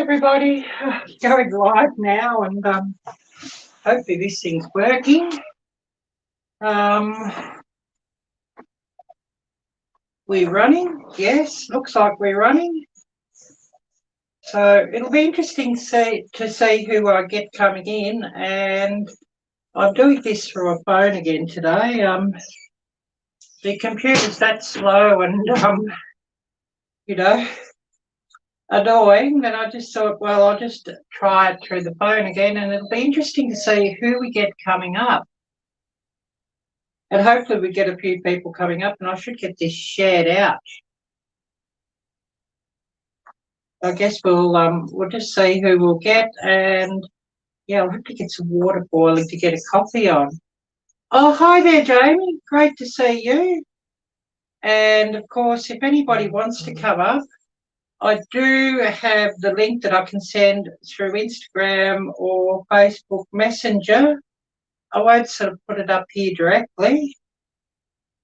everybody, going live now, and hopefully this thing's working. We're running, yes, looks like we're running. So it'll be interesting to see who I get coming in, and I'm doing this through a phone again today. The computer's that slow and you know, annoying that I just thought, well, I'll just try it through the phone again, and it'll be interesting to see who we get coming up. And hopefully we get a few people coming up, and I should get this shared out. I guess we'll just see who we'll get, and yeah, I'll have to get some water boiling to get a coffee on. Oh, hi there, Jamie. Great to see you. And of course, if anybody wants to come up, I do have the link that I can send through Instagram or Facebook Messenger. I won't sort of put it up here directly.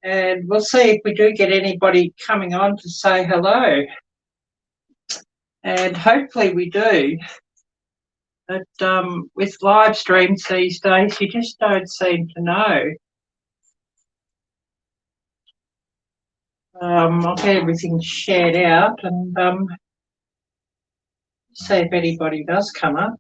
And we'll see if we do get anybody coming on to say hello. And hopefully we do. But with live streams these days, you just don't seem to know. I'll get everything shared out and see if anybody does come up.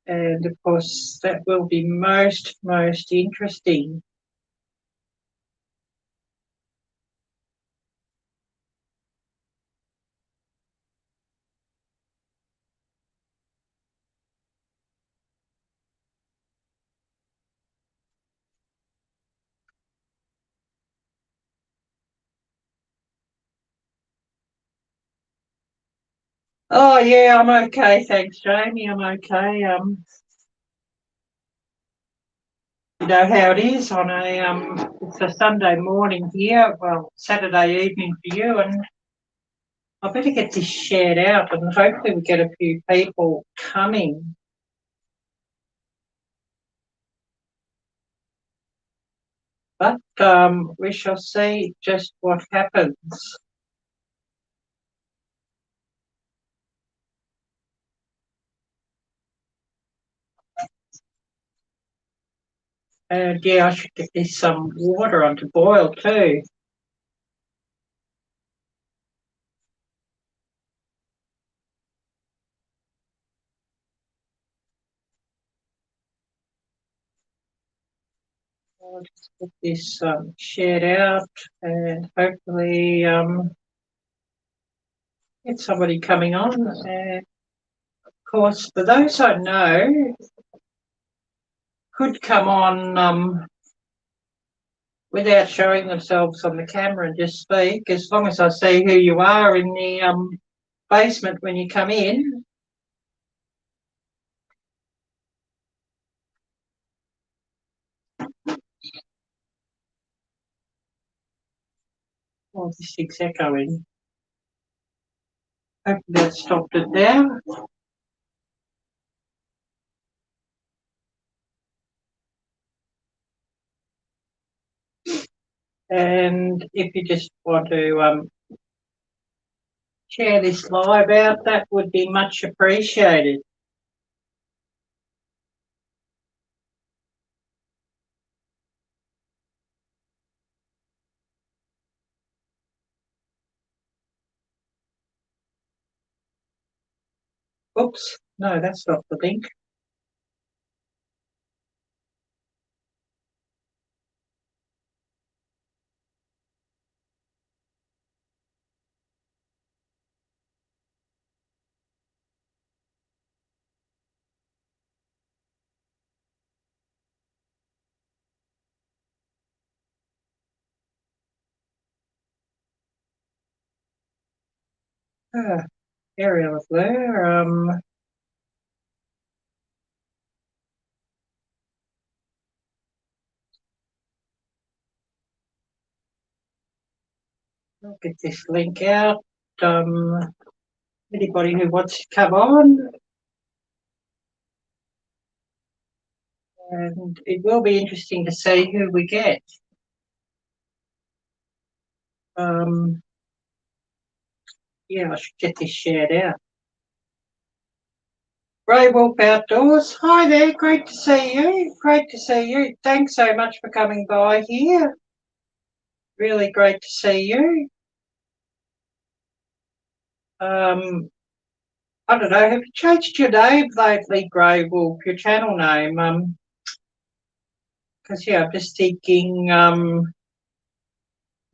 And of course, that will be most interesting. Oh yeah, I'm okay, thanks, Jamie. I'm okay. You know how it is on a it's a Sunday morning here, well, Saturday evening for you, and I better get this shared out, and hopefully we get a few people coming. But we shall see just what happens. And yeah, I should get this some water on to boil too. I'll just get this shared out, and hopefully get somebody coming on. And of course, for those I know, could come on without showing themselves on the camera and just speak, as long as I see who you are in the basement when you come in. Oh, this thing's echoing. Hopefully that stopped it now. And if you just want to share this live out, that would be much appreciated. Oops, no, that's not the link. Arielle-Viking. I'll get this link out. Anybody who wants to come on, And it will be interesting to see who we get. Yeah, I should get this shared out. Grey Wolf Outdoors. Hi there, great to see you. Great to see you. Thanks so much for coming by here. Really great to see you. I don't know, have you changed your name lately, Grey Wolf, your channel name? Because yeah, I'm just thinking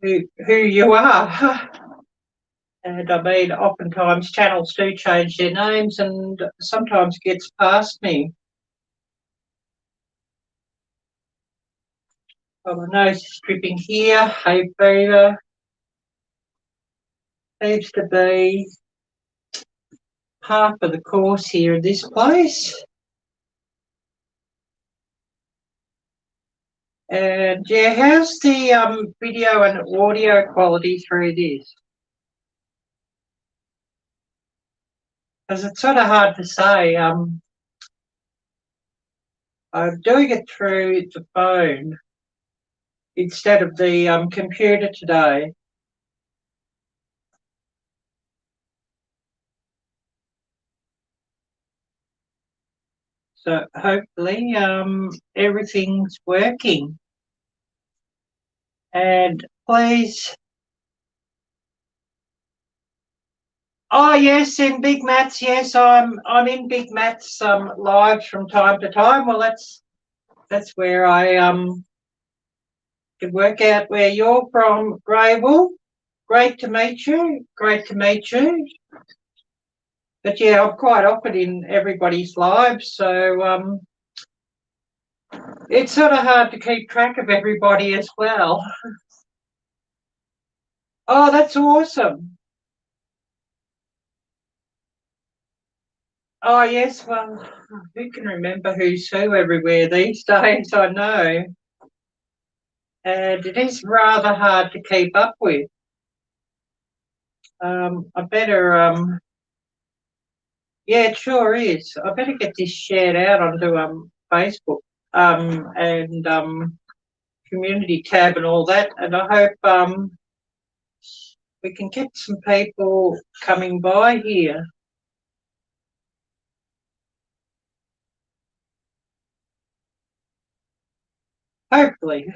who you are. And I mean, oftentimes channels do change their names and sometimes gets past me. Oh, my nose is dripping here, hay fever. Seems to be half of the course here in this place. And yeah, how's the video and audio quality through this? Because it's sort of hard to say. I'm doing it through the phone instead of the computer today. So hopefully everything's working. And please. Oh yes, in Big Mats. Yes, I'm in Big Mats live from time to time. Well, that's where I can work out where you're from, Grey Wolf. Great to meet you. Great to meet you. But yeah, I'm quite often in everybody's lives, so it's sort of hard to keep track of everybody as well. Oh, that's awesome. Oh yes, well, who can remember who's who everywhere these days? I know. And it is rather hard to keep up with. I better, yeah, it sure is. I better get this shared out onto Facebook and community tab and all that. And I hope we can get some people coming by here. Hopefully,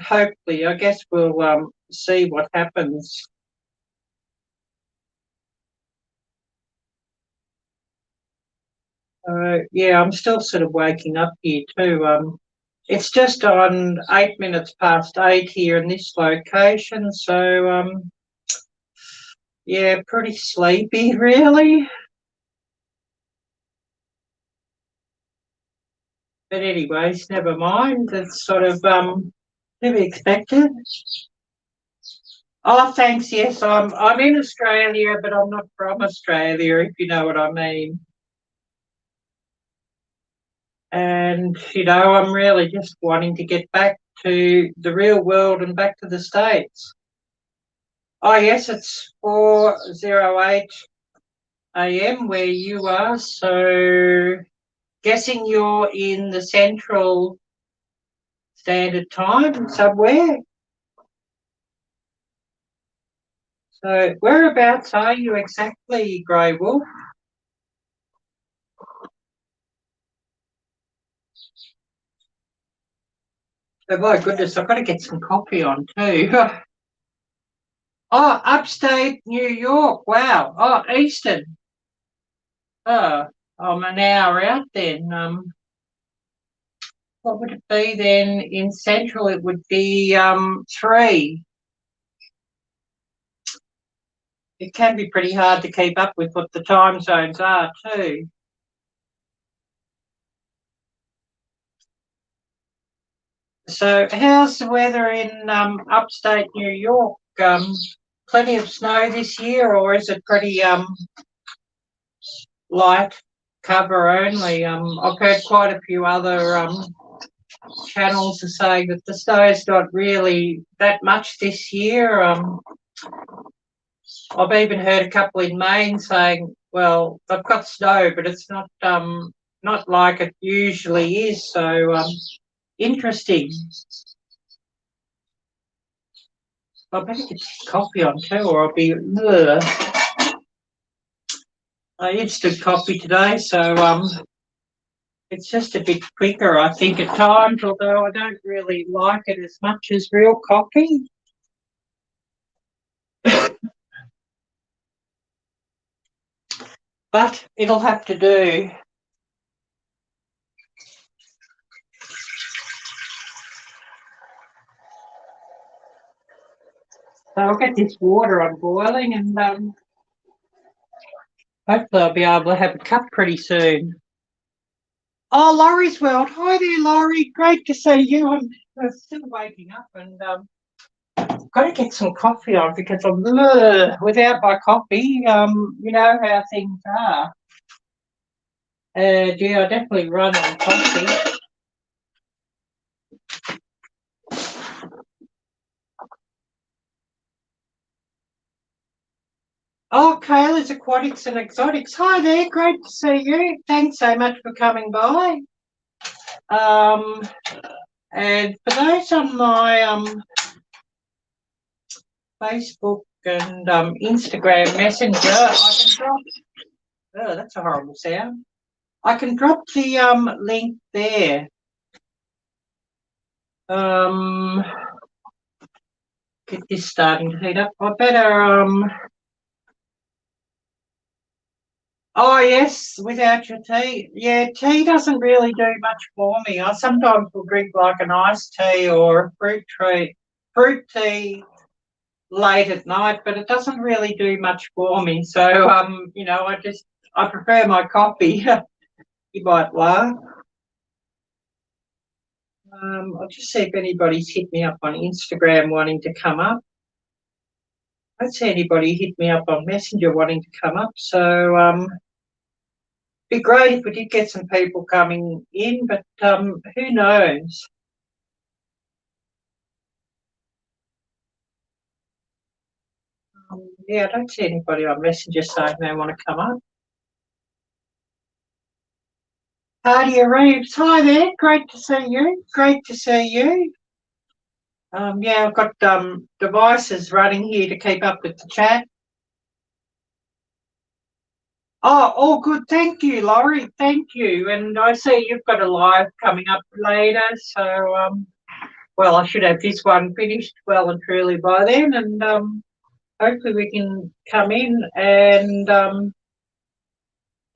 I guess we'll see what happens. Yeah, I'm still sort of waking up here too. It's just on 8 minutes past 8 here in this location, so yeah, pretty sleepy really. But anyways, never mind. It's sort of to be expected. Oh, thanks. Yes, I'm in Australia, but I'm not from Australia, if you know what I mean. And I'm really just wanting to get back to the real world and back to the States. Oh yes, it's 4:08 a.m. where you are, so guessing you're in the Central Standard Time somewhere. So whereabouts are you exactly, Grey Wolf? Oh my goodness, I've got to get some coffee on too. Oh, upstate New York. Wow. Oh, Eastern. Oh, I'm an hour out then. What would it be then in Central? It would be 3. It can be pretty hard to keep up with what the time zones are too. So how's the weather in upstate New York? Plenty of snow this year, or is it pretty light cover only? I've heard quite a few other channels are saying that the snow's not really that much this year. I've even heard a couple in Maine saying, well, they've got snow, but it's not like it usually is. So interesting. I better get coffee on too, or I'll be instant coffee today. So it's just a bit quicker, I think, at times. Although I don't really like it as much as real coffee. But it'll have to do. So I'll get this water on boiling, and hopefully I'll be able to have a cup pretty soon. Oh, Laurie's World. Hi there, Laurie. Great to see you. I'm still waking up, and got to get some coffee on because I'm without my coffee. You know how things are. Yeah, I definitely run on coffee. Oh, Kayla's Aquatics and Exotics. Hi there, great to see you. Thanks so much for coming by. And for those on my Facebook and Instagram Messenger, I can drop. Oh, that's a horrible sound. I can drop the link there. Get this starting to heat up. I better Oh yes, without your tea. Yeah, tea doesn't really do much for me. I sometimes will drink like an iced tea or a fruit tea late at night, but it doesn't really do much for me. So you know, I prefer my coffee. You might laugh. I'll just see if anybody's hit me up on Instagram wanting to come up. I don't see anybody hit me up on Messenger wanting to come up. So be great if we did get some people coming in, but who knows? Yeah, I don't see anybody on Messenger saying they want to come up. Hardia Reeves, hi there. Great to see you. Great to see you. Yeah, I've got devices running here to keep up with the chat. Oh, all good. Thank you, Laurie. Thank you. And I see you've got a live coming up later. So, well, I should have this one finished well and truly by then. And hopefully we can come in and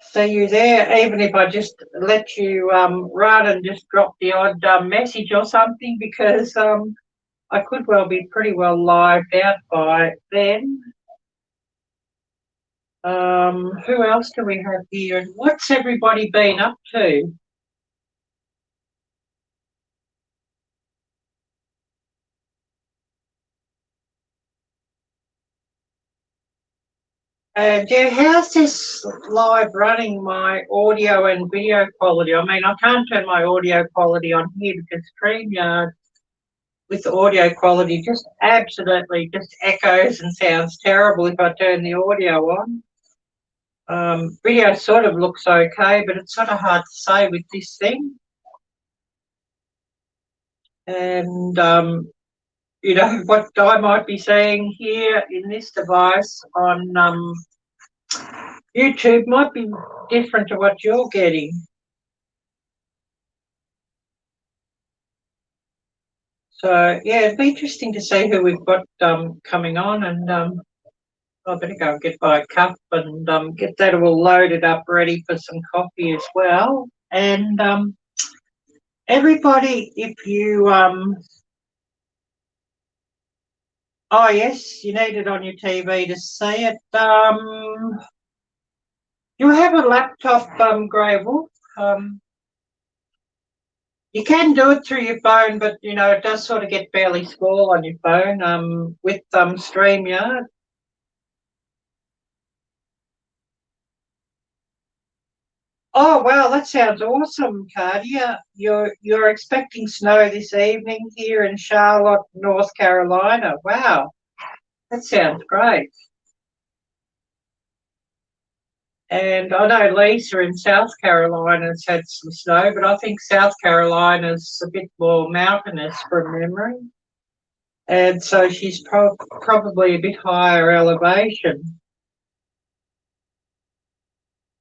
see you there, even if I just let you run and just drop the odd message or something, because I could well be pretty well lived out by then. Who else do we have here? And what's everybody been up to? And yeah, how's this live running my audio and video quality? I mean, I can't turn my audio quality on here because StreamYard with the audio quality just absolutely just echoes and sounds terrible if I turn the audio on. Video sort of looks okay, but it's sort of hard to say with this thing. And, you know, what I might be seeing here in this device on YouTube might be different to what you're getting. So, yeah, it'd be interesting to see who we've got coming on, and I better go and get my cup and get that all loaded up ready for some coffee as well. And everybody, if you oh yes, you need it on your TV to see it. You have a laptop, Grey Wolf. You can do it through your phone, but you know it does sort of get fairly small on your phone. With StreamYard. Oh wow, that sounds awesome, Cardia. You're expecting snow this evening here in Charlotte, North Carolina. Wow, that sounds great. And I know Lisa in South Carolina's had some snow, but I think South Carolina's a bit more mountainous from memory. And so she's probably a bit higher elevation.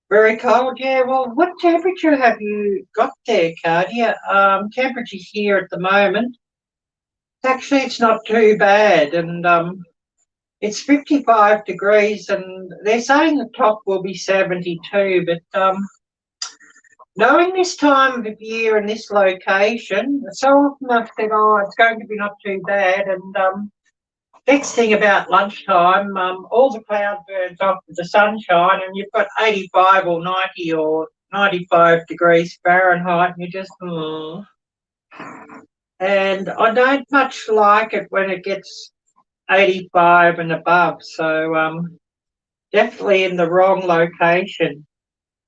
Very cold, yeah. Well, what temperature have you got there, Cardia? Temperatures here at the moment. Actually, it's not too bad, and it's 55 degrees, and they're saying the top will be 72. But knowing this time of year and this location, so often I've said, "Oh, it's going to be not too bad," and next thing about lunchtime, all the cloud burns off with the sunshine, and you've got 85 or 90 or 95 degrees Fahrenheit, and you just, And I don't much like it when it gets 85 and above, so definitely in the wrong location.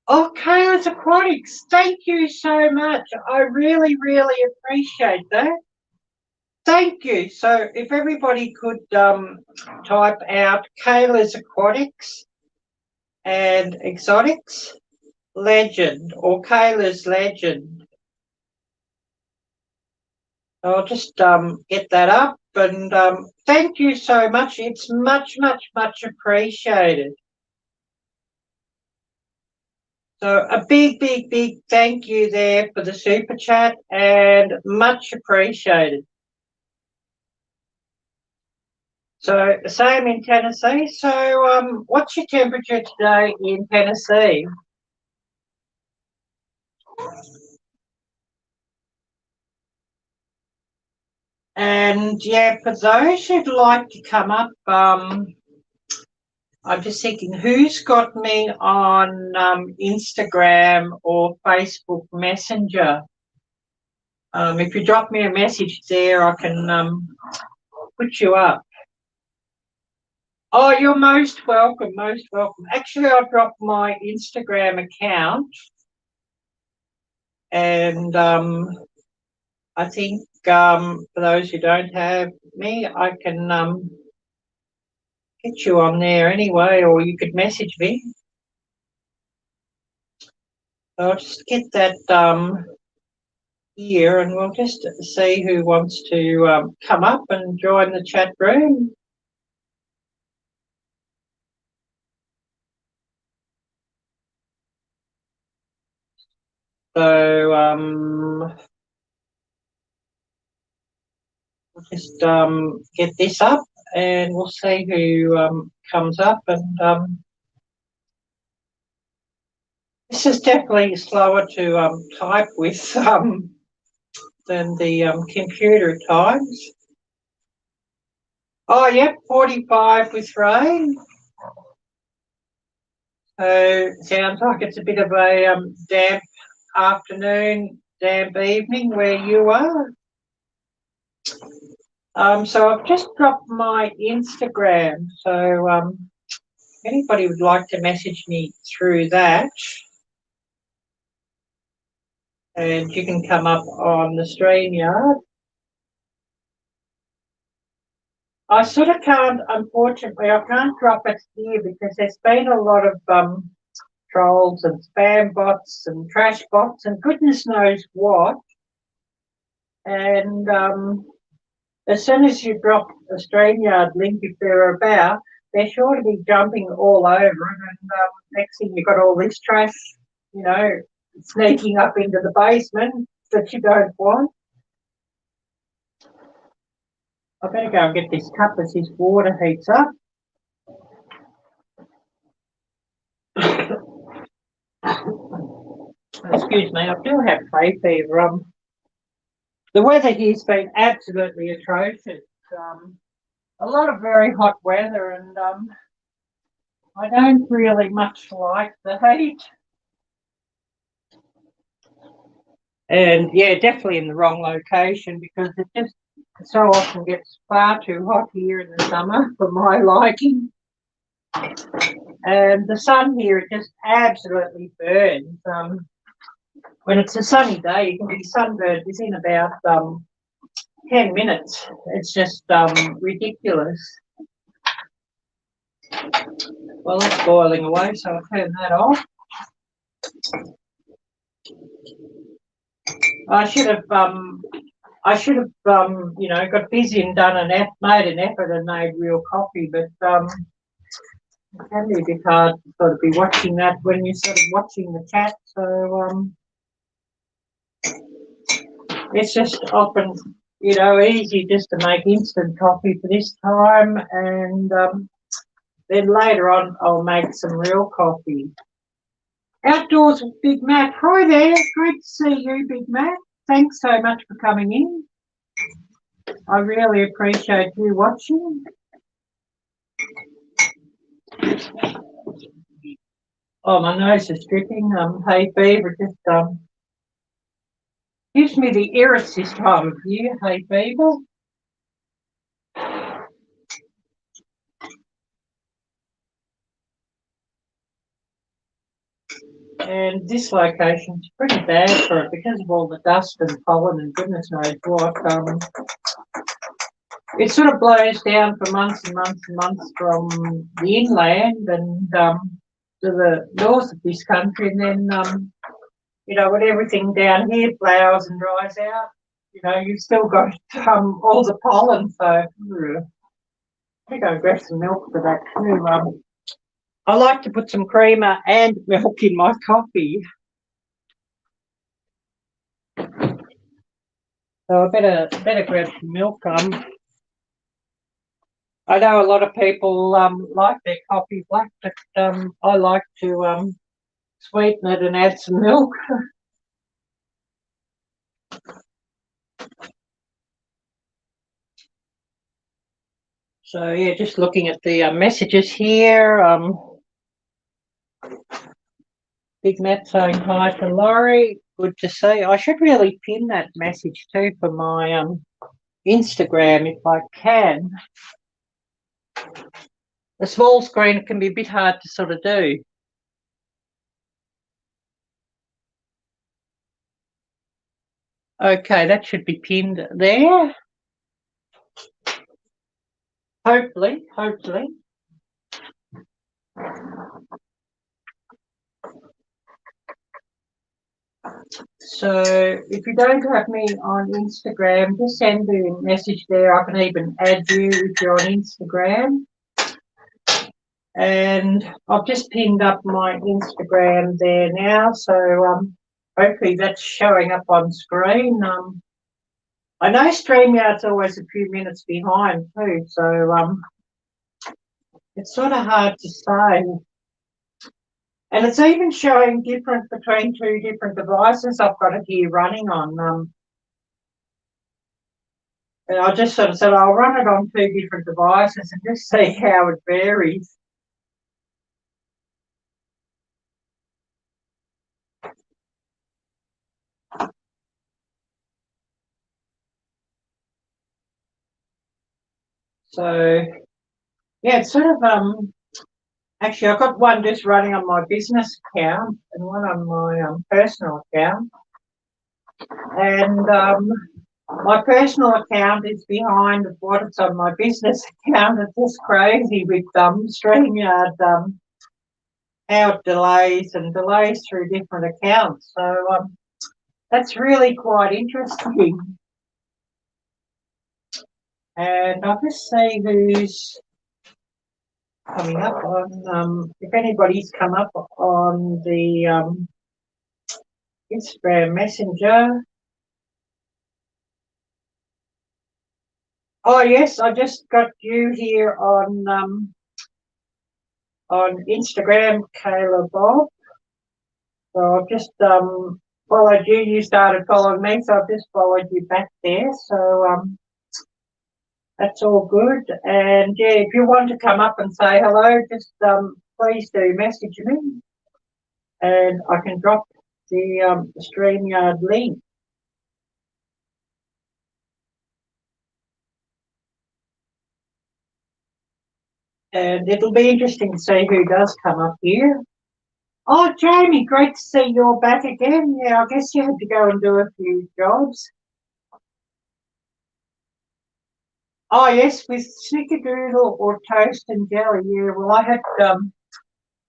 Oh, Kayla's Aquatics, thank you so much. I really, really appreciate that. Thank you. So if everybody could type out Kayla's Aquatics and Exotics Legend or Kayla's Legend. I'll just get that up, and thank you so much. It's much, much, much appreciated. So a big, big, big thank you there for the super chat, and much appreciated. So same in Tennessee. So what's your temperature today in Tennessee? And yeah, for those who'd like to come up, I'm just thinking who's got me on Instagram or Facebook Messenger. If you drop me a message there, I can put you up. Oh, you're most welcome, most welcome. Actually, I've dropped my Instagram account, and I think for those who don't have me, I can get you on there anyway, or you could message me. I'll just get that here, and we'll just see who wants to come up and join the chat room. So we'll just get this up, and we'll see who comes up. And this is definitely slower to type with than the computer at times. Oh, yep, 45 with rain. So sounds like it's a bit of a damp afternoon, damp evening where you are. So I've just dropped my Instagram. So anybody would like to message me through that, and you can come up on the StreamYard. I sort of can't, unfortunately, I can't drop it here because there's been a lot of trolls and spam bots and trash bots and goodness knows what. And as soon as you drop a StreamYard link, if they're about, they're sure to be jumping all over it. And next thing you've got all this trash, you know, sneaking up into the basement that you don't want. I better go and get this cup as his water heats up. Excuse me, I do have hay fever. The weather here's been absolutely atrocious. A lot of very hot weather, and I don't really much like the heat. And yeah, definitely in the wrong location because it just so often gets far too hot here in the summer for my liking. And the sun here, it just absolutely burns. When it's a sunny day, you can be sunburned within about 10 minutes. It's just ridiculous. Well, it's boiling away, so I'll turn that off. I should have, you know, got busy and made an effort and made real coffee, but it can be a bit hard to sort of be watching that when you're sort of watching the chat. So it's just often, you know, easy just to make instant coffee for this time, and then later on I'll make some real coffee. Outdoors with Big Matt. Hi there. Great to see you, Big Matt. Thanks so much for coming in. I really appreciate you watching. Oh, my nose is dripping. Hay fever just gives me the irrits this time of year. Hay fever. And this location's pretty bad for it because of all the dust and pollen and goodness knows what. It sort of blows down for months and months and months from the inland and to the north of this country, and then you know, when everything down here flowers and dries out, you know, you've still got all the pollen. So I think I'll grab some milk for that too. I like to put some creamer and milk in my coffee. So I better grab some milk. I know a lot of people like their coffee black, but I like to sweeten it and add some milk. So yeah, just looking at the messages here. Big Matt saying hi to Laurie. Good to see. I should really pin that message too for my Instagram if I can. The small screen can be a bit hard to sort of do. Okay, that should be pinned there. Hopefully. So if you don't have me on Instagram, just send me a message there. I can even add you if you're on Instagram. And I've just pinned up my Instagram there now, so hopefully that's showing up on screen. I know StreamYard's always a few minutes behind too, so it's sort of hard to say. And it's even showing different between two different devices I've got it here running on. And I just sort of said I'll run it on two different devices and just see how it varies. So yeah, it's sort of actually I've got one just running on my business account and one on my personal account. And my personal account is behind what it's on my business account. It's just crazy with StreamYard, how it delays through different accounts. So that's really quite interesting. And I'll just see who's coming up on, if anybody's come up on the Instagram Messenger. Oh yes, I just got you here on Instagram, Kayla Bob. So I've just followed you. You started following me, so I've just followed you back there. So that's all good. And yeah, if you want to come up and say hello, just please do message me, and I can drop the StreamYard link. And it'll be interesting to see who does come up here. Oh, Jamie, great to see you're back again. Yeah, I guess you had to go and do a few jobs. Oh yes, with snickerdoodle or toast and jelly. Yeah, well I had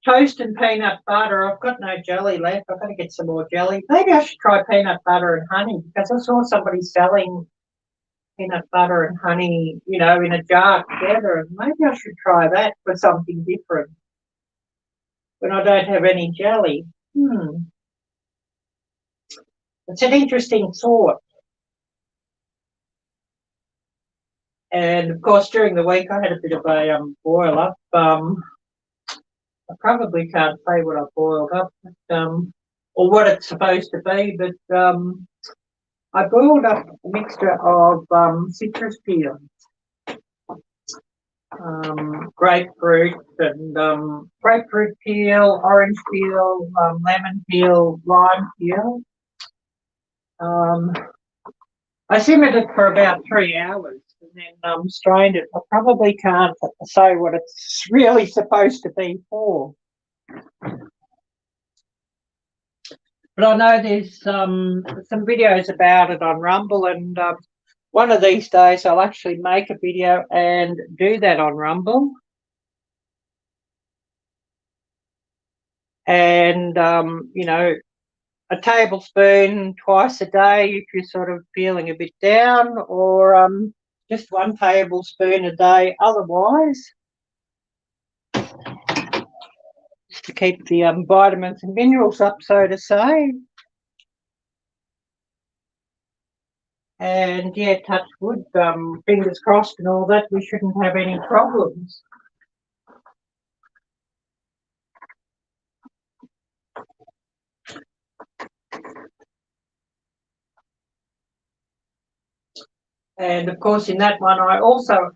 toast and peanut butter. I've got no jelly left. I've got to get some more jelly. Maybe I should try peanut butter and honey because I saw somebody selling peanut butter and honey, you know, in a jar together. And maybe I should try that for something different when I don't have any jelly. It's an interesting thought. And of course, during the week, I had a bit of a boil up. I probably can't say what I boiled up, but, or what it's supposed to be, but I boiled up a mixture of citrus peels, grapefruit and grapefruit peel, orange peel, lemon peel, lime peel. I simmered it for about 3 hours and then strained it. I probably can't say what it's really supposed to be for. But I know there's some videos about it on Rumble, and one of these days I'll actually make a video and do that on Rumble. And, you know, a tablespoon twice a day if you're sort of feeling a bit down, or just 1 tablespoon a day otherwise, just to keep the vitamins and minerals up, so to say. And yeah, touch wood, fingers crossed and all that, we shouldn't have any problems. And of course, in that one, I also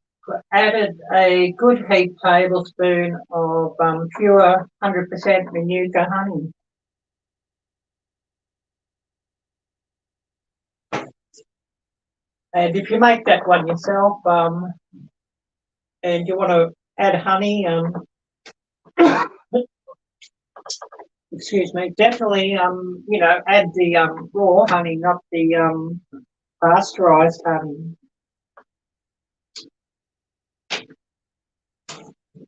added a good heaped tablespoon of pure 100% Manuka honey. And if you make that one yourself, and you want to add honey, excuse me, definitely, you know, add the raw honey, not the pasteurized honey.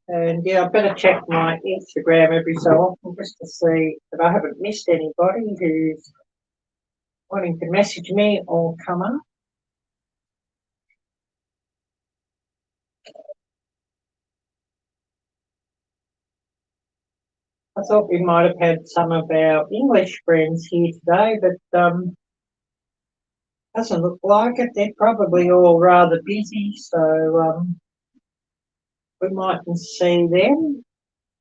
And yeah, I better check my Instagram every so often just to see that I haven't missed anybody who's wanting to message me or come up. I thought we might have had some of our English friends here today, but doesn't look like it. They're probably all rather busy, so we mightn't see them.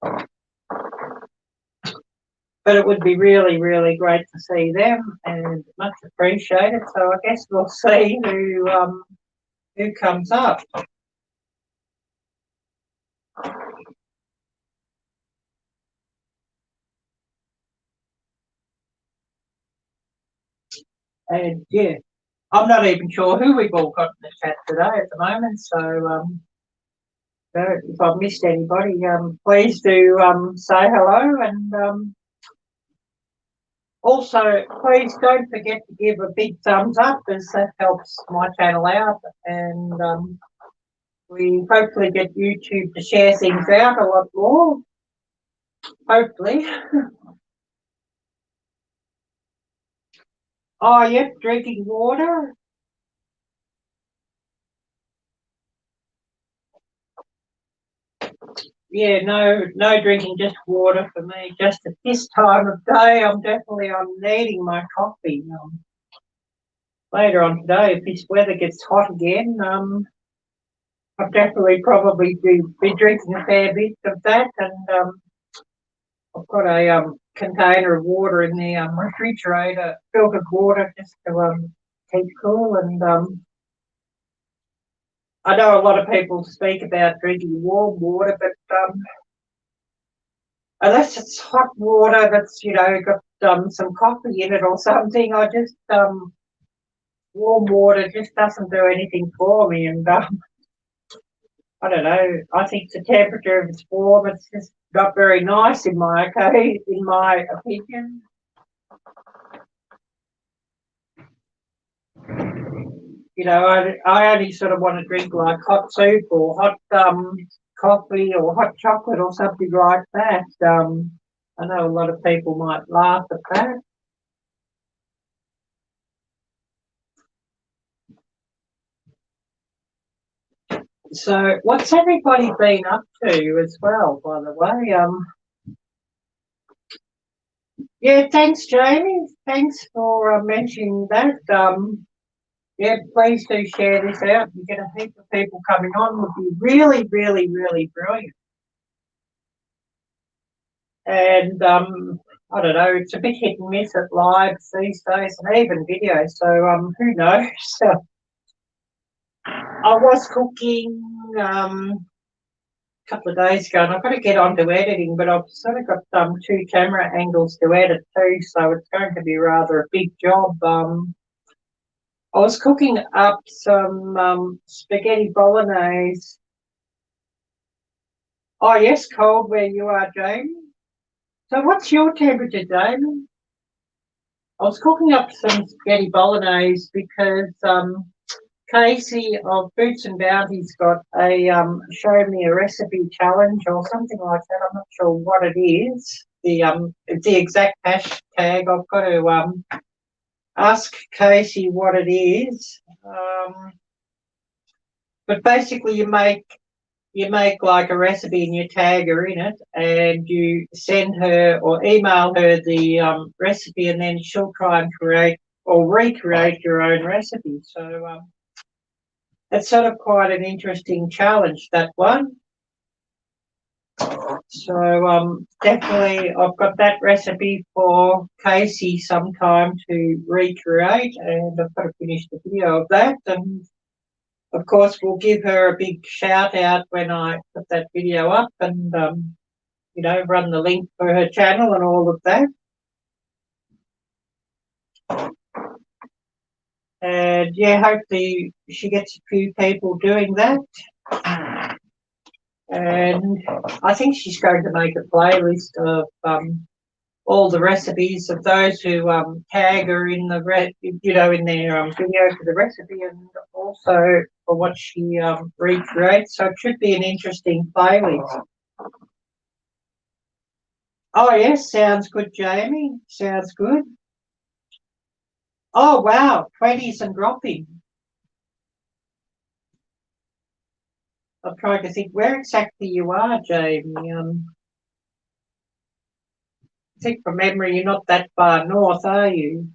But it would be really, really great to see them, and much appreciated. So I guess we'll see who comes up. And yeah, I'm not even sure who we've all got in the chat today at the moment. So if I've missed anybody, please do say hello, and also please don't forget to give a big thumbs up, as that helps my channel out, and we hopefully get YouTube to share things out a lot more. Hopefully. Oh, yep, drinking water. Yeah, no drinking, just water for me. Just at this time of day, I'm needing my coffee. Later on today, if this weather gets hot again, I'll definitely probably be drinking a fair bit of that. And I've got a container of water in the refrigerator, filtered water, just to keep cool. And I know a lot of people speak about drinking warm water, but unless it's hot water that's, you know, got some coffee in it or something, I just warm water just doesn't do anything for me. And I don't know. I think the temperature, if it's warm, it's just not very nice in my opinion. you know, I only sort of want to drink like hot soup or hot coffee or hot chocolate or something like that. I know a lot of people might laugh at that. So, what's everybody been up to as well, by the way? Yeah, thanks, Jamie. Thanks for mentioning that. Yeah, please do share this out. You get a heap of people coming on. Would be really, really, really brilliant. And I don't know, it's a bit hit and miss at lives these days, and even videos. So who knows? I was cooking a couple of days ago, and I've got to get on to editing, but I've sort of got two camera angles to edit too, so it's going to be rather a big job. I was cooking up some spaghetti bolognese. Oh yes, cold where you are, Jamie. So what's your temperature, Jamie? I was cooking up some spaghetti bolognese because Casey of Boots and Bounty's got a show me a recipe challenge or something like that. I'm not sure what it is. The exact hashtag. I've got to ask Casey what it is. But basically, you make like a recipe and you tag her in it, and you send her or email her the recipe, and then she'll try and create or recreate your own recipe. So it's sort of quite an interesting challenge, that one. So definitely I've got that recipe for Casey sometime to recreate, and I've got to finish the video of that. And of course, we'll give her a big shout out when I put that video up, and you know, run the link for her channel and all of that. And yeah, hopefully she gets a few people doing that. And I think she's going to make a playlist of all the recipes of those who tag her in the in their video for the recipe, and also for what she recreates. So it should be an interesting playlist. Oh yes, sounds good, Jamie. Sounds good. Oh wow, 20s and dropping. I'm trying to think where exactly you are, Jamie. I think from memory you're not that far north, are you?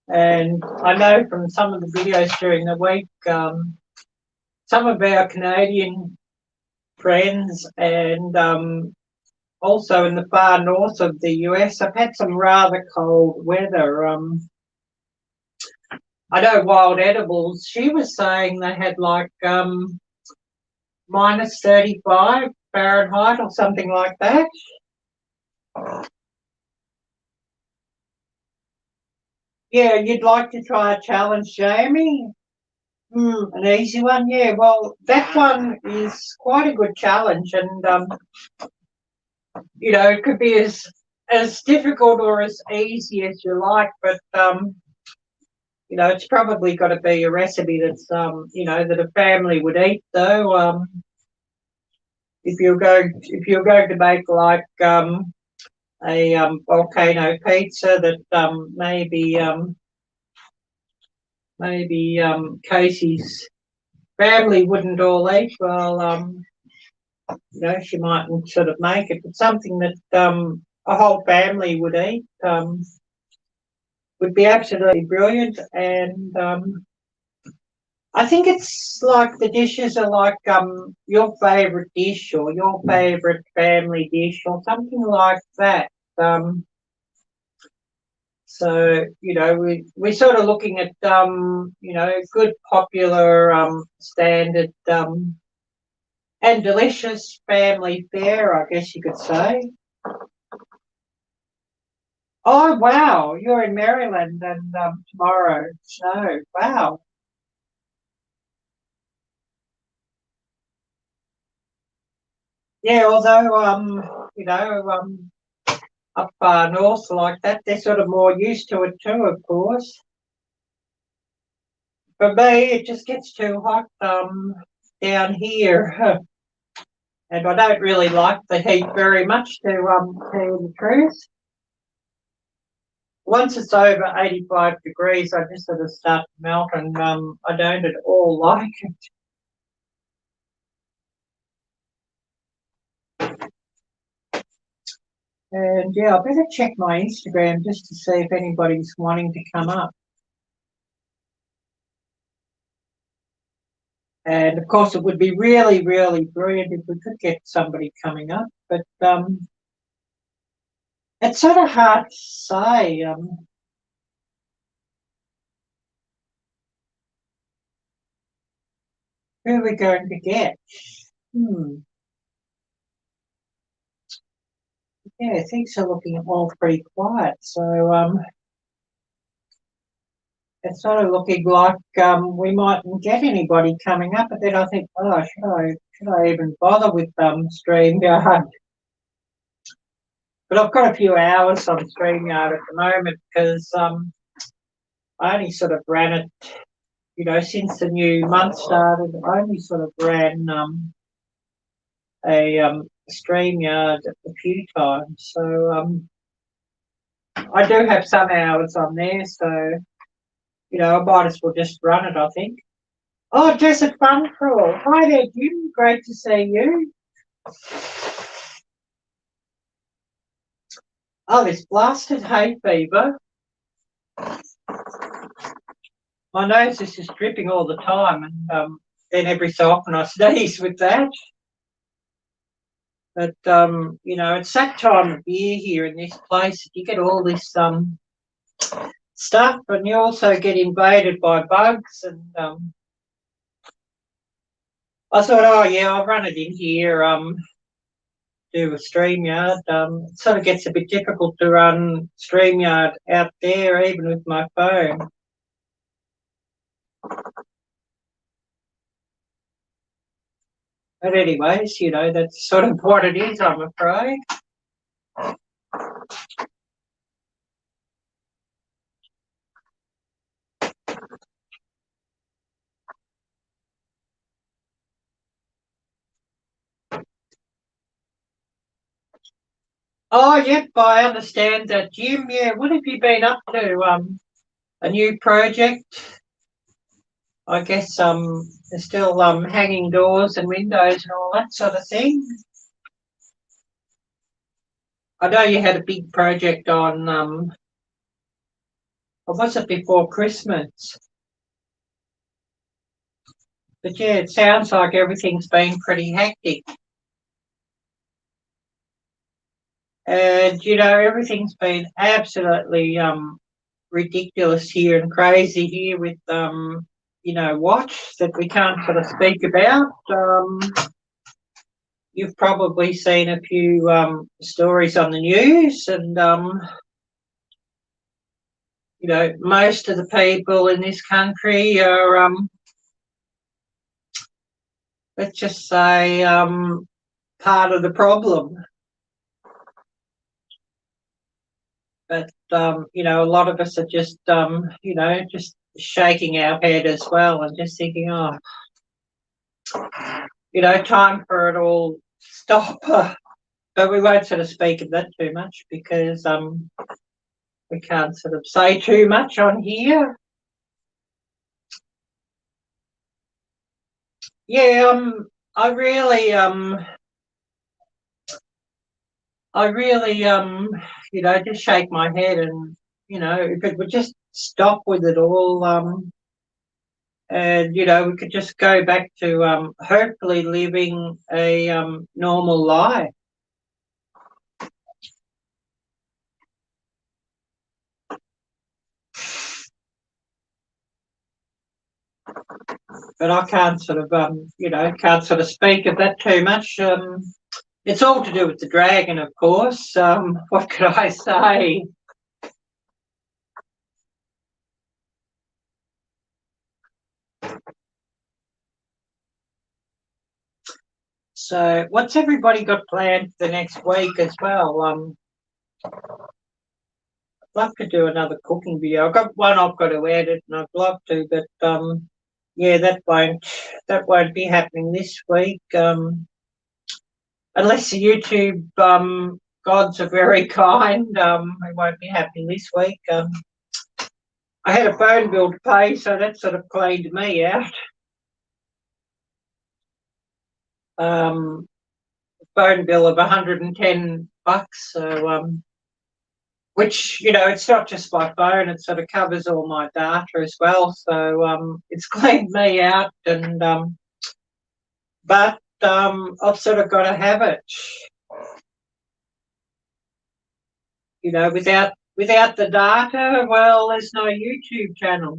And I know from some of the videos during the week, some of our Canadian friends and also in the far north of the US have had some rather cold weather. I know Wild Edibles, she was saying they had like minus 35 Fahrenheit or something like that. Yeah, you'd like to try a challenge, Jamie? An easy one, yeah. Well, that one is quite a good challenge, and you know, it could be as difficult or as easy as you like, but you know, it's probably got to be a recipe that's you know, that a family would eat. Though, if you're going to make like a volcano pizza that maybe Casey's family wouldn't all eat, well, you know, she mightn't sort of make it, but something that a whole family would eat would be absolutely brilliant. And I think it's like the dishes are like your favourite dish or your favourite family dish or something like that. So, you know, we're sort of looking at, you know, good, popular, standard and delicious family fare, I guess you could say. Oh, wow, you're in Maryland and tomorrow, snow. Wow. yeah, although up far north like that, they're sort of more used to it too, of course. For me, it just gets too hot down here, and I don't really like the heat very much, to tell you the truth. Once it's over 85 degrees, I just sort of start to melt, and I don't at all like it. And yeah, I better check my Instagram just to see if anybody's wanting to come up. And of course, it would be really, really brilliant if we could get somebody coming up, but it's sort of hard to say. Who are we going to get? Yeah, things are looking all pretty quiet. So it's sort of looking like we mightn't get anybody coming up. But then I think, oh, should I even bother with StreamYard? But I've got a few hours on StreamYard at the moment because I only sort of ran it, since the new month started. I only sort of ran a StreamYard a few times. So I do have some hours on there. So I might as well just run it, I think. Oh, Desert Fun Crawl. Hi there, Jim. Great to see you. Oh, this blasted hay fever. My nose is just dripping all the time, and then every so often I sneeze with that. But it's that time of year here in this place that you get all this stuff, and you also get invaded by bugs. And I thought, oh yeah, I'll run it in here. Do a StreamYard. It sort of gets a bit difficult to run StreamYard out there, even with my phone. But anyways, that's sort of what it is, I'm afraid. Oh, yep, I understand that, Jim. Yeah, what have you been up to? A new project? I guess there's still hanging doors and windows and all that sort of thing. I know you had a big project on, or was it before Christmas? But yeah, it sounds like everything's been pretty hectic. And everything's been absolutely ridiculous here and crazy here with what that we can't sort of speak about. You've probably seen a few stories on the news, and most of the people in this country are let's just say part of the problem. But a lot of us are just just shaking our head as well and just thinking, oh, time for it all to stop. But we won't sort of speak of that too much because we can't sort of say too much on here. Yeah, I really just shake my head, and if it would just stop with it all, and we could just go back to hopefully living a normal life. But I can't sort of can't sort of speak of that too much. It's all to do with the dragon, of course. What could I say? So what's everybody got planned for the next week as well? I'd love to do another cooking video. I've got one I've got to edit and I'd love to, but yeah, that won't be happening this week. Unless the YouTube gods are very kind, it won't be happening this week. I had a phone bill to pay, so that sort of cleaned me out. Phone bill of $110, so which, you know, it's not just my phone, it sort of covers all my data as well, so it's cleaned me out, and but I've sort of got to have it, you know, without the data, well, there's no YouTube channel.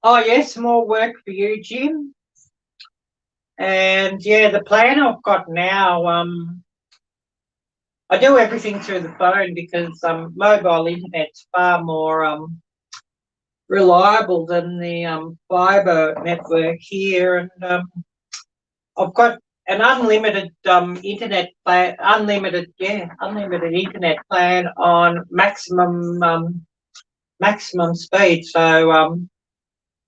Oh yes, more work for you, Jim. And yeah, the plan I've got now, I do everything through the phone because mobile internet's far more reliable than the fibre network here, and I've got an unlimited internet plan, unlimited internet plan on maximum speed. So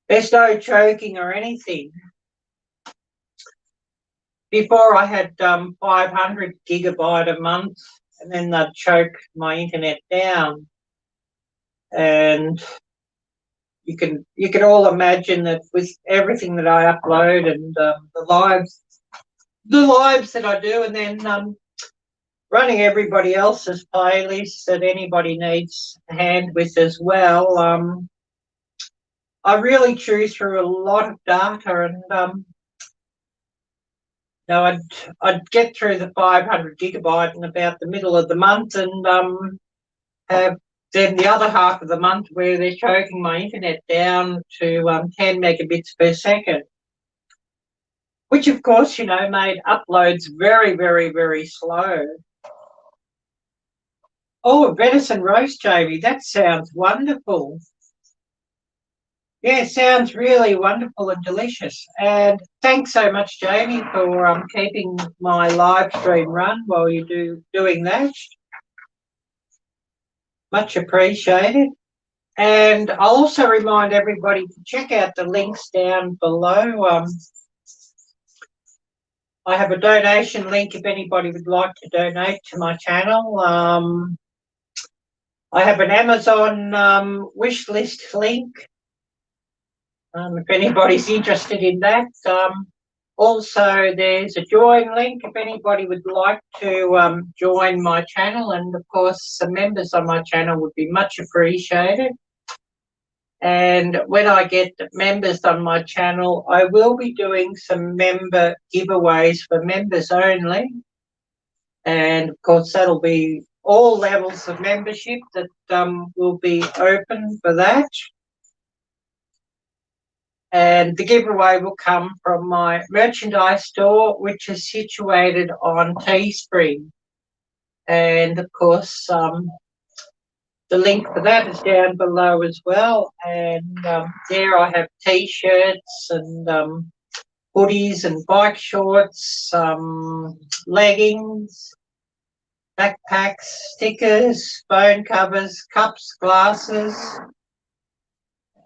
there's no choking or anything. Before I had 500 gigabyte a month, and then they'd choke my internet down, and you can all imagine that with everything that I upload and the lives that I do, and then running everybody else's playlists that anybody needs a hand with as well. I really chew through a lot of data, and you know, I'd get through the 500 gigabyte in about the middle of the month, and have then the other half of the month where they're choking my internet down to 10 megabits per second, which of course, you know, made uploads very, very, very slow. Oh, a venison roast, Jamie. That sounds wonderful. Yeah, sounds really wonderful and delicious. And thanks so much, Jamie, for keeping my live stream run while you're doing that. Much appreciated. And I'll also remind everybody to check out the links down below. I have a donation link if anybody would like to donate to my channel. I have an Amazon wish list link if anybody's interested in that. Also, there's a join link if anybody would like to join my channel, and of course some members on my channel would be much appreciated. And when I get members on my channel, I will be doing some member giveaways for members only, and of course that'll be all levels of membership that will be open for that. And the giveaway will come from my merchandise store, which is situated on Teespring. And of course, the link for that is down below as well. And there I have T-shirts and hoodies and bike shorts, leggings, backpacks, stickers, phone covers, cups, glasses,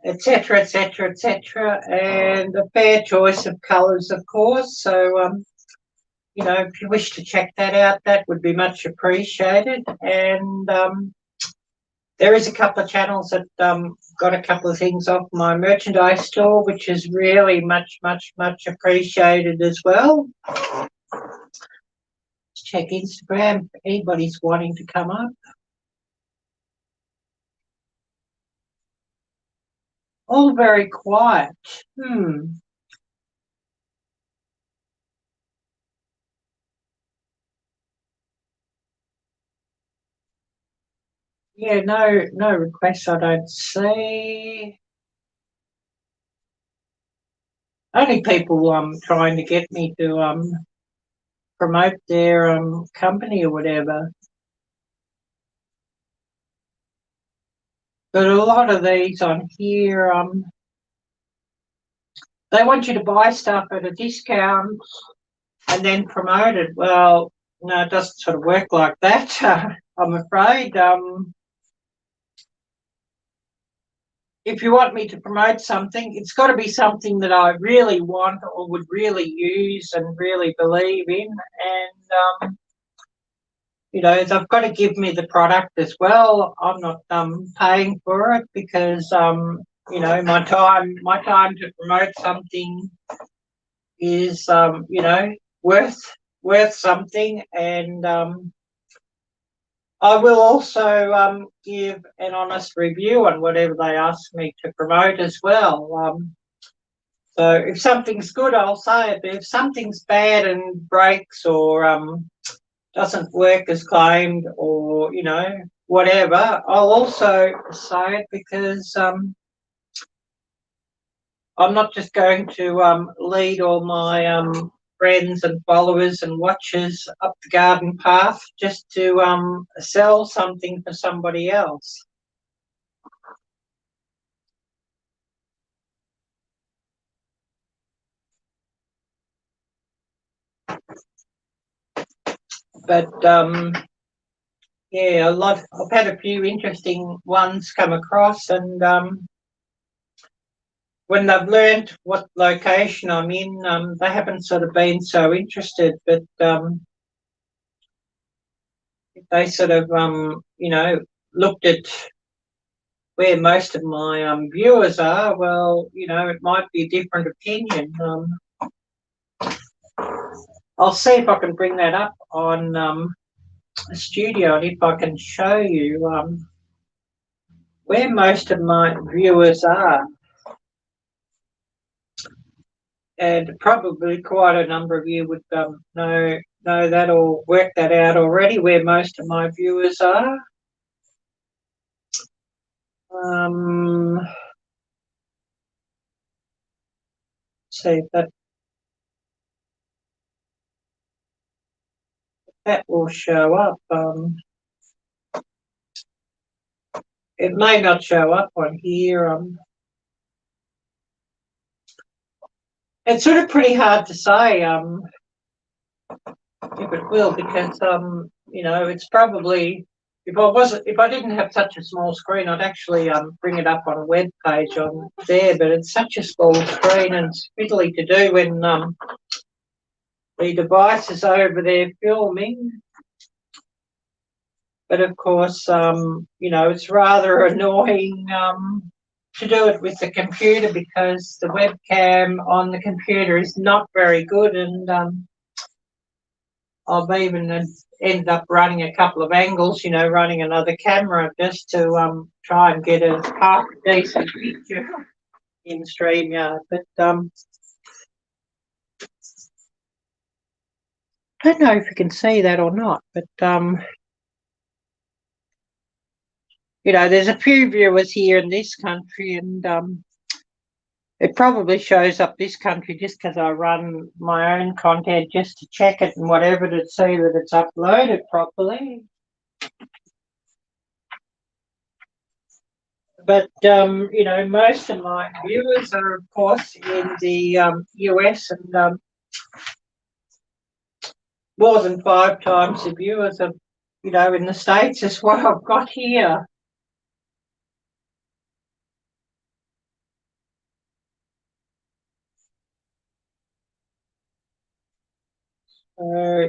etc., etc., etc., and a fair choice of colours, of course. So, you know, if you wish to check that out, that would be much appreciated. And there is a couple of channels that got a couple of things off my merchandise store, which is really much, much, much appreciated as well. Let's check Instagram if anybody's wanting to come up. All very quiet. Yeah, no requests I don't see. Only people trying to get me to promote their company or whatever. But a lot of these on here, they want you to buy stuff at a discount, and then promoted. Well, no, it doesn't sort of work like that. I'm afraid. If you want me to promote something, it's got to be something that I really want or would really use and really believe in. And, you know, they've got to give me the product as well. I'm not paying for it because, you know, my time to promote something is, you know, worth something. And I will also give an honest review on whatever they ask me to promote as well. So if something's good, I'll say it. But if something's bad and breaks or doesn't work as claimed, or you know whatever, I'll also say it because I'm not just going to lead all my friends and followers and watchers up the garden path just to sell something for somebody else. But yeah, I've had a few interesting ones come across, and when they've learned what location I'm in, they haven't sort of been so interested. But if they sort of you know looked at where most of my viewers are, well, you know, it might be a different opinion. I'll see if I can bring that up on the studio, and if I can show you where most of my viewers are. And probably quite a number of you would know that or work that out already, where most of my viewers are. See if that will show up. It may not show up on here. It's sort of pretty hard to say if it will, because you know, it's probably, if I didn't have such a small screen, I'd actually bring it up on a web page on there. But it's such a small screen, and it's fiddly to do when the device is over there filming. But of course, you know, it's rather annoying to do it with the computer because the webcam on the computer is not very good, and I've even ended up running a couple of angles, you know, running another camera just to try and get a half decent picture in StreamYard. But I don't know if you can see that or not, but you know, there's a few viewers here in this country, and it probably shows up this country just because I run my own content just to check it and whatever to see that it's uploaded properly. But, you know, most of my viewers are, of course, in the US, and more than 5 times the viewers of, you know, in the States is what I've got here.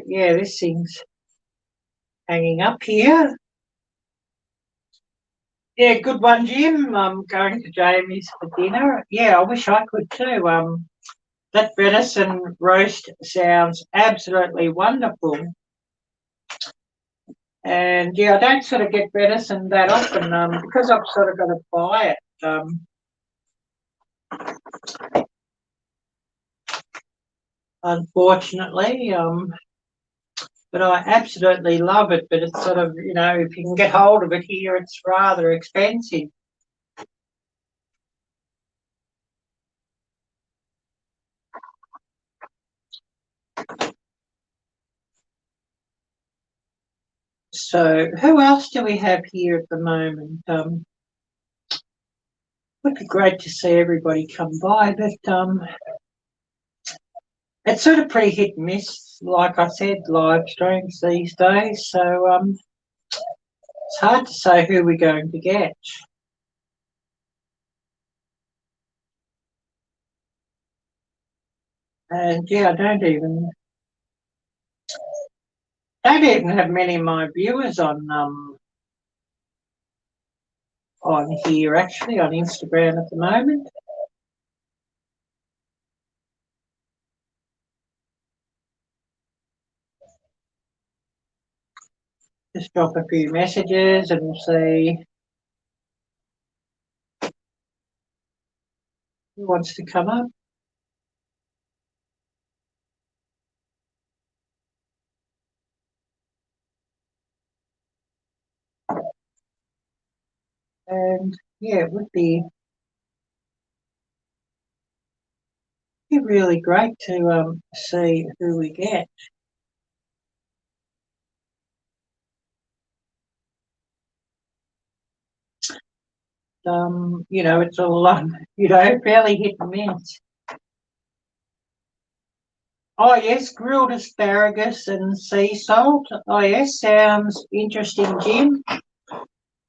Yeah, this thing's hanging up here. Yeah, good one, Jim. I'm going to Jamie's for dinner. Yeah, I wish I could too. That venison roast sounds absolutely wonderful. And yeah, I don't sort of get venison that often because I've sort of got to buy it. Unfortunately, but I absolutely love it. But it's sort of, you know, if you can get hold of it here, it's rather expensive. So who else do we have here at the moment? Would be great to see everybody come by, but it's sort of pretty hit and miss, like I said, live streams these days. So it's hard to say who we're going to get. And yeah, I don't even have many of my viewers on here, actually, on Instagram at the moment. Just drop a few messages and see who wants to come up. And yeah, it would be really great to see who we get. You know, it's all you know, fairly hit and miss. Oh yes, grilled asparagus and sea salt. Oh yes, sounds interesting, Jim.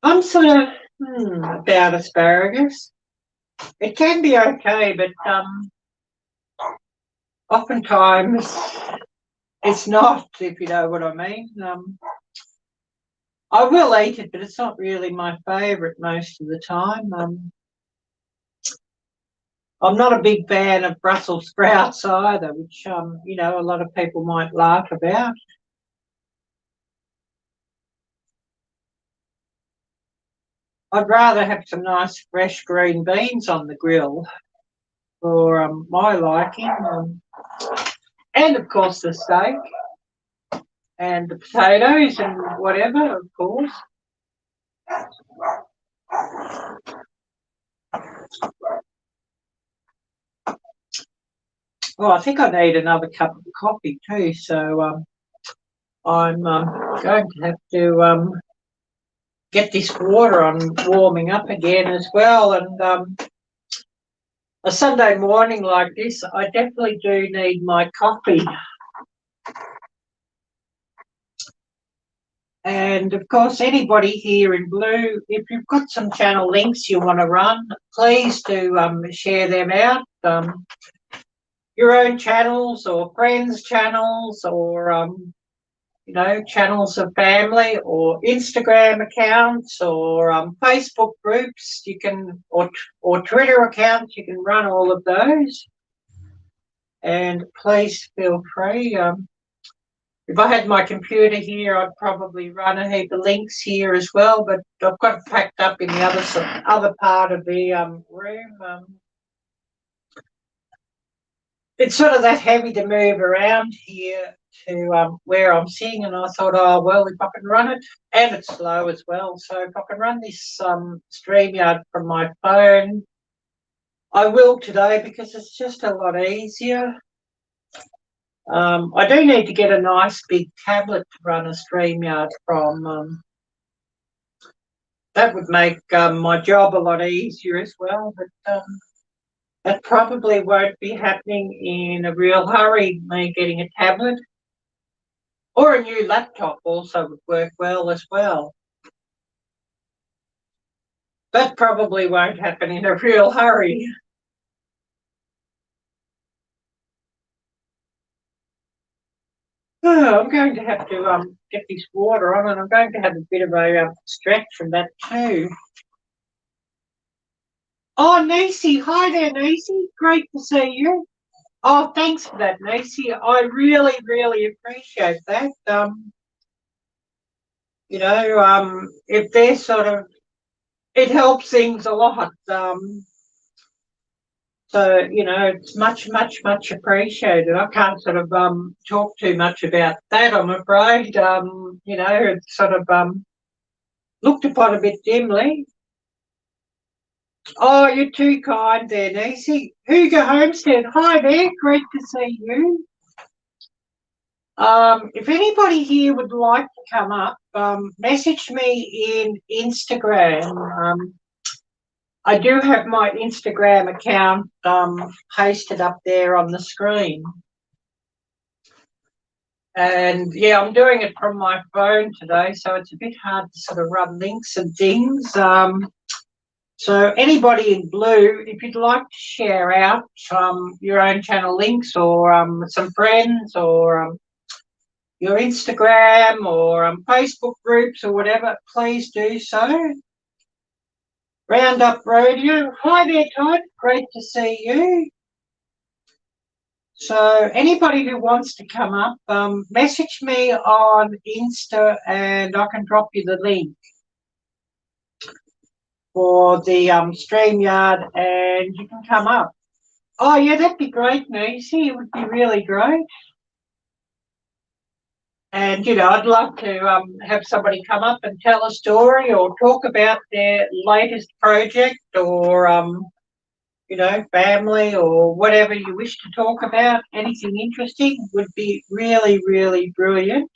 I'm sort of about asparagus. It can be okay, but oftentimes it's not, if you know what I mean. I will eat it, but it's not really my favourite most of the time. I'm not a big fan of Brussels sprouts either, which you know, a lot of people might laugh about. I'd rather have some nice fresh green beans on the grill for my liking, and of course the steak and the potatoes and whatever, of course. Well, I think I need another cup of coffee too, so I'm going to have to get this water on warming up again as well. And a Sunday morning like this, I definitely do need my coffee. And of course, anybody here in blue, if you've got some channel links you want to run, please do share them out. Your own channels or friends' channels, or you know, channels of family or Instagram accounts or Facebook groups. You can or Twitter accounts. You can run all of those. And please feel free. If I had my computer here, I'd probably run a heap of links here as well, but I've got it packed up in the other part of the room. It's sort of that heavy to move around here to where I'm sitting, and I thought, oh, well, if I can run it, and it's slow as well, so if I can run this StreamYard from my phone, I will today because it's just a lot easier. I do need to get a nice big tablet to run a StreamYard from. That would make my job a lot easier as well, but that probably won't be happening in a real hurry, me getting a tablet. Or a new laptop also would work well as well. That probably won't happen in a real hurry. Oh, I'm going to have to get this water on, and I'm going to have a bit of a stretch from that too. Oh, Nisi. Hi there, Nisi. Great to see you. Oh, thanks for that, Nisi. I really, really appreciate that. You know, if they're sort of, it helps things a lot. So, you know, it's much, much, much appreciated. I can't sort of talk too much about that, I'm afraid. You know, it's sort of looked upon a bit dimly. Oh, you're too kind there, Nisi. Hugo Homestead, hi there, great to see you. If anybody here would like to come up, message me in Instagram. I do have my Instagram account pasted up there on the screen. And yeah, I'm doing it from my phone today, so it's a bit hard to sort of run links and things. So anybody in blue, if you'd like to share out your own channel links or some friends or your Instagram or Facebook groups or whatever, please do so. Roundup Radio. Hi there, Todd. Great to see you. So anybody who wants to come up, message me on Insta and I can drop you the link for the StreamYard and you can come up. Oh, yeah, that'd be great, Nisi. It would be really great. And, you know, I'd love to have somebody come up and tell a story or talk about their latest project or, you know, family or whatever you wish to talk about. Anything interesting would be really, really brilliant.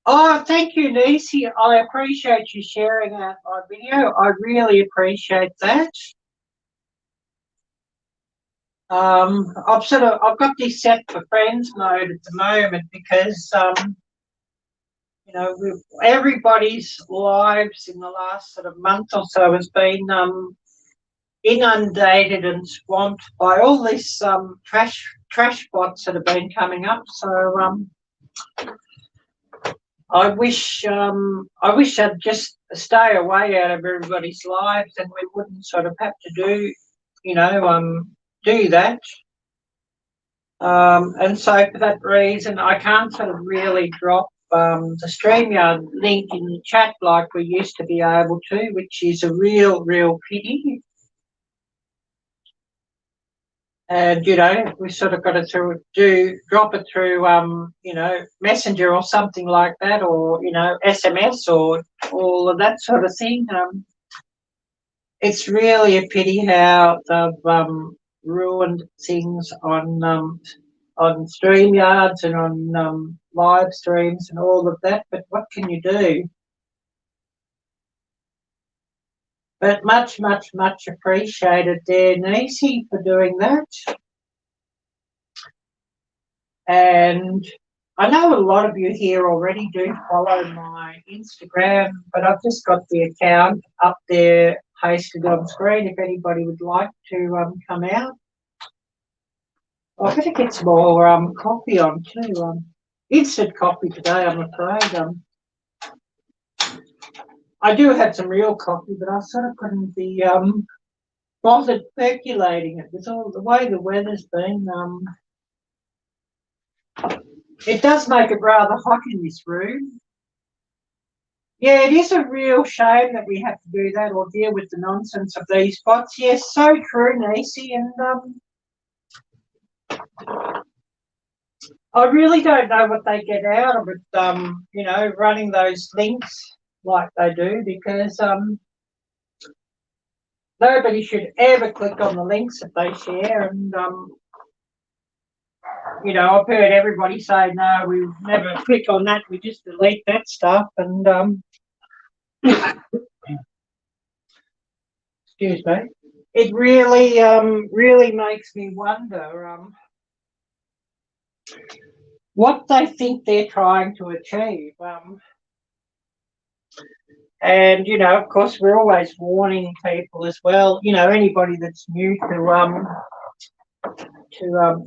Oh, thank you, Nisi. I appreciate you sharing out my video. I really appreciate that. I've got this set for friends mode at the moment because you know, everybody's lives in the last sort of month or so has been inundated and swamped by all this trash bots that have been coming up. So I wish I'd just stay away out of everybody's lives and we wouldn't sort of have to do, you know, do that. And so for that reason, I can't sort of really drop the StreamYard link in the chat like we used to be able to, which is a real pity. And, you know, we sort of got to drop it through, you know, Messenger or something like that, or, you know, SMS or all of that sort of thing. It's really a pity how they've ruined things on StreamYards and on live streams and all of that, but what can you do? But much appreciated there, Nisi, for doing that. And I know a lot of you here already do follow my Instagram, but I've just got the account up there pasted on screen if anybody would like to come out. I better get some more coffee on too. Instant coffee today, I'm afraid. I do have some real coffee, but I sort of couldn't be bothered percolating it with all the way the weather's been. It does make it rather hot in this room. Yeah, it is a real shame that we have to do that or deal with the nonsense of these bots. Yes, so true, Nisi. And I really don't know what they get out of it, you know, running those links like they do, because nobody should ever click on the links that they share. And, you know, I've heard everybody say, no, we never click on that, we just delete that stuff. And, excuse me, it really makes me wonder what they think they're trying to achieve. And, you know, of course, we're always warning people as well, you know, anybody that's new to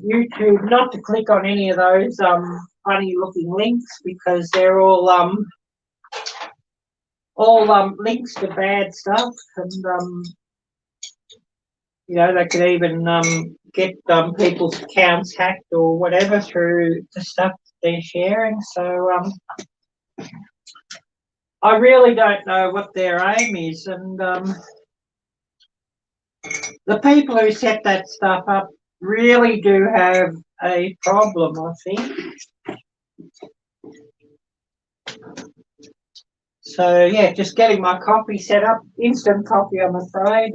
YouTube, not to click on any of those funny looking links, because they're all links to bad stuff. And you know, they could even get people's accounts hacked or whatever through the stuff they're sharing. So I really don't know what their aim is. And the people who set that stuff up really do have a problem, I think. So yeah, just getting my coffee set up, instant coffee, I'm afraid.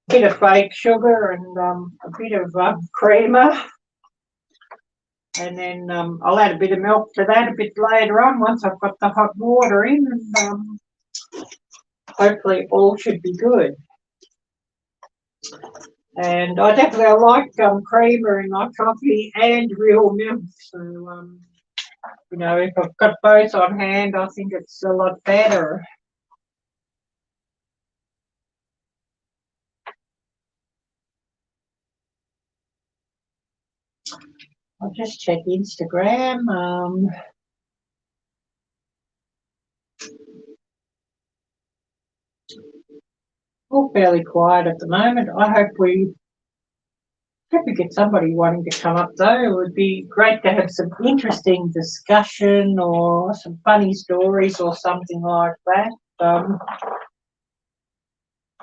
Bit of fake sugar and a bit of creamer, and then I'll add a bit of milk to that a bit later on once I've got the hot water in, and hopefully all should be good. And I definitely like creamer in my coffee and real milk. So, you know, if I've got both on hand, I think it's a lot better. I'll just check Instagram. All fairly quiet at the moment. I hope we get somebody wanting to come up though. It would be great to have some interesting discussion or some funny stories or something like that.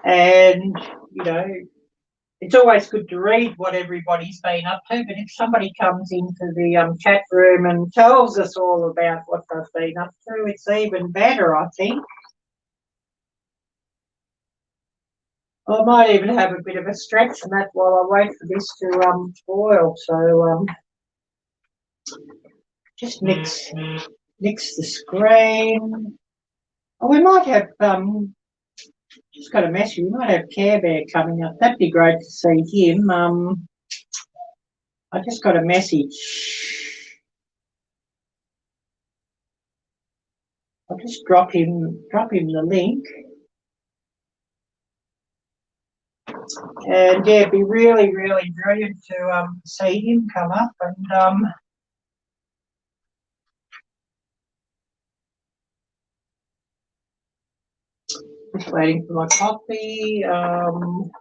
And, you know, it's always good to read what everybody's been up to, but if somebody comes into the chat room and tells us all about what they've been up to, it's even better, I think. I might even have a bit of a stretch in that while I wait for this to boil. So just mix the screen. Oh, we might have just got a message. We might have Care Bear coming up. That'd be great to see him. I just got a message. I'll just drop him the link. And yeah, it'd be really, really brilliant to see him come up and just waiting for my coffee. Well,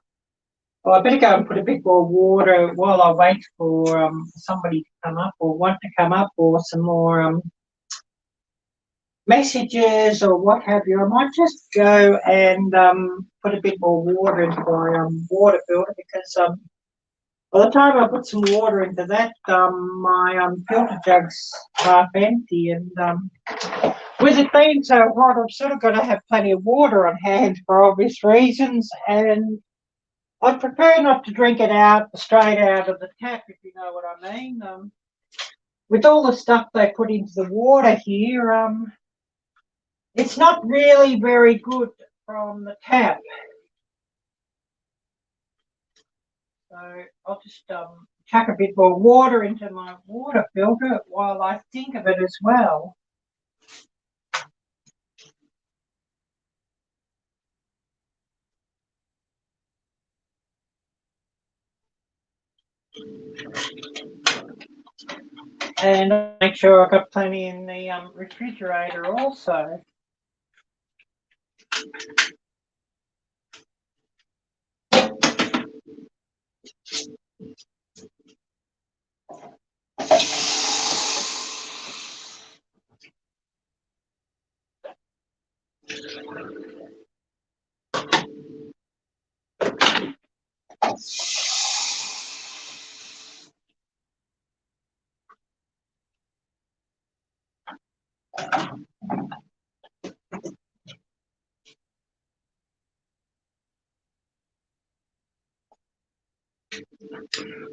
I better go and put a bit more water while I wait for somebody to come up or want to come up or some more messages or what have you. I might just go and put a bit more water into my water filter because by the time I put some water into that, my filter jug's half empty, and with it being so hot, I'm sort of going to have plenty of water on hand for obvious reasons, and I'd prefer not to drink it out straight out of the tap, if you know what I mean. With all the stuff they put into the water here, it's not really very good from the tap. So I'll just chuck a bit more water into my water filter while I think of it as well. And make sure I've got plenty in the refrigerator also.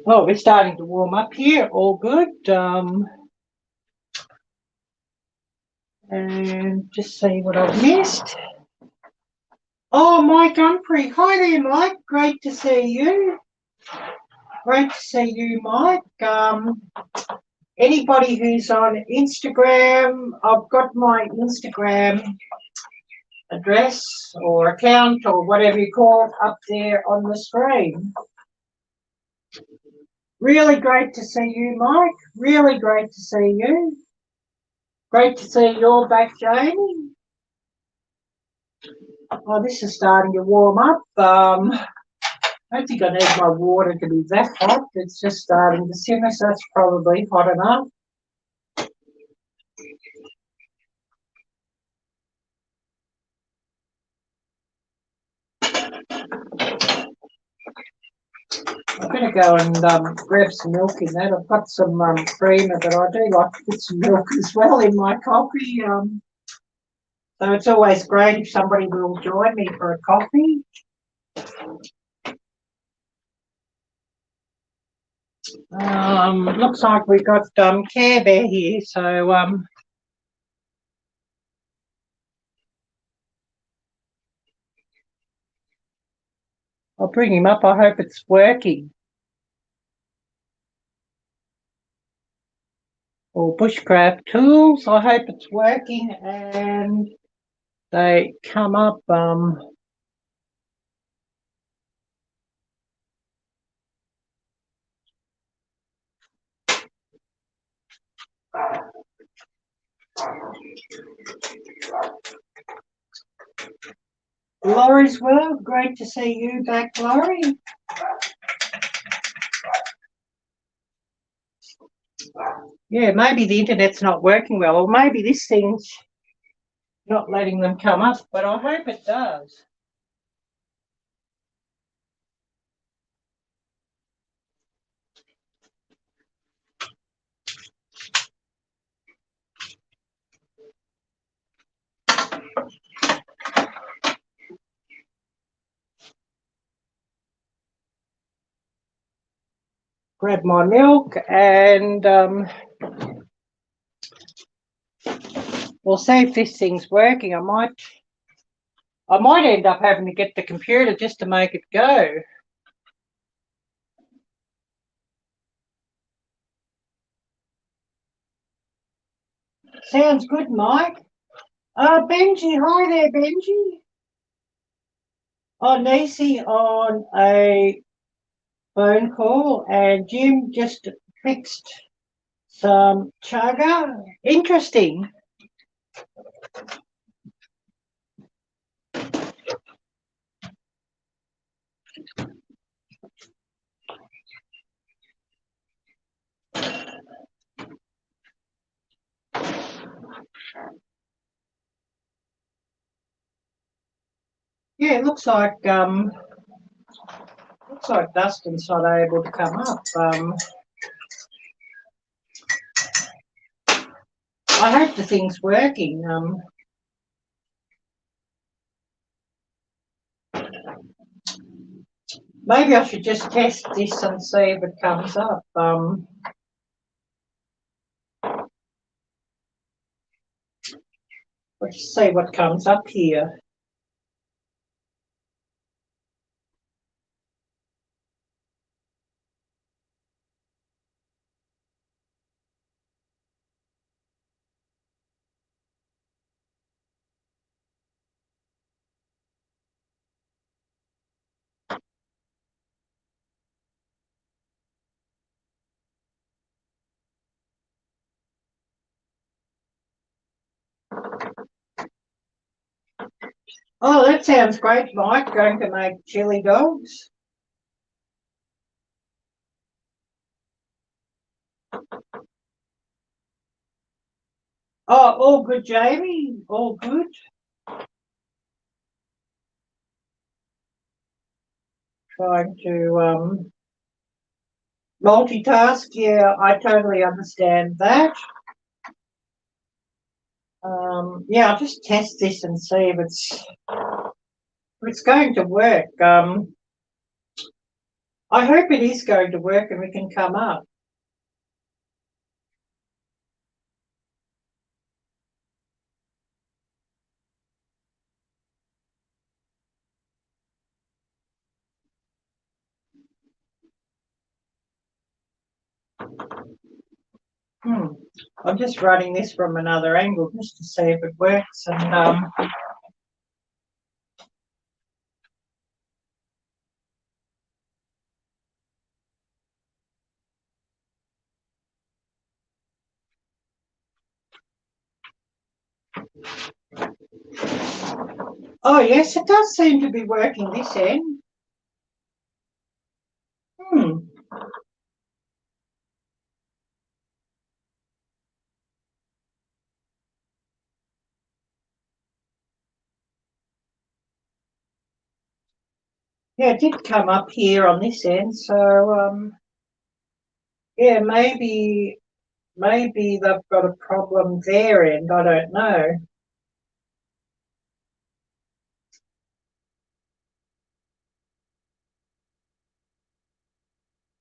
Well, we're starting to warm up here. All good. And just see what I've missed. Oh, Mike Humphrey. Hi there, Mike. Great to see you. Great to see you, Mike. Anybody who's on Instagram, I've got my Instagram address or account or whatever you call it up there on the screen. Really great to see you, Mike. Really great to see you. Great to see you're back, Jamie. Oh, this is starting to warm up. I don't think I need my water to be that hot. It's just starting to simmer, so that's probably hot enough. I'm going to go and grab some milk in that. I've got some creamer, but I do like to put some milk as well in my coffee. So it's always great if somebody will join me for a coffee. Looks like we've got Care Bear here, so I'll bring him up. I hope it's working. Or bushcraft tools. I hope it's working and they come up. Laurie's well. Great to see you back, Laurie. Yeah, maybe the internet's not working well, or maybe this thing's not letting them come up, but I hope it does. Grab my milk and we'll see if this thing's working. I might end up having to get the computer just to make it go. Sounds good, Mike. Benji, hi there, Benji. Oh, Nisi on a phone call, and Jim just fixed some chaga. Interesting. Yeah, it looks like Dustin's not able to come up. I hope the thing's working. Maybe I should just test this and see if it comes up. Let's see what comes up here. Oh, that sounds great, Mike. Going to make chili dogs. Oh, all good, Jamie. All good. Trying to multitask. Yeah, I totally understand that. Yeah, I'll just test this and see if it's going to work. I hope it is going to work and we can come up. I'm just running this from another angle just to see if it works. And oh yes, it does seem to be working this end. Yeah, it did come up here on this end, so yeah, maybe they've got a problem there end. I don't know.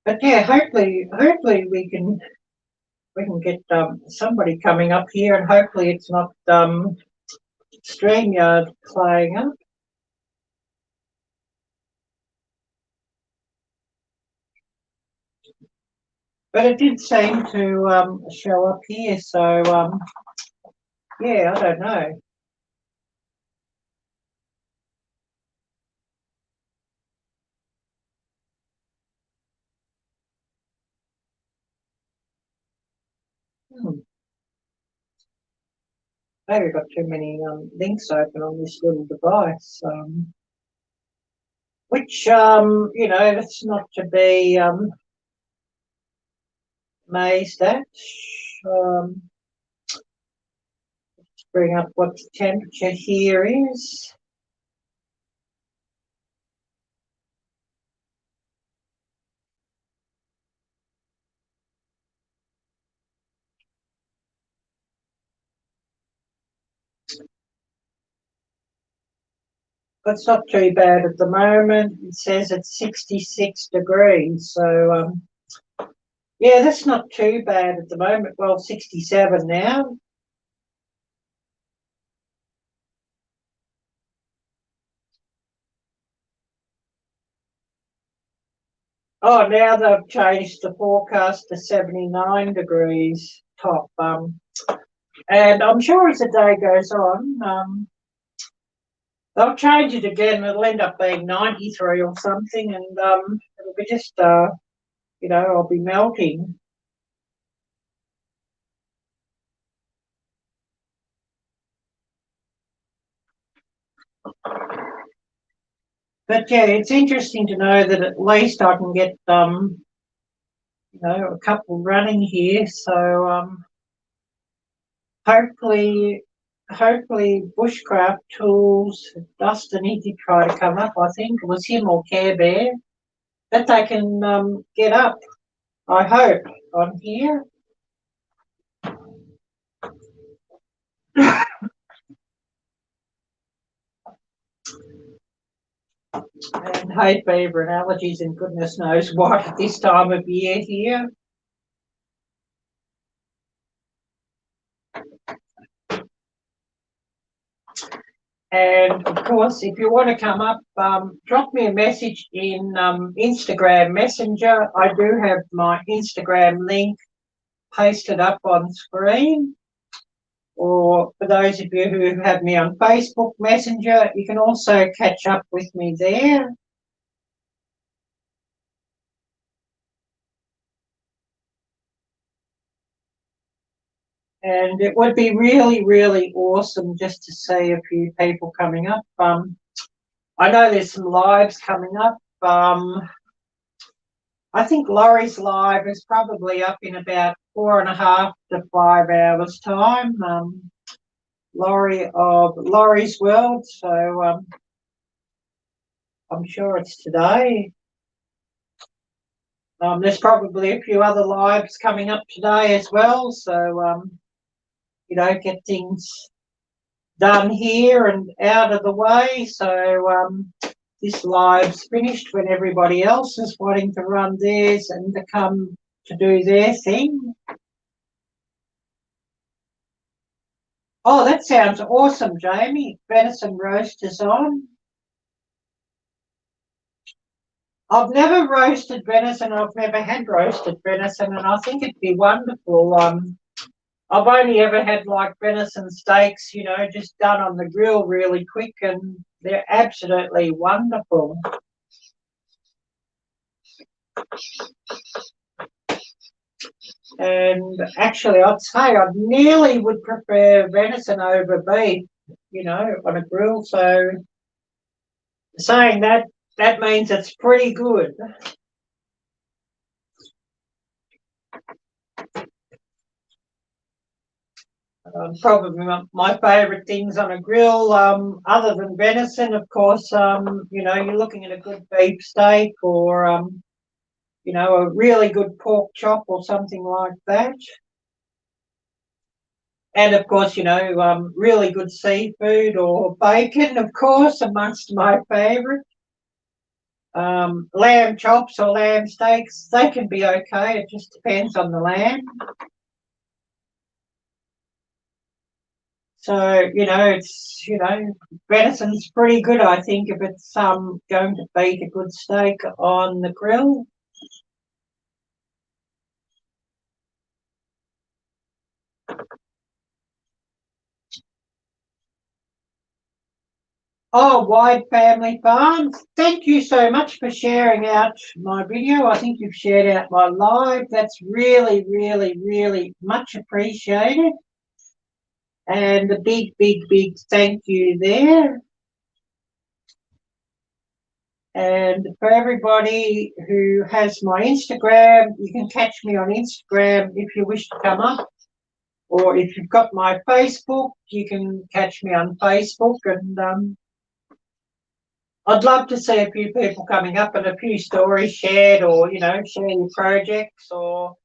But yeah, hopefully we can get somebody coming up here, and hopefully it's not StreamYard playing up. But it did seem to show up here, so yeah, I don't know. Maybe I've got too many links open on this little device, which you know, that's not to be amazed at. Um, let's bring up what the temperature here is. It's not too bad at the moment. It says it's 66 degrees. So, yeah, that's not too bad at the moment. Well, 67 now. Oh, now they've changed the forecast to 79 degrees top. And I'm sure as the day goes on, they'll change it again. It'll end up being 93 or something, and it'll be just, you know, I'll be melting. But yeah, it's interesting to know that at least I can get, you know, a couple running here. So hopefully Bushcraft Tools, Dustin, he did try to come up. I think it was him or Care Bear, that they can get up. I hope on here. And hay fever and allergies and goodness knows what at this time of year here. And of course, if you want to come up, drop me a message in Instagram Messenger. I do have my Instagram link pasted up on screen. Or for those of you who have me on Facebook Messenger, you can also catch up with me there. And it would be really, really awesome just to see a few people coming up. I know there's some lives coming up. I think Laurie's live is probably up in about 4.5 to 5 hours time. Laurie of Laurie's World, so I'm sure it's today. There's probably a few other lives coming up today as well, so you know, get things done here and out of the way. So this live's finished when everybody else is wanting to run theirs and to come to do their thing. Oh, that sounds awesome, Jamie. Venison roasters on. I've never roasted venison. I've never had roasted venison, and I think it'd be wonderful. I've only ever had like venison steaks, you know, just done on the grill really quick, and they're absolutely wonderful. And actually, I'd say I nearly would prefer venison over beef, you know, on a grill. So saying that, that means it's pretty good. Probably my favourite things on a grill, other than venison, of course, you know, you're looking at a good beef steak or, you know, a really good pork chop or something like that. And of course, you know, really good seafood or bacon, of course, amongst my favourite. Lamb chops or lamb steaks, they can be okay. It just depends on the lamb. So, you know, it's, you know, venison's pretty good, I think, if it's going to beat a good steak on the grill. Oh, Wide Family Farms, thank you so much for sharing out my video. I think you've shared out my live. That's really, really, really much appreciated. And a big, big, big thank you there. And for everybody who has my Instagram, you can catch me on Instagram if you wish to come up. Or if you've got my Facebook, you can catch me on Facebook. And I'd love to see a few people coming up and a few stories shared, or, you know, sharing projects, or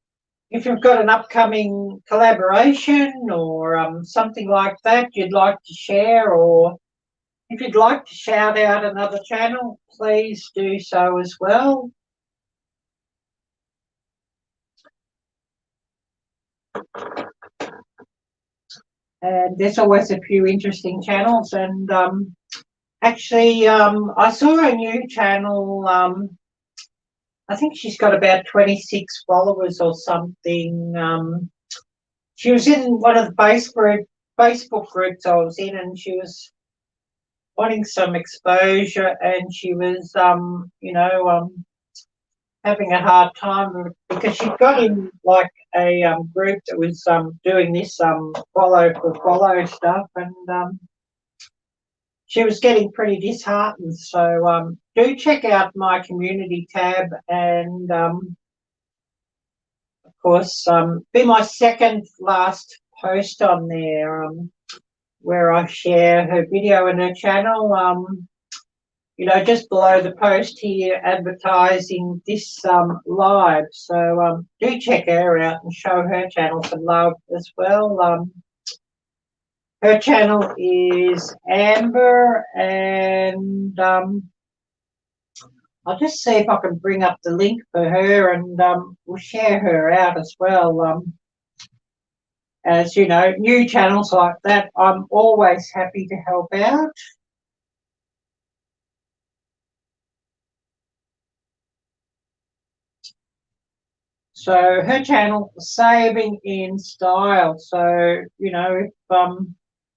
if you've got an upcoming collaboration or something like that you'd like to share, or if you'd like to shout out another channel, please do so as well. And there's always a few interesting channels. And actually, I saw a new channel. I think she's got about 26 followers or something. She was in one of the Facebook groups I was in, and she was wanting some exposure, and she was, having a hard time because she got in like a group that was doing this follow for follow stuff, and she was getting pretty disheartened. So do check out my community tab, and of course be my second last post on there, where I share her video and her channel. Just below the post here, advertising this live. So do check her out and show her channel some love as well. Her channel is Amber, and I'll just see if I can bring up the link for her, and we'll share her out as well. As you know, new channels like that, I'm always happy to help out. So her channel, Saving in Style. So, if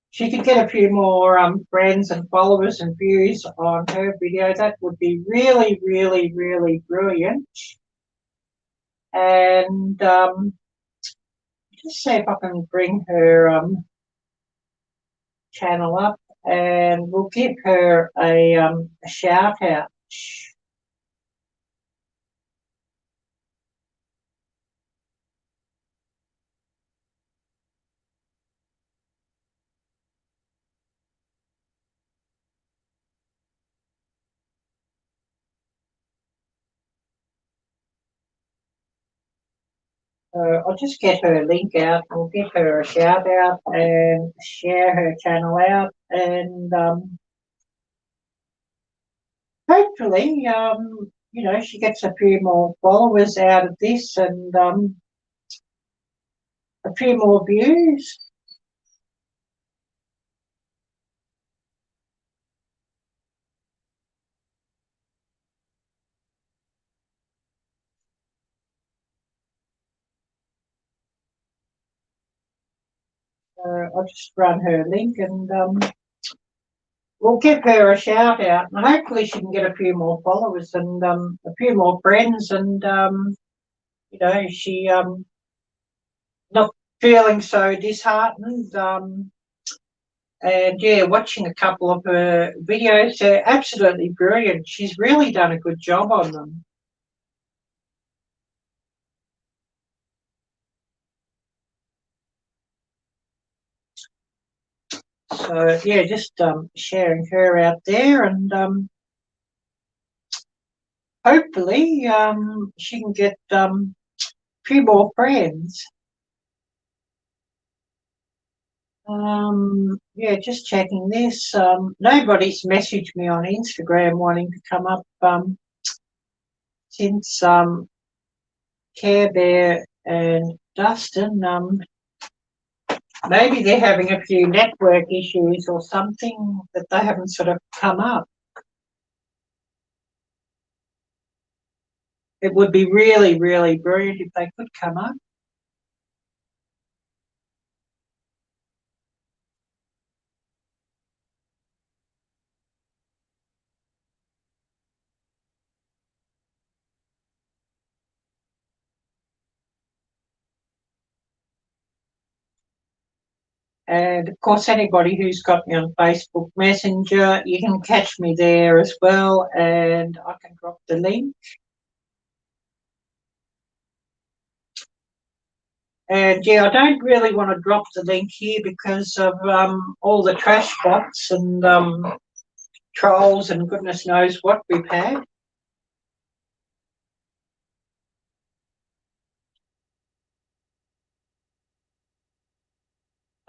she could get a few more friends and followers and views on her video, that would be really, really, really brilliant. And just see if I can bring her channel up, and we'll give her a shout out. I'll just get her link out. We'll give her a shout out and share her channel out, and hopefully, she gets a few more followers out of this, and a few more views. I'll just run her link, and we'll give her a shout out, and hopefully she can get a few more followers and a few more friends, and she not feeling so disheartened. And yeah, watching a couple of her videos, they're absolutely brilliant. She's really done a good job on them. So yeah, just sharing her out there, and hopefully she can get a few more friends. Yeah, just checking this. Nobody's messaged me on Instagram wanting to come up since Care Bear and Dustin. Maybe they're having a few network issues or something that they haven't sort of come up. It would be really, really brilliant if they could come up. And of course, anybody who's got me on Facebook Messenger, you can catch me there as well, and I can drop the link. And yeah, I don't really want to drop the link here because of all the trash bots and trolls and goodness knows what we've had.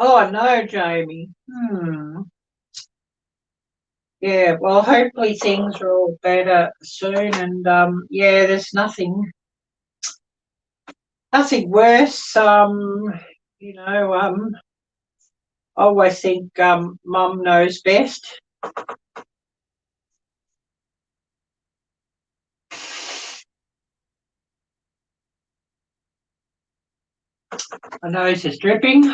Oh no, Jamie. Yeah, well, hopefully things are all better soon, and yeah, there's nothing worse. You know, I always think Mum knows best. My nose is dripping.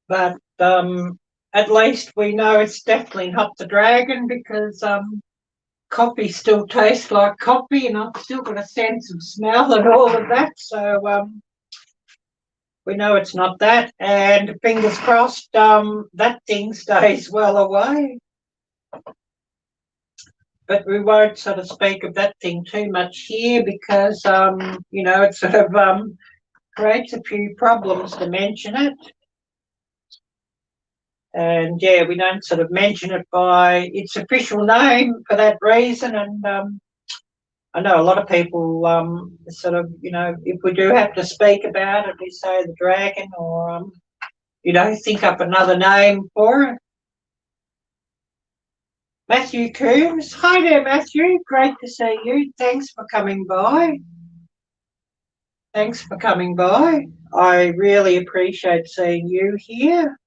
But at least we know it's definitely not the dragon, because coffee still tastes like coffee, and I've still got a sense of smell and all of that. So we know it's not that, and fingers crossed that thing stays well away. But we won't sort of speak of that thing too much here, because you know, it sort of creates a few problems to mention it. And yeah, we don't sort of mention it by its official name for that reason. And I know a lot of people sort of, you know, if we do have to speak about it, we say the dragon, or you know, think up another name for it. Matthew Coombs. Hi there, Matthew. Great to see you. Thanks for coming by. Thanks for coming by. I really appreciate seeing you here.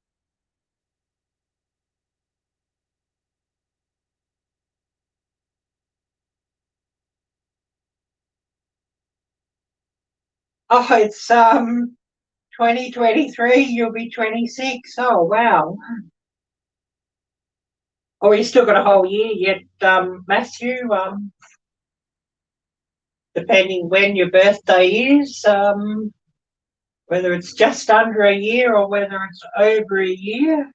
Oh, it's 2023, you'll be 26. Oh, wow. Oh, you still got a whole year yet, Matthew, depending when your birthday is, whether it's just under a year or whether it's over a year.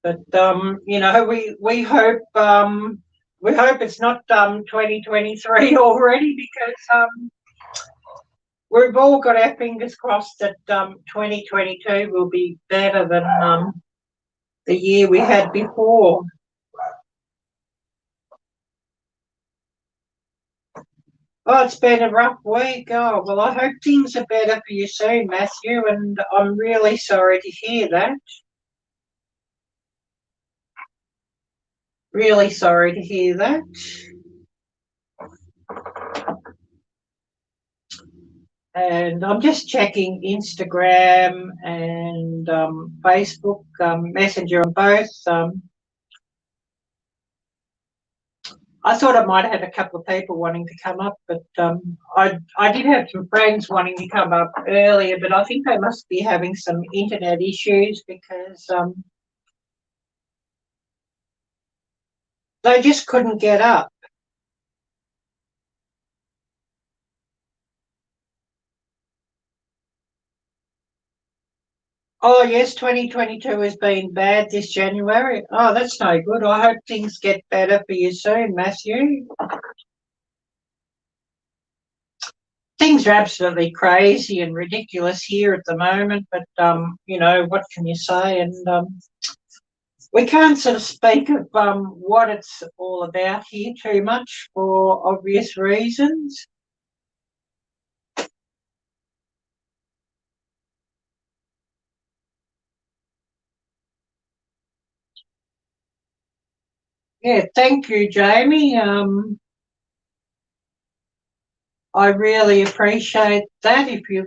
But, you know, we hope it's not 2023 already, because we've all got our fingers crossed that 2022 will be better than the year we had before. Oh, it's been a rough week. Oh, well, I hope things are better for you soon, Matthew, and I'm really sorry to hear that. Really sorry to hear that. And I'm just checking Instagram and Facebook Messenger on both. I thought I might have had a couple of people wanting to come up, but I did have some friends wanting to come up earlier, but I think they must be having some internet issues, because they just couldn't get up. Oh, yes, 2022 has been bad this January. Oh, that's no good. I hope things get better for you soon, Matthew. Things are absolutely crazy and ridiculous here at the moment, but, you know, what can you say? And we can't sort of speak of what it's all about here too much, for obvious reasons. Yeah, thank you, Jamie. I really appreciate that. If you've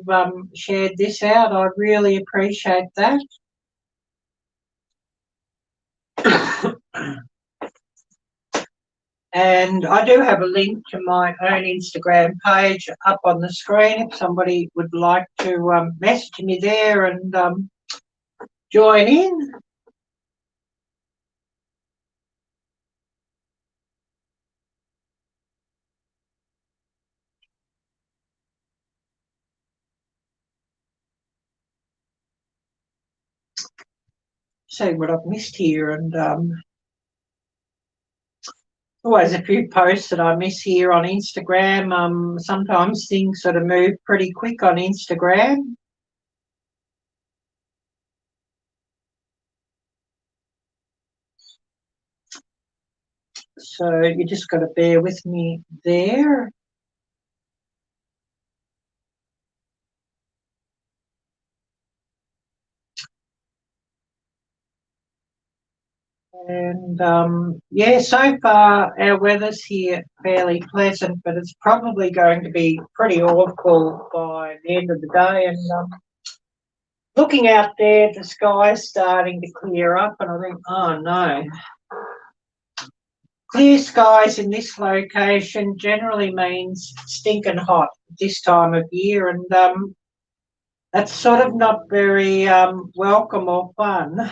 shared this out, I really appreciate that. And I do have a link to my own Instagram page up on the screen if somebody would like to message me there and join in. see what I've missed here, and always a few posts that I miss here on Instagram. Sometimes things sort of move pretty quick on Instagram. So you just got to bear with me there. And yeah, so far our weather's here fairly pleasant, but it's probably going to be pretty awful by the end of the day. And looking out there, the sky's starting to clear up, and I think, oh no. Clear skies in this location generally means stinking hot this time of year, and that's sort of not very welcome or fun.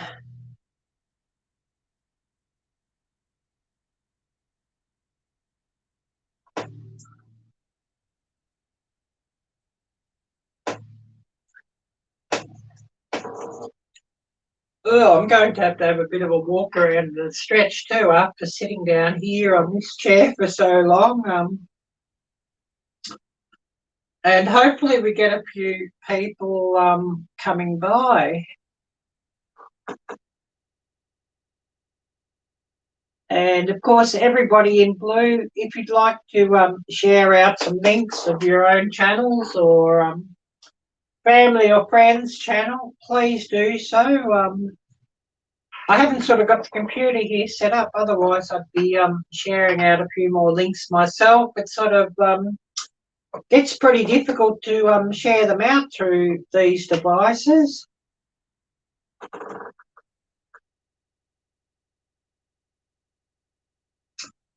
Oh, I'm going to have a bit of a walk around the stretch too after sitting down here on this chair for so long. And hopefully we get a few people coming by. And of course, everybody in blue, if you'd like to share out some links of your own channels or family or friends' channel, please do so. I haven't sort of got the computer here set up, otherwise I'd be sharing out a few more links myself. It's sort of gets pretty difficult to share them out through these devices.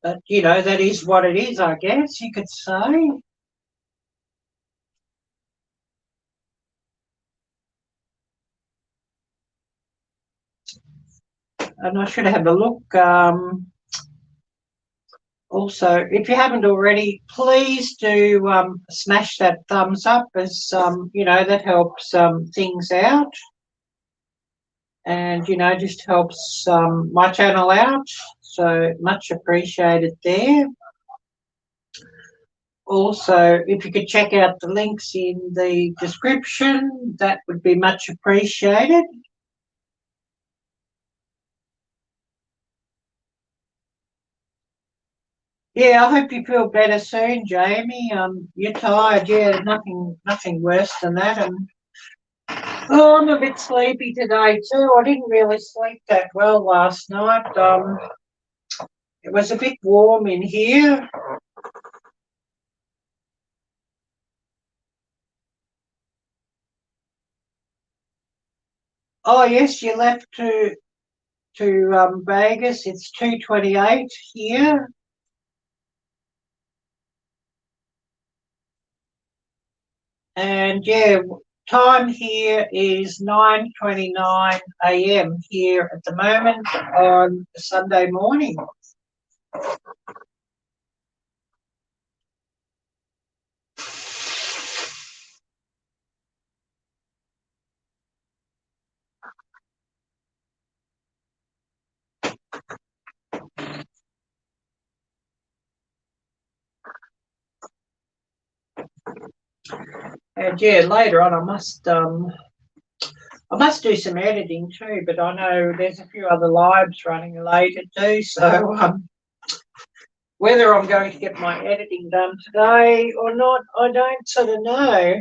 But, you know, that is what it is, I guess you could say. And I should have a look. Also, if you haven't already, please do smash that thumbs up, as you know, that helps things out, and you know, just helps my channel out. So much appreciated there. Also, if you could check out the links in the description, that would be much appreciated. Yeah, I hope you feel better soon, Jamie. You're tired. Yeah, nothing worse than that. And oh, I'm a bit sleepy today too. I didn't really sleep that well last night. It was a bit warm in here. Oh yes, you left to Vegas. It's 2:28 here. And yeah, time here is 9:29 a.m. here at the moment on Sunday morning. And yeah, later on I must do some editing too, but I know there's a few other lives running later too, so whether I'm going to get my editing done today or not, I don't sort of know.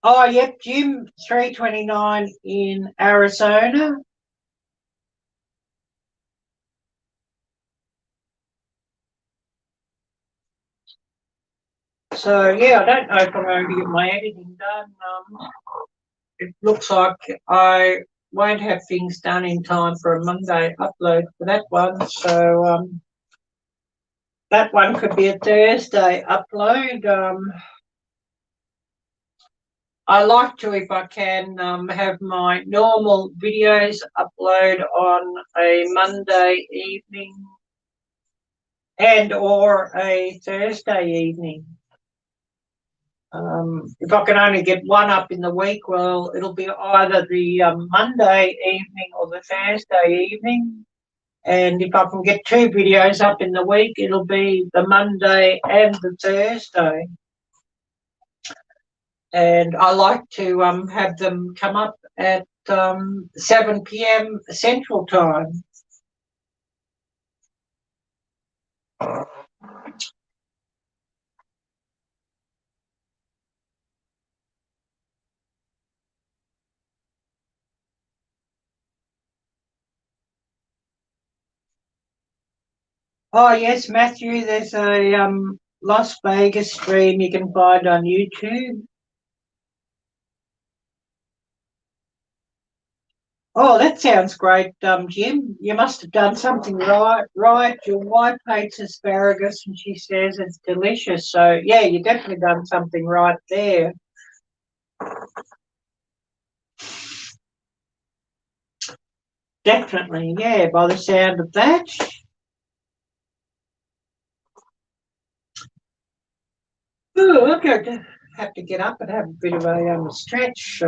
Oh, yep, Jim, 3:29 in Arizona. So, yeah, I don't know if I'm going to get my editing done. It looks like I won't have things done in time for a Monday upload for that one. So, that one could be a Thursday upload. I like to, if I can, have my normal videos upload on a Monday evening and or a Thursday evening. If I can only get one up in the week, well, it'll be either the Monday evening or the Thursday evening. And if I can get 2 videos up in the week, it'll be the Monday and the Thursday. And I like to have them come up at 7 p.m. Central Time. Oh, yes, Matthew, there's a Las Vegas stream you can find on YouTube. Oh, that sounds great, Jim. You must have done something right. Your wife hates asparagus and she says it's delicious. So, yeah, you definitely done something right there. Definitely, yeah, by the sound of that. Oh, I'm going to have to get up and have a bit of a stretch.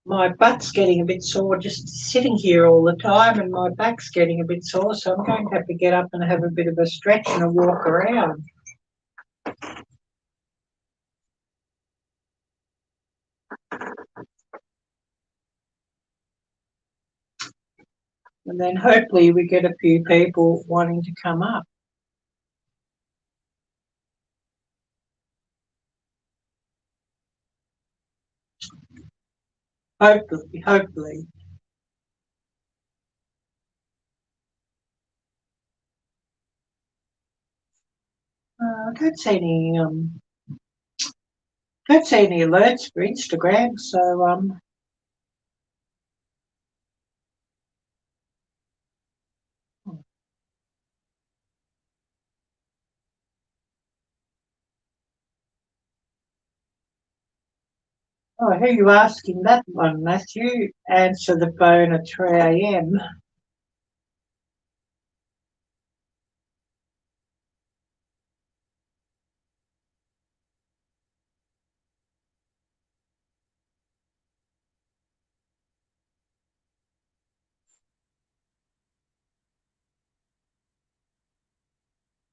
My butt's getting a bit sore just sitting here all the time, and my back's getting a bit sore, so I'm going to have to get up and have a bit of a stretch and a walk around. And then hopefully we get a few people wanting to come up. Hopefully. I don't see any alerts for Instagram, so oh, who are you asking that one, Matthew? Answer the phone at 3 a.m.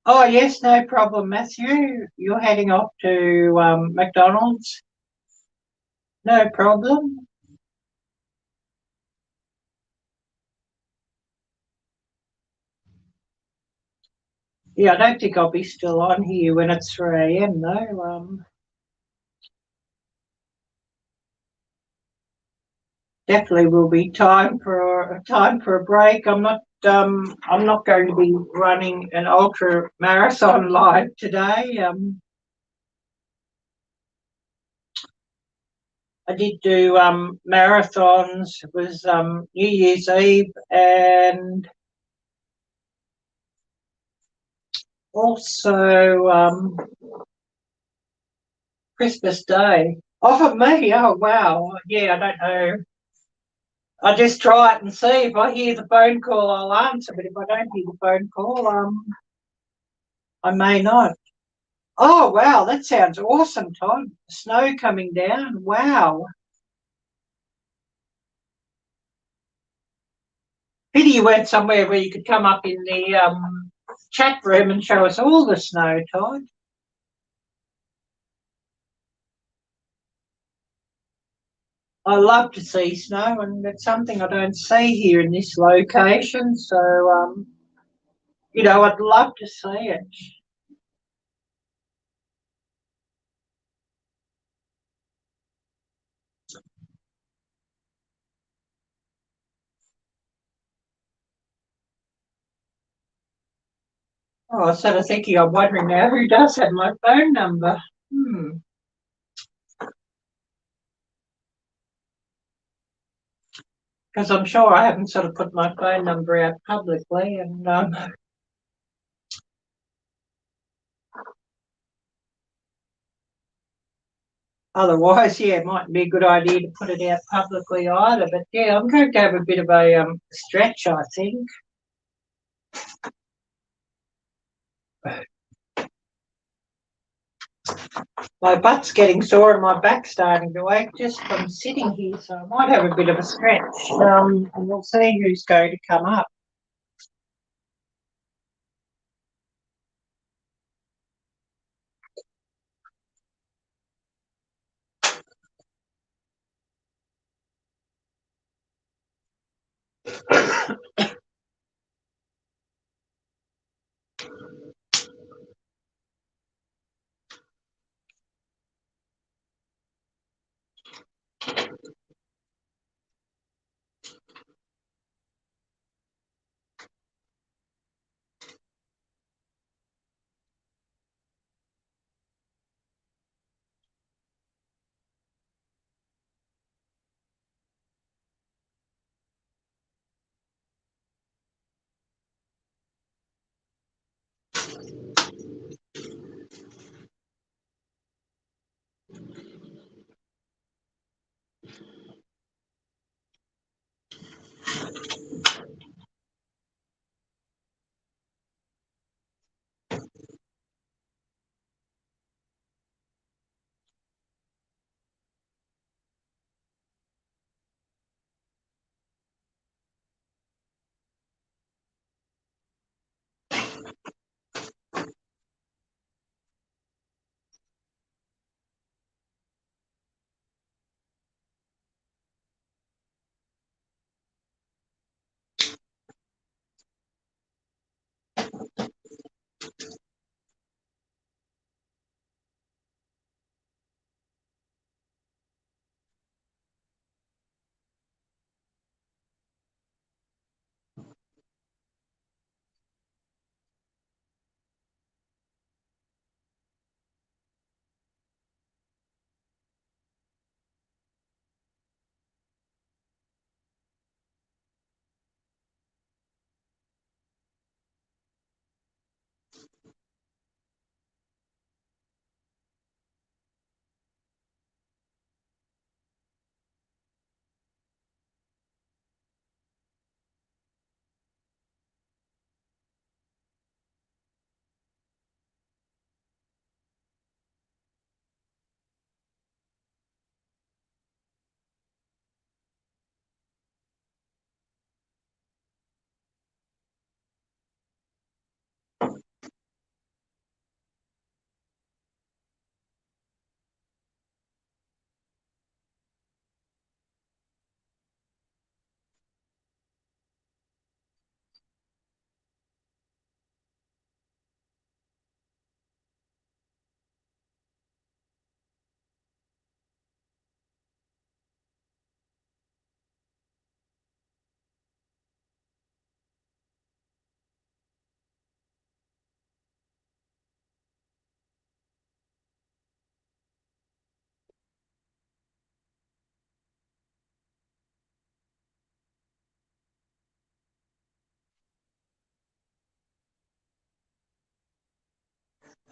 Oh, yes, no problem, Matthew. You're heading off to McDonald's? No problem. Yeah, I don't think I'll be still on here when it's 3 a.m. though. Definitely will be time for a break. I'm not going to be running an ultra marathon live today. I did do marathons. It was New Year's Eve and also Christmas Day. Oh, for me, oh wow. Yeah, I don't know. I just try it and see. If I hear the phone call, I'll answer. But if I don't hear the phone call, I may not. Oh wow, that sounds awesome, Todd. Snow coming down. Wow. Pity you went somewhere where you could come up in the chat room and show us all the snow, Todd. I love to see snow, and it's something I don't see here in this location. So, I'd love to see it. Oh, I was sort of thinking, I'm wondering now who does have my phone number. Because I'm sure I haven't sort of put my phone number out publicly, and otherwise, yeah, it mightn't be a good idea to put it out publicly either. But yeah, I'm going to have a bit of a stretch, I think. My butt's getting sore and my back's starting to ache just from sitting here, so I might have a bit of a stretch. And we'll see who's going to come up.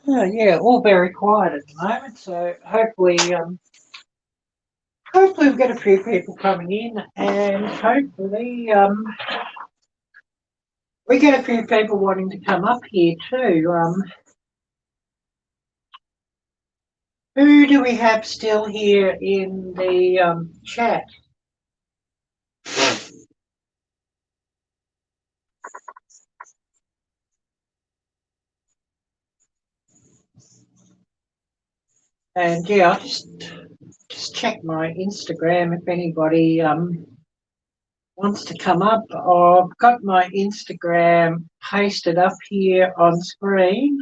Oh, yeah, all very quiet at the moment, so hopefully we'll get a few people coming in, and hopefully we get a few people wanting to come up here too. Who do we have still here in the chat? And yeah, I'll just check my Instagram if anybody wants to come up. I've got my Instagram pasted up here on screen.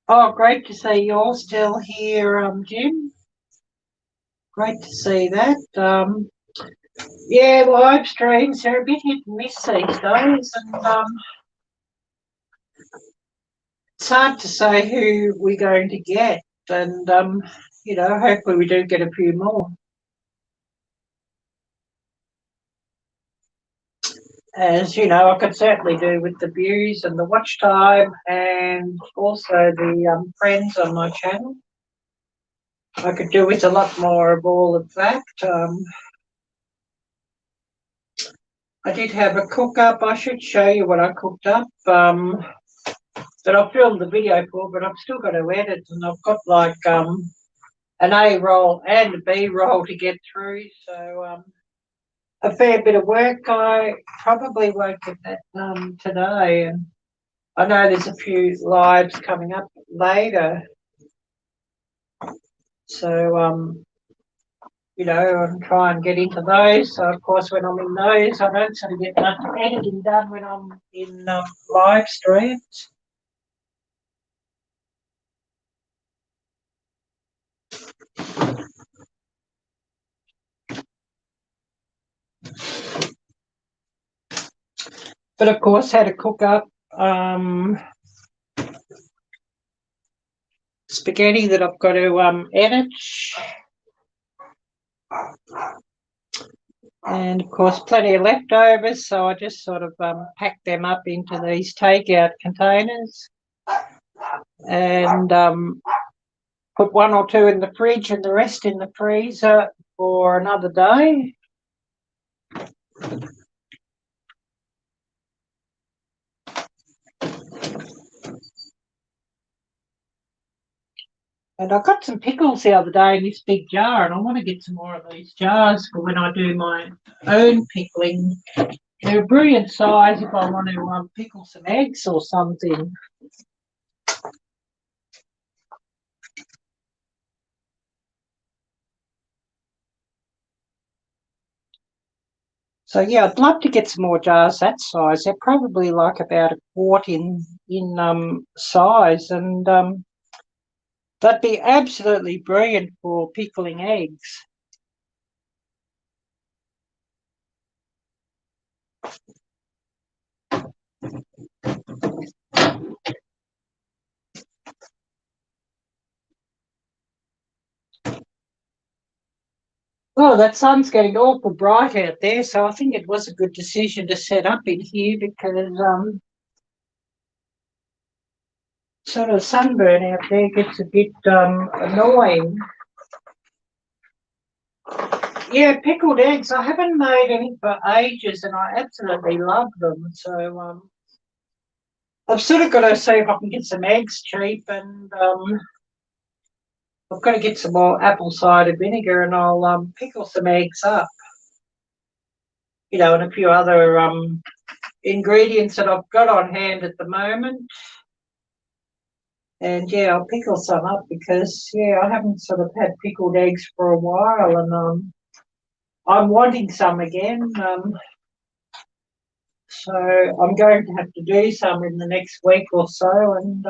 Oh, great to see you all still here, Jim. Great to see that. Yeah, live streams are a bit hit and miss these days, and it's hard to say who we're going to get. And hopefully we do get a few more. As you know, I could certainly do with the views and the watch time, and also the friends on my channel. I could do with a lot more of all of that. I did have a cook up. I should show you what I cooked up. That I filmed the video for, but I've still got to edit, and I've got like an A roll and a B roll to get through. So a fair bit of work. I probably won't get that done today, and I know there's a few lives coming up later. So you know, and try and get into those. So, of course, when I'm in those, I don't sort of get much editing done when I'm in live streams. But, of course, had to cook up spaghetti that I've got to edit. And, of course, plenty of leftovers, so I just sort of packed them up into these takeout containers and put one or two in the fridge and the rest in the freezer for another day. And I got some pickles the other day in this big jar, and I want to get some more of these jars for when I do my own pickling. They're a brilliant size if I want to pickle some eggs or something. So, yeah, I'd love to get some more jars that size. They're probably like about a quart in size, and that'd be absolutely brilliant for pickling eggs. Oh, that sun's getting awful bright out there, so I think it was a good decision to set up in here because sort of sunburn out there gets a bit annoying. Yeah, pickled eggs. I haven't made any for ages, and I absolutely love them. So I've sort of got to see if I can get some eggs cheap, and I've got to get some more apple cider vinegar, and I'll pickle some eggs up. You know, and a few other ingredients that I've got on hand at the moment. And yeah, I'll pickle some up because yeah, I haven't sort of had pickled eggs for a while, and I'm wanting some again. So I'm going to have to do some in the next week or so. And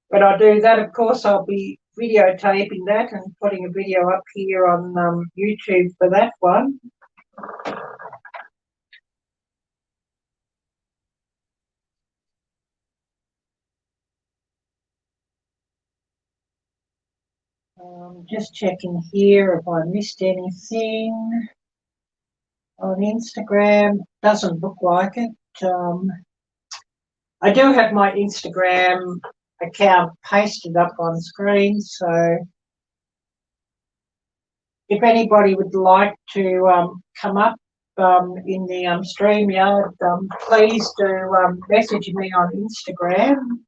when I do that, of course, I'll be videotaping that and putting a video up here on YouTube for that one. Just checking here if I missed anything on Instagram. Doesn't look like it. I do have my Instagram account pasted up on screen, so if anybody would like to come up in the StreamYard, please do message me on Instagram.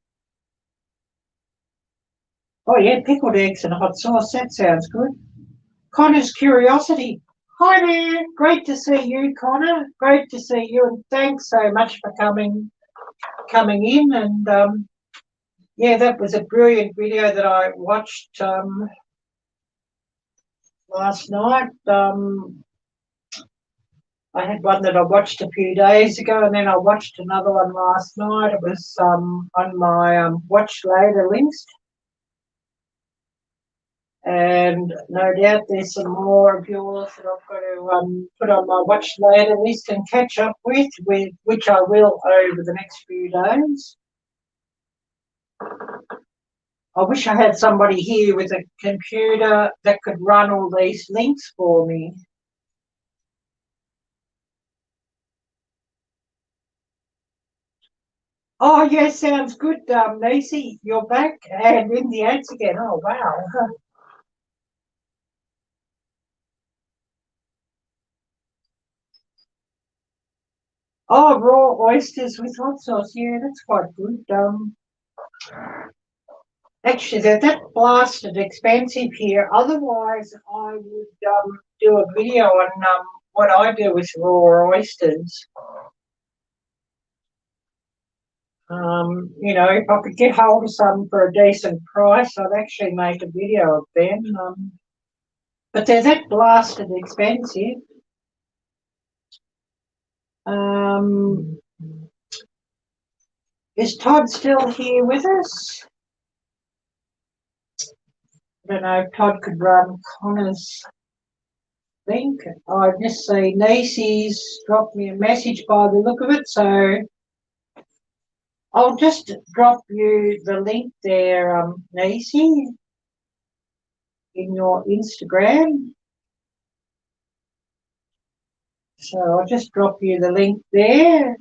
Oh yeah, pickled eggs and hot sauce, that sounds good. Connor's Curiosity. Hi there, great to see you, Connor. Great to see you, and thanks so much for coming in. And yeah, that was a brilliant video that I watched last night. I had one that I watched a few days ago, and then I watched another one last night. It was on my watch later list. And no doubt there's some more of yours that I've got to put on my watch later list and catch up with which I will over the next few days. I wish I had somebody here with a computer that could run all these links for me. Oh, yes, sounds good, Nisi. You're back and in the ads again. Oh, wow. Oh, raw oysters with hot sauce. Yeah, that's quite good. Actually, they're that blasted expensive here. Otherwise, I would do a video on what I do with raw oysters. If I could get hold of some for a decent price, I'd actually make a video of them. But they're that blasted expensive. Um, is Todd still here with us? I don't know if Todd could run Connor's link. I just see Nisi's dropped me a message by the look of it, so I'll just drop you the link there, Nisi, in your Instagram. So I'll just drop you the link there.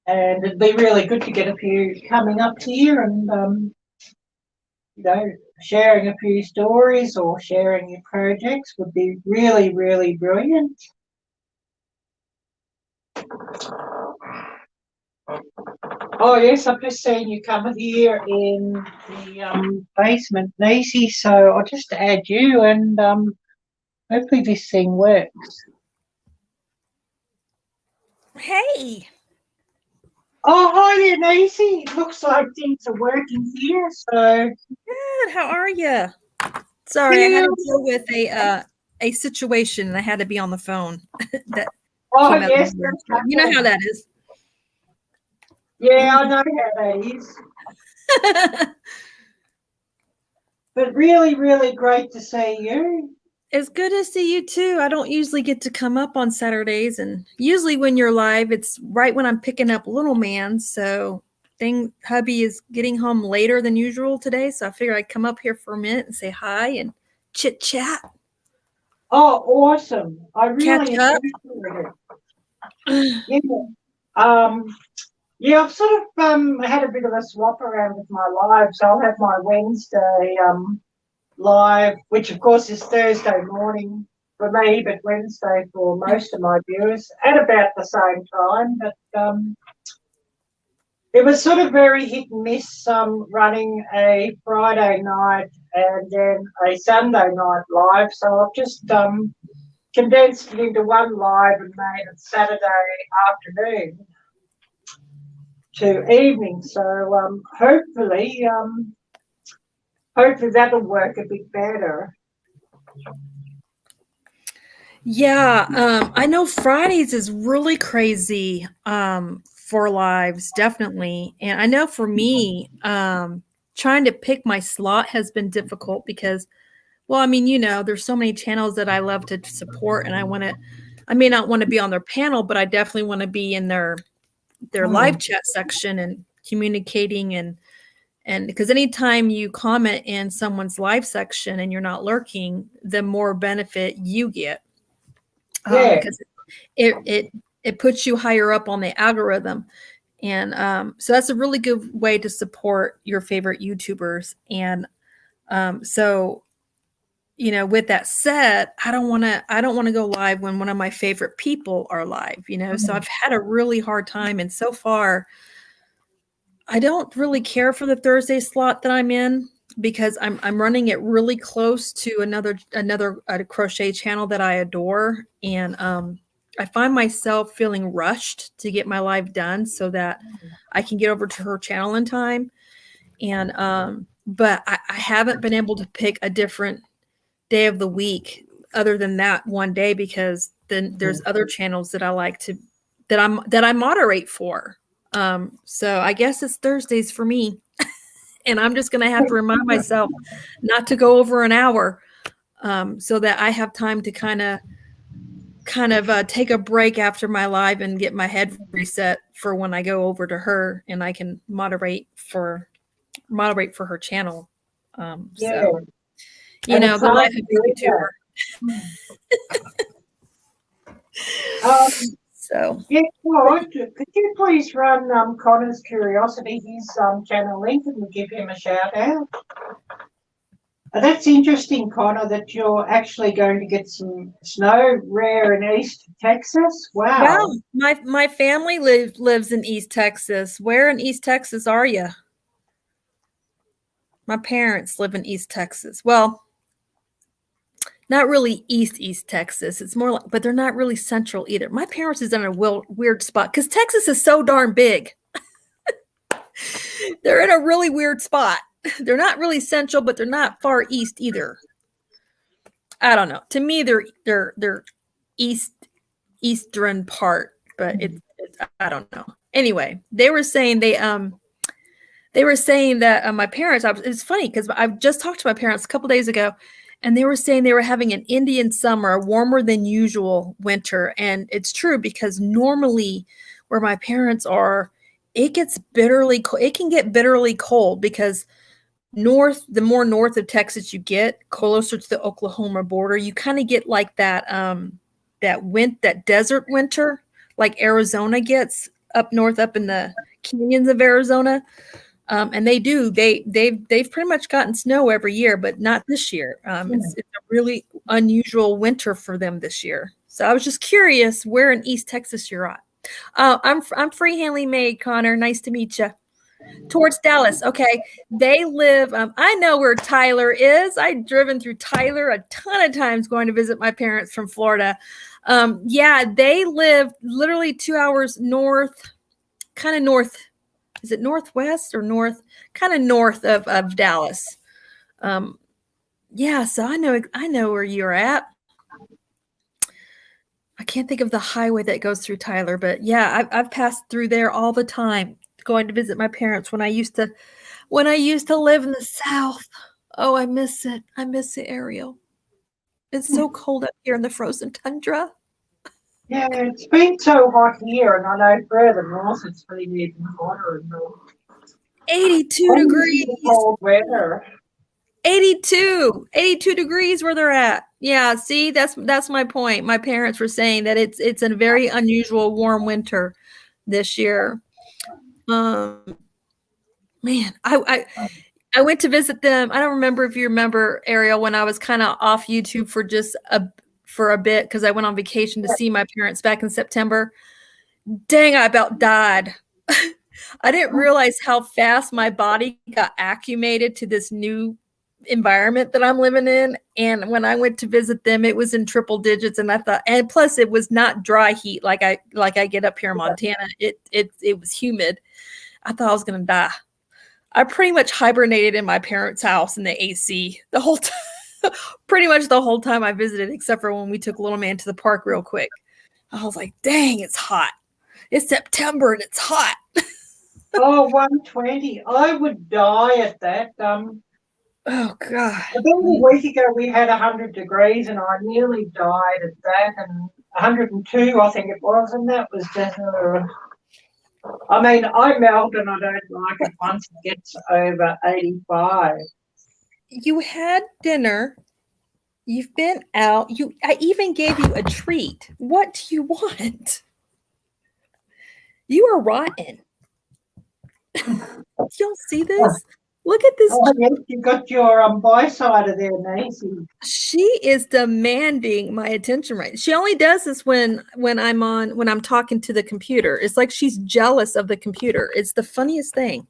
And it'd be really good to get a few coming up here and, sharing a few stories or sharing your projects would be really, really brilliant. Oh, yes, I've just seen you come here in the basement, Nisi, so I'll just add you and hopefully this thing works. Hey. Oh, hi there, Nisi. Looks like things are working here, so. Good. How are you? Sorry, I had to deal with a situation and I had to be on the phone. That Oh, yes. You know how that is. Yeah, I know how that is. But really, really great to see you. It's good to see you too. I don't usually get to come up on Saturdays, and usually when you're live, it's right when I'm picking up little man. So hubby is getting home later than usual today, so I figured I'd come up here for a minute and say hi and chit chat. Oh, awesome. I really Catch up. Yeah. Yeah, I've sort of had a bit of a swap around with my live. So I'll have my Wednesday live, which of course is Thursday morning for me, but Wednesday for most of my viewers at about the same time. But it was sort of very hit and miss running a Friday night and then a Sunday night live. So I've just condensed it into one live and made it Saturday afternoon to evening. So hopefully that'll work a bit better. Yeah, I know Fridays is really crazy for lives, definitely. And I know for me, trying to pick my slot has been difficult because, well, I mean, there's so many channels that I love to support, and I may not want to be on their panel, but I definitely want to be in their live chat section and communicating and because anytime you comment in someone's live section and you're not lurking, the more benefit you get. Because it puts you higher up on the algorithm. And so that's a really good way to support your favorite YouTubers. And so, with that said, I don't want to go live when one of my favorite people are live, so I've had a really hard time. And so far, I don't really care for the Thursday slot that I'm in because I'm running it really close to another crochet channel that I adore. And I find myself feeling rushed to get my live done so that I can get over to her channel in time. And but I haven't been able to pick a different day of the week other than that one day because then there's other channels that I like to that I moderate for. So I guess it's Thursdays for me. And I'm just gonna have to remind myself not to go over an hour, so that I have time to kind of take a break after my live and get my head reset for when I go over to her and I can moderate for her channel. So You know, it's the hard life to of do a YouTuber. that. So Yeah, well, could you please run Connor's Curiosity, his channel link, and we'll give him a shout out? That's interesting, Connor, that you're actually going to get some snow rare in East Texas. Wow. my family lives in East Texas. Where in East Texas are you? My parents live in East Texas. Well, not really East Texas. It's more like, but they're not really central either. My parents is in a weird spot because Texas is so darn big. They're in a really weird spot. They're not really central, but they're not far east either. I don't know. To me, they're eastern part, but it's I don't know. Anyway, they were saying that my parents. It's funny because I just talked to my parents a couple days ago, and they were saying they were having an Indian summer, a warmer than usual winter, and it's true because normally where my parents are, it gets bitterly. It can get bitterly cold because the more north of Texas you get, closer to the Oklahoma border, you kind of get like that that desert winter like Arizona gets up north, up in the canyons of Arizona. And they've pretty much gotten snow every year, but not this year. It's a really unusual winter for them this year. So I was just curious where in East Texas you're at. I'm Freehandly Maid, Connor. Nice to meet you. Towards Dallas. Okay. They live, I know where Tyler is. I've driven through Tyler a ton of times going to visit my parents from Florida. Yeah, they live literally 2 hours north, kind of north. Is it northwest or north? Kind of north of Dallas. Yeah, so I know where you're at. I can't think of the highway that goes through Tyler, but yeah, I've passed through there all the time going to visit my parents when I used to live in the South. Oh, I miss it. I miss it, Ariel. It's so cold up here in the frozen tundra. Yeah, it's been so hot here, and I know further north it's been even hotter. 82 degrees. Cold weather. 82 degrees where they're at. Yeah, see, that's my point. My parents were saying that it's a very unusual warm winter this year. Man, I went to visit them. I don't remember if you remember, Ariel, when I was kind of off YouTube for a bit because I went on vacation to see my parents back in September. Dang, I about died. I didn't realize how fast my body got acclimated to this new environment that I'm living in. And when I went to visit them, it was in triple digits. And I thought, and plus it was not dry heat like I get up here in Montana. It was humid. I thought I was gonna die. I pretty much hibernated in my parents' house in the AC the whole time, pretty much the whole time I visited, except for when we took little man to the park real quick. I was like, dang, it's hot. It's September and it's hot. Oh, 120. I would die at that. Oh, God. About a week ago, we had 100 degrees, and I nearly died at that, and 102, I think it was, and that was just, I mean, I melt and I don't like it once it gets over 85. You had dinner. You've been out. I even gave you a treat. What do you want? You are rotten. Y'all see this? Look at this. Oh, yes, you got your by-sider there, Nancy. She is demanding my attention right. She only does this when I'm talking to the computer. It's like she's jealous of the computer. It's the funniest thing.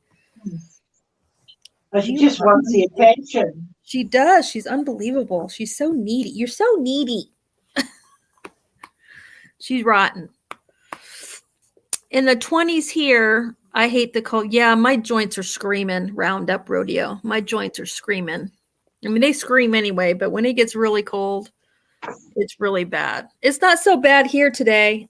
She just wants the attention. She does. She's unbelievable. She's so needy. You're so needy. She's rotten. In the 20s here, I hate the cold. Yeah, my joints are screaming. Roundup rodeo. My joints are screaming. I mean, they scream anyway, but when it gets really cold, it's really bad. It's not so bad here today.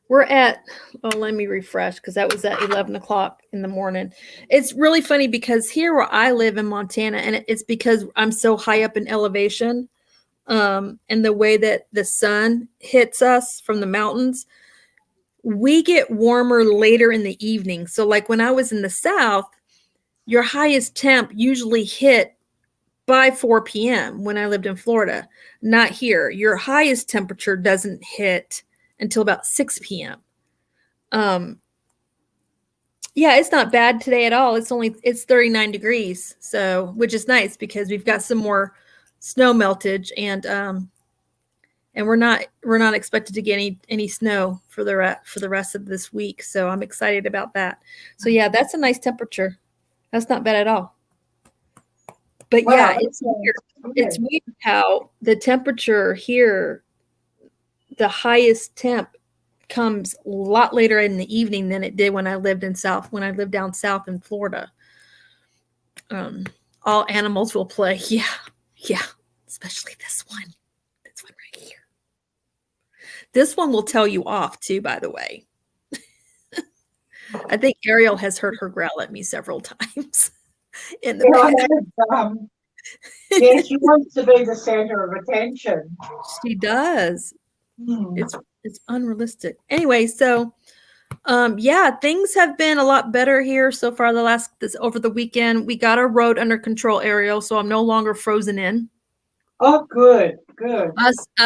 We're at, let me refresh because that was at 11 o'clock in the morning. It's really funny because here where I live in Montana, and it's because I'm so high up in elevation, and the way that the sun hits us from the mountains, we get warmer later in the evening. So like when I was in the South, your highest temp usually hit by 4 p.m. when I lived in Florida. Not here. Your highest temperature doesn't hit until about 6 p.m. Yeah, it's not bad today at all. It's 39 degrees, so which is nice because we've got some more snow meltage, and we're not expected to get any snow for the rest of this week. So I'm excited about that. So yeah, that's a nice temperature. That's not bad at all. But Wow, yeah, it's weird. It's weird how the temperature here, the highest temp comes a lot later in the evening than it did when I lived down south in Florida. All animals will play. Yeah, especially this one right here. This one will tell you off too, by the way. I think Ariel has heard her growl at me several times in the past. Yeah, she wants to be the center of attention. She does. It's unrealistic. Anyway, so yeah, things have been a lot better here so far. Over the weekend, we got our road under control, Ariel, so I'm no longer frozen in. Oh, good. I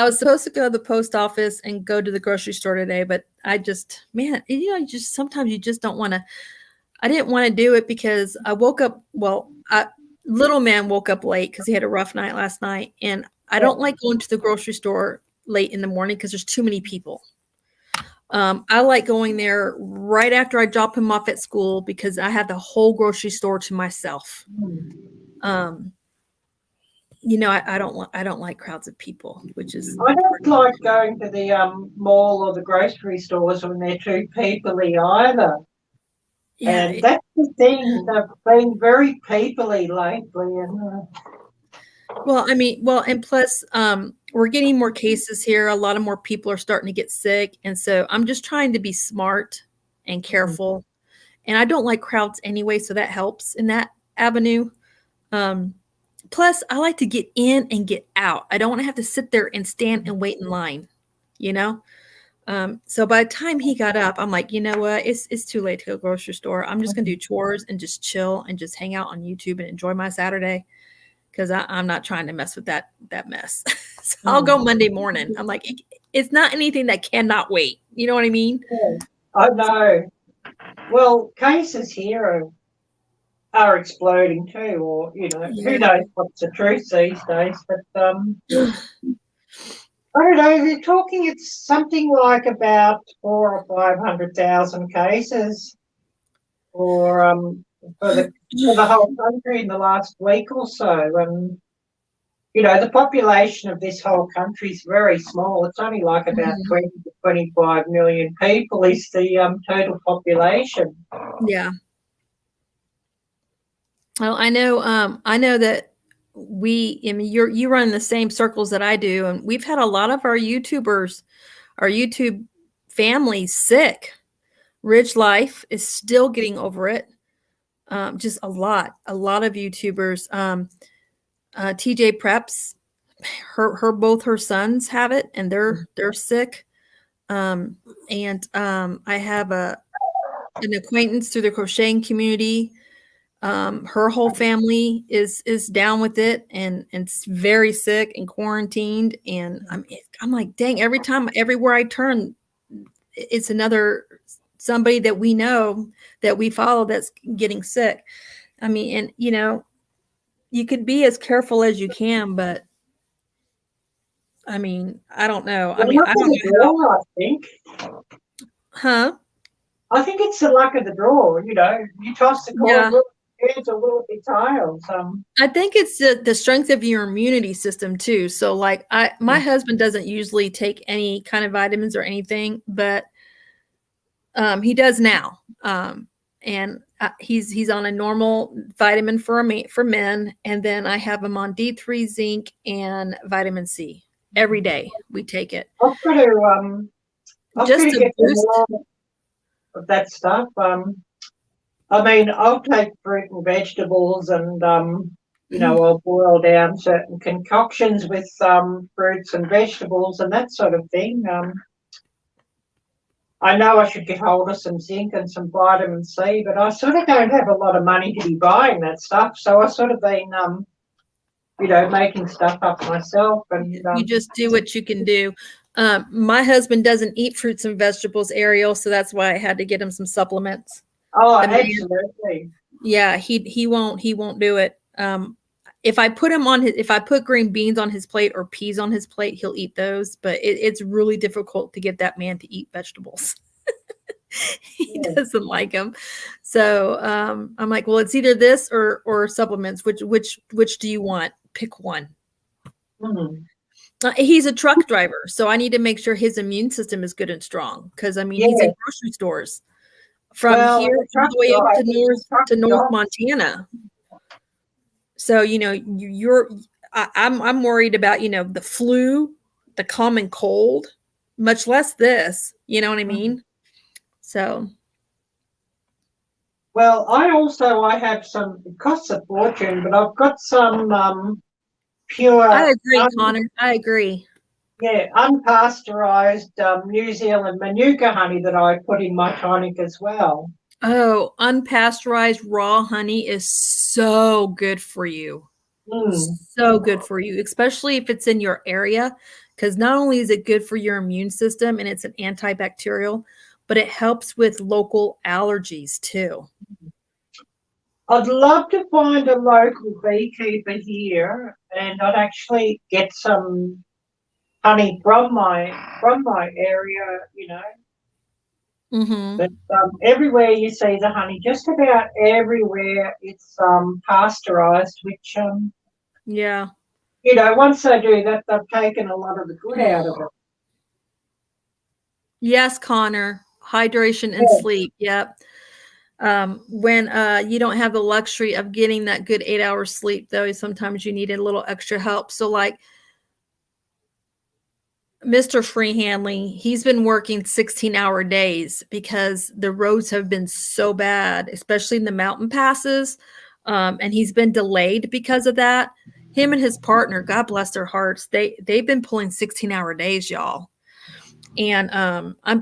was supposed to go to the post office and go to the grocery store today, but sometimes you just don't want to. I didn't want to do it because I woke up. Well, little man woke up late because he had a rough night last night, and I don't like going to the grocery store late in the morning because there's too many people. I like going there right after I drop him off at school because I have the whole grocery store to myself. I don't like crowds of people, which is. I don't like going to the mall or the grocery stores when they're too peoply either. Yeah, and that's the thing. They've been very peoply lately, and plus, we're getting more cases here. A lot of more people are starting to get sick, and so I'm just trying to be smart and careful. And I don't like crowds anyway, so that helps in that avenue. Plus, I like to get in and get out. I don't want to have to sit there and stand and wait in line, So by the time he got up, I'm like, you know what? It's too late to go to the grocery store. I'm just going to do chores and just chill and just hang out on YouTube and enjoy my Saturday because I'm not trying to mess with that mess. So I'll go Monday morning. I'm like, it's not anything that cannot wait. You know what I mean? Yeah, I know. Well, cases here are exploding too, or who knows what's the truth these days, but I don't know, they're talking it's something like about 400,000 or 500,000 cases for the whole country in the last week or so, and the population of this whole country is very small. It's only like about 20 to 25 million people is the total population. Yeah. Well, I know that you run the same circles that I do, and we've had a lot of our YouTubers, our YouTube family sick. Ridge Life is still getting over it. Just a lot of YouTubers. TJ Preps, both her sons have it, and they're sick. I have an acquaintance through the crocheting community. Her whole family is down with it and it's very sick and quarantined. And I'm like, dang, everywhere I turn, it's somebody that we know that we follow that's getting sick. I mean, and you could be as careful as you can, but I mean, I don't know. I mean, I don't know. I think. Huh? I think it's the luck of the draw. You toss the coin, it's a little bit tails. I think it's the strength of your immunity system too. So like my husband doesn't usually take any kind of vitamins or anything, but he does now. And he's on a normal vitamin for men, and then I have him on D3, zinc, and vitamin C every day. We take it. I've got to get more of that stuff. I mean, I'll take fruit and vegetables, and I'll boil down certain concoctions with fruits and vegetables and that sort of thing. I know I should get hold of some zinc and some vitamin C, but I sort of don't have a lot of money to be buying that stuff. So I've sort of been, making stuff up myself. And You just do what you can do. My husband doesn't eat fruits and vegetables, Ariel, so that's why I had to get him some supplements. oh, The man, absolutely. yeah, he won't do it. If I put green beans on his plate or peas on his plate, he'll eat those. But it's really difficult to get that man to eat vegetables. He Yeah. doesn't like them. So I'm like, well, it's either this or supplements. Which do you want? Pick one. Mm. He's a truck driver, so I need to make sure his immune system is good and strong. Because I mean, he's Yeah. in grocery stores from Well, here the all truck the way up driver, to North Montana. So I'm worried about the flu, the common cold, much less this. You know what I mean? So well, I have some. It costs a fortune, but I've got some I pure, agree, Connor. I agree. unpasteurized New Zealand Manuka honey that I put in my tonic as well. Oh, unpasteurized raw honey is so good for you. Mm. So good for you, especially if it's in your area, because not only is it good for your immune system and it's an antibacterial, but it helps with local allergies too. I'd love to find a local beekeeper here, and I'd actually get some honey from my area. Mm-hmm. But everywhere you see the honey, just about everywhere, it's pasteurized, which Yeah. once they do that, they've taken a lot of the good out of it. Yes, Connor. Hydration and Yeah. sleep. Yep. When you don't have the luxury of getting that good 8 hours sleep, though, sometimes you need a little extra help. So, like Mr. Freehandling, he's been working 16-hour days because the roads have been so bad, especially in the mountain passes. And he's been delayed because of that. Him and his partner, God bless their hearts, they've been pulling 16-hour days, y'all. And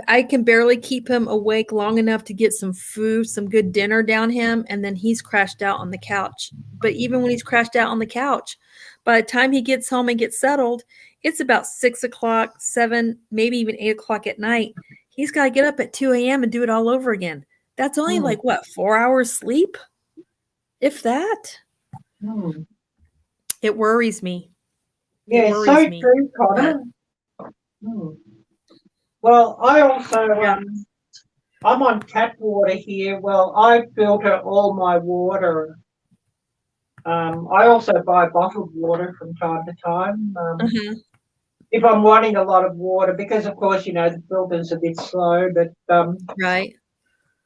I can barely keep him awake long enough to get some food, some good dinner down him, and then he's crashed out on the couch. But even when he's crashed out on the couch, by the time he gets home and gets settled, it's about 6 o'clock, 7, maybe even 8 o'clock at night. He's got to get up at 2 a.m. and do it all over again. That's only like what, 4 hours sleep? If that. Mm. It worries me. It Yeah, worries so me. true, Connor. Well, I also Yeah. I'm on tap water here. Well, I filter all my water. I also buy bottled water from time to time. Uh-huh. If I'm wanting a lot of water, because of course, the filter's a bit slow, but Right.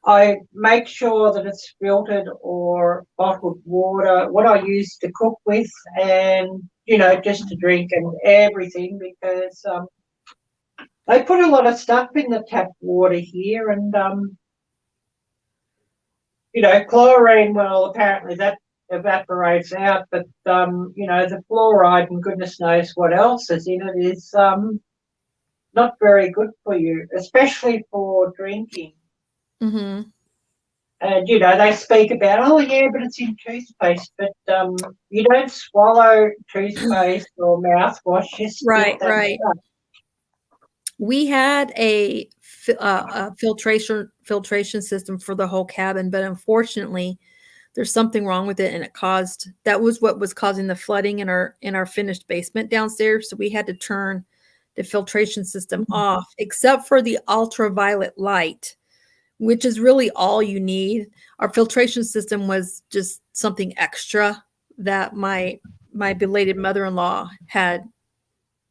I make sure that it's filtered or bottled water, what I use to cook with and, just to drink and everything, because they put a lot of stuff in the tap water here and, chlorine, well, apparently that evaporates out, but, the fluoride and goodness knows what else is in it is not very good for you, especially for drinking. Mm-hmm. And, they speak about, oh, yeah, but it's in toothpaste. But you don't swallow toothpaste or mouthwash. You spit that Right. out. We had a filtration system for the whole cabin, but unfortunately, there's something wrong with it, and that was what was causing the flooding in our finished basement downstairs. So we had to turn the filtration system off, except for the ultraviolet light, which is really all you need. Our filtration system was just something extra that my belated mother-in-law had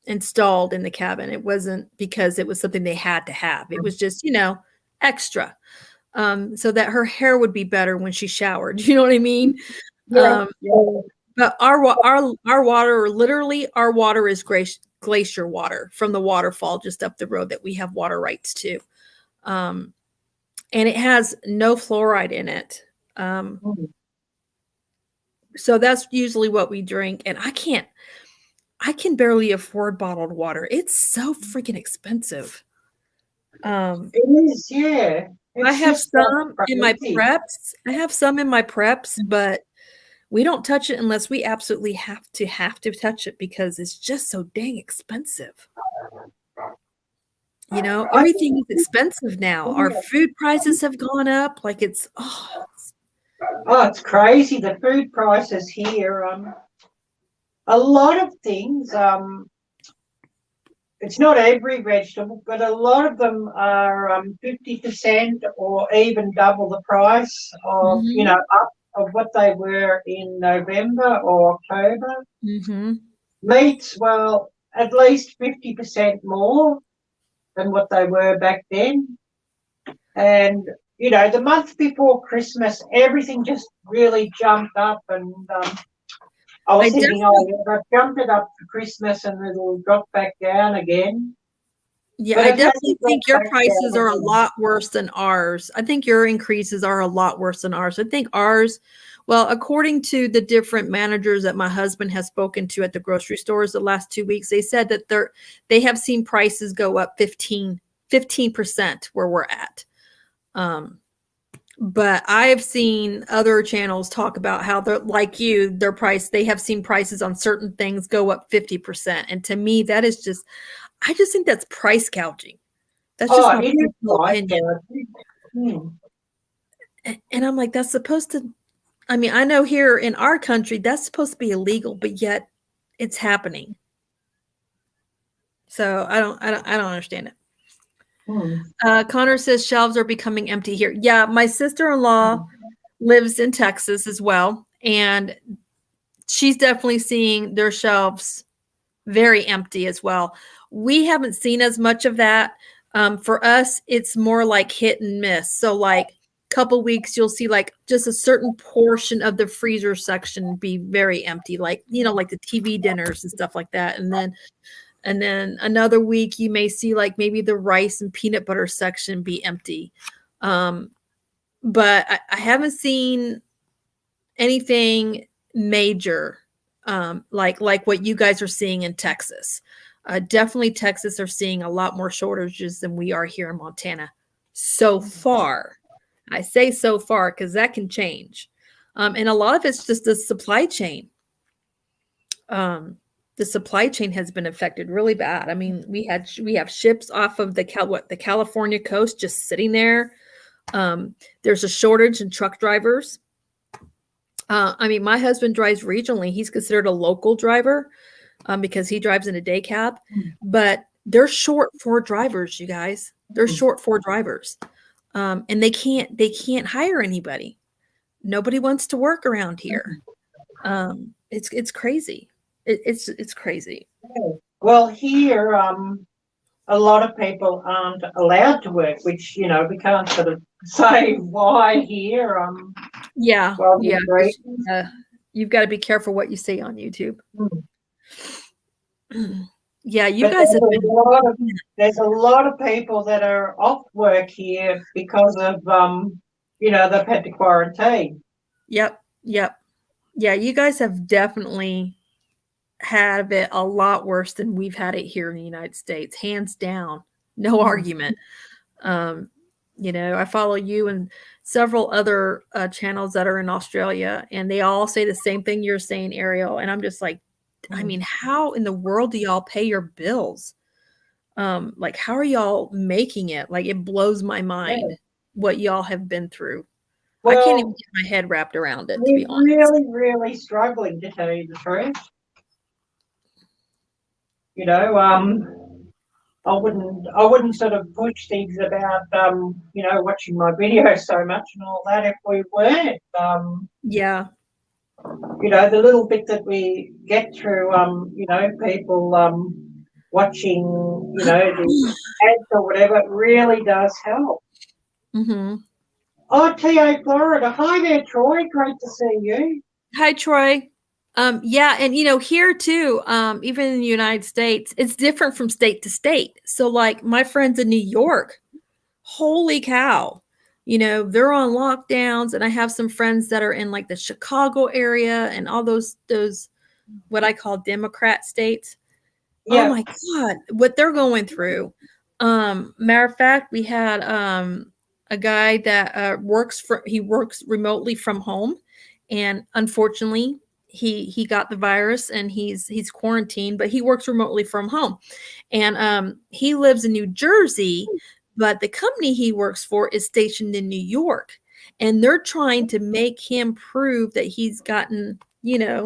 installed in the cabin. It wasn't because it was something they had to have. It was just, extra. So that her hair would be better when she showered. You know what I mean? Yeah, But our water, literally, our water is glacier water from the waterfall just up the road that we have water rights to. And it has no fluoride in it. So that's usually what we drink. And I can barely afford bottled water. It's so freaking expensive. It is, yeah. I It's have just like some in my crazy. preps. I have some in my preps, but we don't touch it unless we absolutely have to touch it because it's just so dang expensive. You know, I everything is think, expensive now. Our yeah. food prices have gone up. Like Oh, it's crazy. The food prices here. A lot of things. It's not every vegetable, but a lot of them are 50% or even double the price of, mhm, up of what they were in November or October. mhm. Meats, well, at least 50% more than what they were back then. And, the month before Christmas, everything just really jumped up. And I I was thinking, oh, definitely yeah, they've jumped it up for Christmas and it'll drop back down again. Yeah, But I it definitely hasn't dropped think your back prices down are a again. lot worse than ours. I think your increases are a lot worse than ours. I think ours, well, according to the different managers that my husband has spoken to at the grocery stores the last 2 weeks, they said that they have seen prices go up 15% where we're at. Um, but I've seen other channels talk about how they're like they have seen prices on certain things go up 50%. And to me, I just think that's price gouging. That's just Oh, my it is personal like opinion. hmm. And I'm like, that's supposed to, I mean, I know here in our country, that's supposed to be illegal, but yet it's happening. So I don't understand it. Hmm. Connor says shelves are becoming empty here. Yeah, my sister-in-law lives in Texas as well, and she's definitely seeing their shelves very empty as well. We haven't seen as much of that. For us, it's more like hit and miss. So like couple weeks you'll see like just a certain portion of the freezer section be very empty, like like the TV dinners and stuff like that. And then another week you may see like maybe the rice and peanut butter section be empty. But I haven't seen anything major, like what you guys are seeing in Texas. Definitely Texas are seeing a lot more shortages than we are here in Montana so far. I say so far because that can change. And a lot of it's just the supply chain. The supply chain has been affected really bad. I mean, we have ships off of the California coast just sitting there. There's a shortage in truck drivers. I mean, my husband drives regionally. He's considered a local driver because he drives in a day cab, but they're short 4 drivers, you guys. They're short 4 drivers, and they can't hire anybody. Nobody wants to work around here. It's crazy. It's crazy. Well, here, a lot of people aren't allowed to work, which, we can't sort of say why here. Yeah, Well, yeah. the reasons. You've got to be careful what you say on YouTube. Hmm. Yeah, you But guys have been. there's a lot of people that are off work here because of, they've had to quarantine. Yep, yep. Yeah, you guys have definitely had it a lot worse than we've had it here in the United States, hands down. No argument. Um, I follow you and several other channels that are in Australia, and they all say the same thing you're saying, Ariel. And I'm just like, I mean, how in the world do y'all pay your bills? Like, how are y'all making it? Like, it blows my mind Yeah. what y'all have been through. I can't even Well, get my head wrapped around it, to we're be honest. really, really struggling, to tell you the truth. You know, I wouldn't sort of push things about watching my videos so much and all that if we weren't Yeah. the little bit that we get through people watching the ads or whatever, it really does help. Mm-hmm. Oh, TA Florida. Hi there, Troy. Great to see you. Hi, Troy. Yeah, and here too, even in the United States, it's different from state to state. So, like my friends in New York, holy cow, they're on lockdowns, and I have some friends that are in like the Chicago area and all those what I call Democrat states. Oh Yeah. my God, what they're going through. Matter of fact, we had a guy that works remotely from home, and unfortunately he got the virus and he's quarantined, but he works remotely from home. And he lives in New Jersey, but the company he works for is stationed in New York. And they're trying to make him prove that he's gotten, Yeah.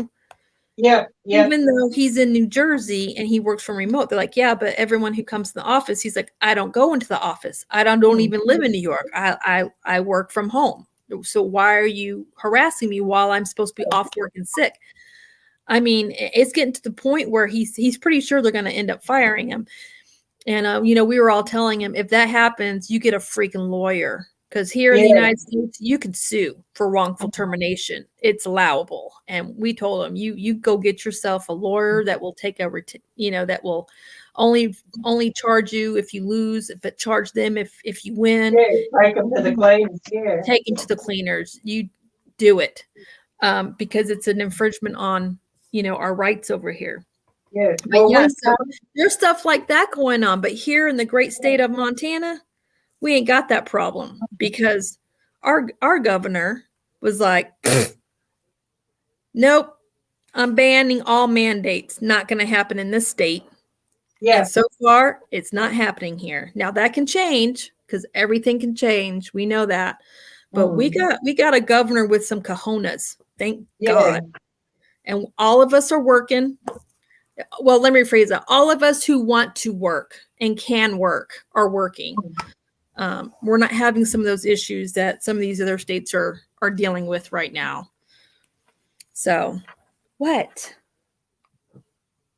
even though he's in New Jersey and he works from remote. They're like, yeah, but everyone who comes to the office, he's like, I don't go into the office. I don't even live in New York. I work from home. So why are you harassing me while I'm supposed to be off work and sick? I mean, it's getting to the point where he's pretty sure they're going to end up firing him. And, we were all telling him, if that happens, you get a freaking lawyer. Because here in the United States, you can sue for wrongful termination. It's allowable. And we told him, you go get yourself a lawyer that will take that will only charge you if you lose, if it charge them if you win. Yeah, take them to the cleaners. Yeah. Take them to the cleaners. You do it. Because it's an infringement on, our rights over here. Yeah. Well, yeah, so there's stuff like that going on. But here in the great state of Montana, we ain't got that problem because our governor was like, nope, I'm banning all mandates. Not going to happen in this state. Yeah. And so far, it's not happening here. Now that can change because everything can change. We know that. But we got a governor with some cojones. Thank God. And all of us are working. Well, let me rephrase that. All of us who want to work and can work are working. We're not having some of those issues that some of these other states are dealing with right now. So, what?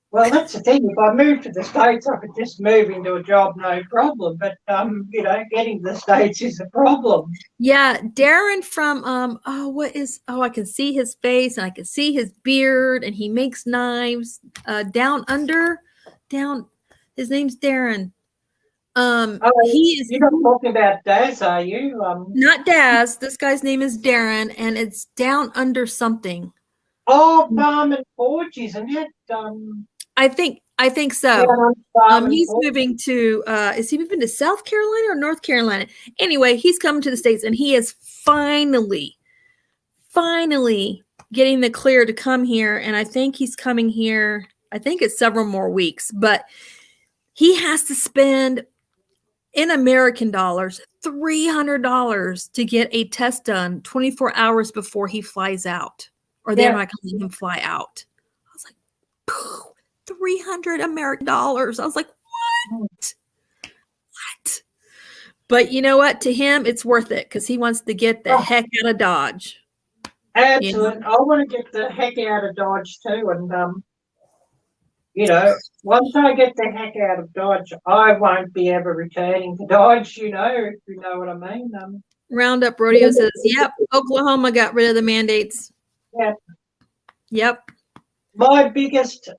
Well, that's the thing. If I moved to the States, I could just move into a job, no problem. But, getting to the States is a problem. Yeah, Darren from, I can see his face and I can see his beard and he makes knives down under, his name's Darren. He is. You're not talking about Daz, are you? Not Daz. This guy's name is Darren, and it's down under something. Oh, Farm and Forge, isn't it? I think so. He's moving to. Is he moving to South Carolina or North Carolina? Anyway, he's coming to the States, and he is finally getting the clear to come here. And I think he's coming here. I think it's several more weeks, but he has to spend, in American dollars, $300 to get a test done 24 hours before he flies out, or they're not letting him fly out. I was like, 300 American dollars. I was like, what? But you know what? To him, it's worth it because he wants to get the heck out of Dodge. Absolutely. I want to get the heck out of Dodge too. And, once I get the heck out of Dodge, I won't be ever returning to Dodge, if you know what I mean. Roundup Rodeo says, yep, Oklahoma got rid of the mandates. Yep. My biggest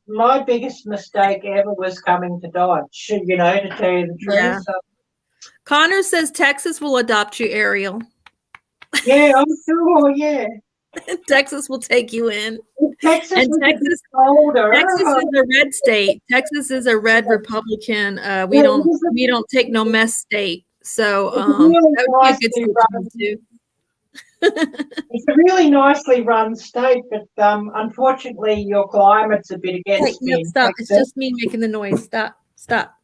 mistake ever was coming to Dodge, to tell you the truth. Yeah. Connor says Texas will adopt you, Arielle. Yeah, I'm sure, yeah. Texas will take you in. Texas is a red state. Texas is a red Republican. We don't take no mess state. So it's a really nicely run state, but unfortunately your climate's a bit against me. Stop. It's just me making the noise. Stop.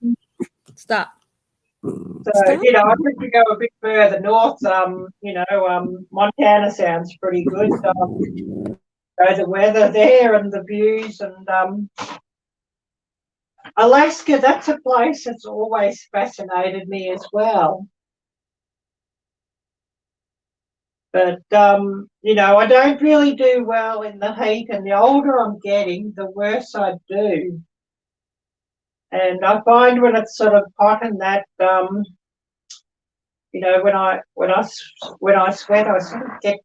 So, I'd like to go a bit further north. Montana sounds pretty good. The weather there and the views, and Alaska, that's a place that's always fascinated me as well. But, I don't really do well in the heat, and the older I'm getting, the worse I do. And I find when it's sort of hot and that, when I sweat, I sort of get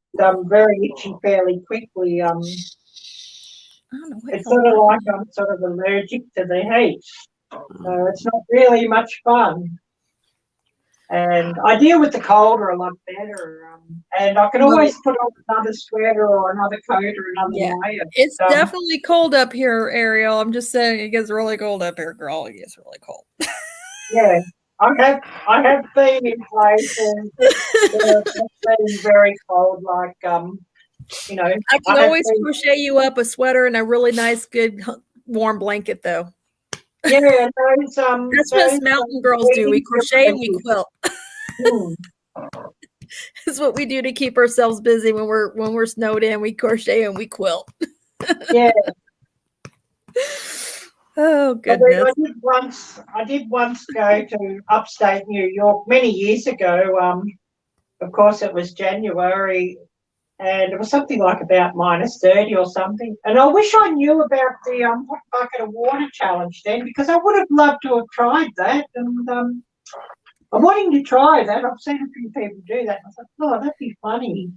very itchy fairly quickly. It's sort of like I'm sort of allergic to the heat, so it's not really much fun. And I deal with the colder a lot better. And I can always put on another sweater or another coat or another layer. It's definitely cold up here, Arielle. I'm just saying it gets really cold up here, girl. It gets really cold. Yeah. I have been in places where it's been very cold, like you know, I can I have always been. crochet you up a sweater and a really nice, good, warm blanket, though. Yeah, That's what us mountain girls do. We crochet and we quilt. Hmm. That's what we do to keep ourselves busy when we're snowed in. We crochet and we quilt. Yeah. Oh But goodness. I did once go to upstate New York many years ago. Of course, it was January, and it was something like about -30 or something. And I wish I knew about the hot bucket of water challenge then, because I would have loved to have tried that. And I'm wanting to try that. I've seen a few people do that. I thought, oh, that'd be funny.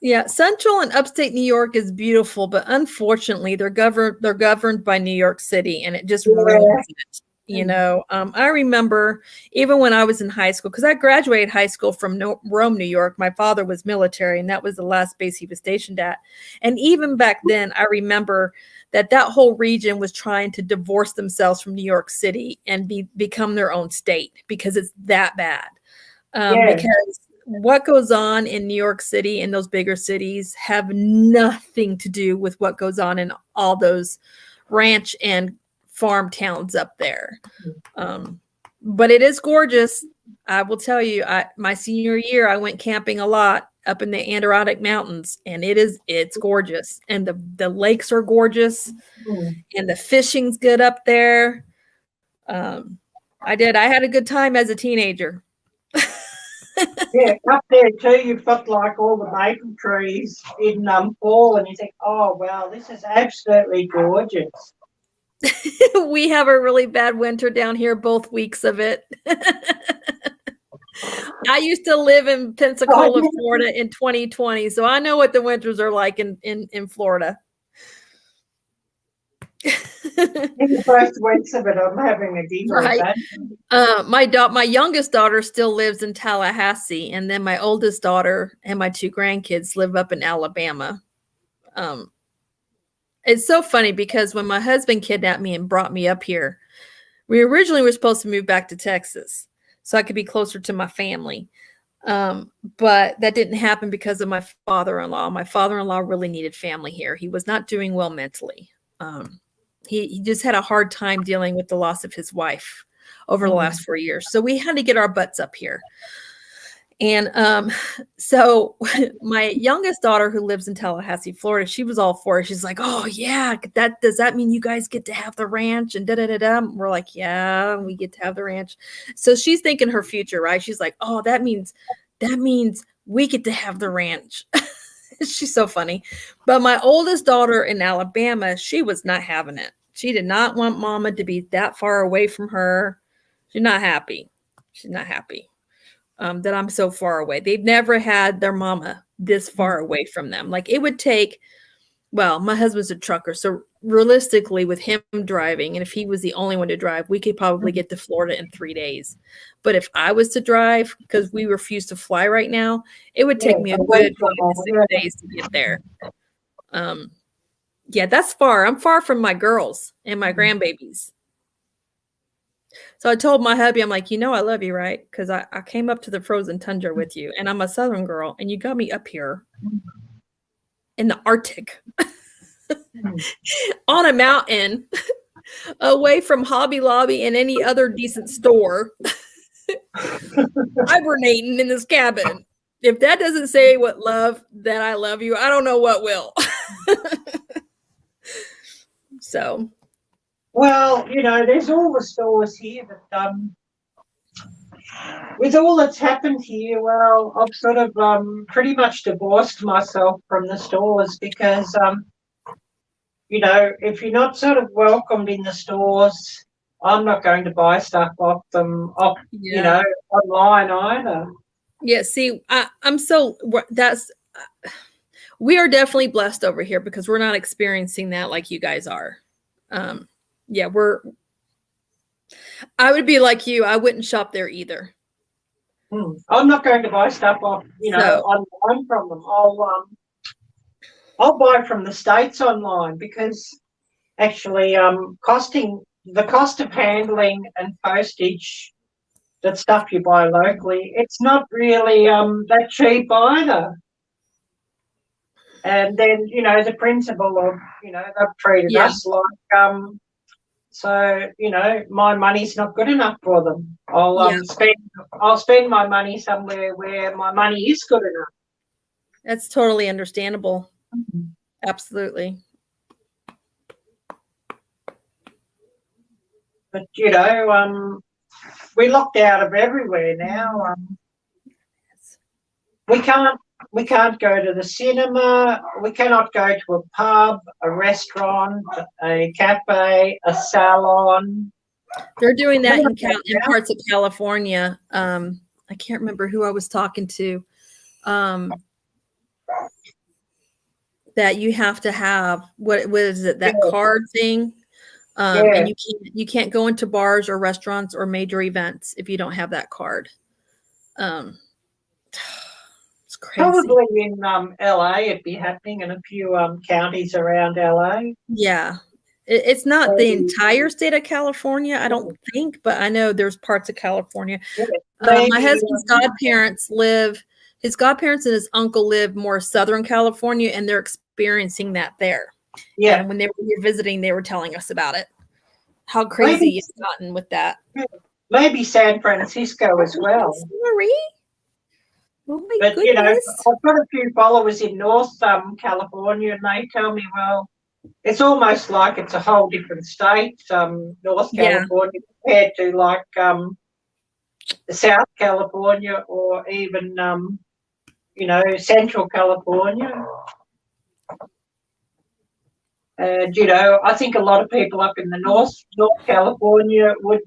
Yeah, Central and Upstate New York is beautiful, but unfortunately, they're governed by New York City, and it just ruins it. You know, I remember even when I was in high school, because I graduated high school from Rome, New York. My father was military, and that was the last base he was stationed at. And even back then, I remember that whole region was trying to divorce themselves from New York City and become their own state because it's that bad. Because what goes on in New York City and those bigger cities have nothing to do with what goes on in all those ranch and farm towns up there. But it is gorgeous. I will tell you, my senior year, I went camping a lot up in the Adirondack Mountains, and it's gorgeous. And the lakes are gorgeous, and the fishing's good up there. I had a good time as a teenager. Yeah, up there too, you've got like all the maple trees in fall, and you think, oh wow, this is absolutely gorgeous. We have a really bad winter down here, both weeks of it. I used to live in Pensacola, Florida in 2020, so I know what the winters are like in Florida. In the first weeks of it, I'm having a giggle Right. at that. My youngest daughter still lives in Tallahassee, and then my oldest daughter and my 2 grandkids live up in Alabama. It's so funny because when my husband kidnapped me and brought me up here, we originally were supposed to move back to Texas so I could be closer to my family. But that didn't happen because of my father-in-law. My father-in-law really needed family here. He was not doing well mentally. He just had a hard time dealing with the loss of his wife over the last 4 years. So we had to get our butts up here. And so my youngest daughter, who lives in Tallahassee, Florida, she was all for it. She's like, oh yeah, does that mean you guys get to have the ranch? And da-da-da-da. We're like, yeah, we get to have the ranch. So she's thinking her future, right? She's like, oh, that means we get to have the ranch. She's so funny. But my oldest daughter in Alabama, she was not having it. She did not want mama to be that far away from her. She's not happy. She's not happy. That I'm so far away. They've never had their mama this far away from them. Like it would take, well, my husband's a trucker. So realistically with him driving, and if he was the only one to drive, we could probably get to Florida in 3 days. But if I was to drive, because we refuse to fly right now, it would take me a good 5 to 6 days to get there. Yeah, that's far. I'm far from my girls and my grandbabies. So I told my hubby, I'm like, I love you, right? Because I came up to the frozen tundra with you, and I'm a Southern girl, and you got me up here in the Arctic on a mountain away from Hobby Lobby and any other decent store, hibernating in this cabin. If that doesn't say that I love you, I don't know what will. So. Well, there's all the stores here, but with all that's happened here, well, I've sort of pretty much divorced myself from the stores because, if you're not sort of welcomed in the stores, I'm not going to buy stuff off them, online either. Yeah, see, we are definitely blessed over here because we're not experiencing that like you guys are. Yeah, I would be like you. I wouldn't shop there either. I'm not going to buy stuff off, online from them. I'll buy from the States online because actually the cost of handling and postage that stuff you buy locally, it's not really that cheap either. And then, you know, the principle of, you know, they've treated us like, so, you know, my money's not good enough for them. I'll spend my money somewhere where my money is good enough. That's totally understandable. Absolutely. But, you know, we're locked out of everywhere now. We can't go to the cinema. We cannot go to a pub, a restaurant, a cafe, a salon. They're doing that in parts of California. I can't remember who I was talking to. That you have to have what is it, that card thing? And you can't go into bars or restaurants or major events if you don't have that card. It's crazy. Probably in LA it'd be happening, in a few counties around LA. Yeah. It's not the entire state of California, I don't think, but I know there's parts of California. My husband's godparents his godparents and his uncle live more Southern California, and they're experiencing that there. Yeah. And when they were here visiting, they were telling us about it. How crazy it's gotten with that. Maybe San Francisco as well. Marie? Oh my goodness. You know, I've got a few followers in North California, and they tell me, well, it's almost like it's a whole different state, North California, compared to like South California or even, you know, Central California. And, you know, I think a lot of people up in the North California would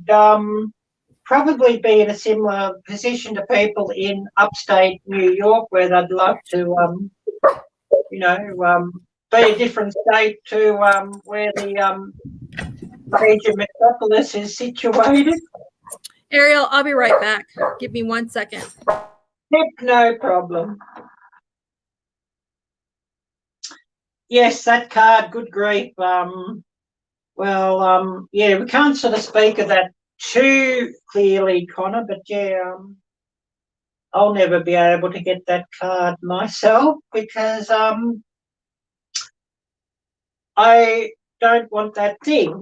probably be in a similar position to people in upstate New York, where they'd love to, you know, be a different state to where the major metropolis is situated. Arielle, I'll be right back. Give me 1 second. Yep, no problem. Yes, that card, good grief. Well, yeah, we can't sort of speak of that too clearly, Connor, but yeah, I'll never be able to get that card myself because I don't want that thing.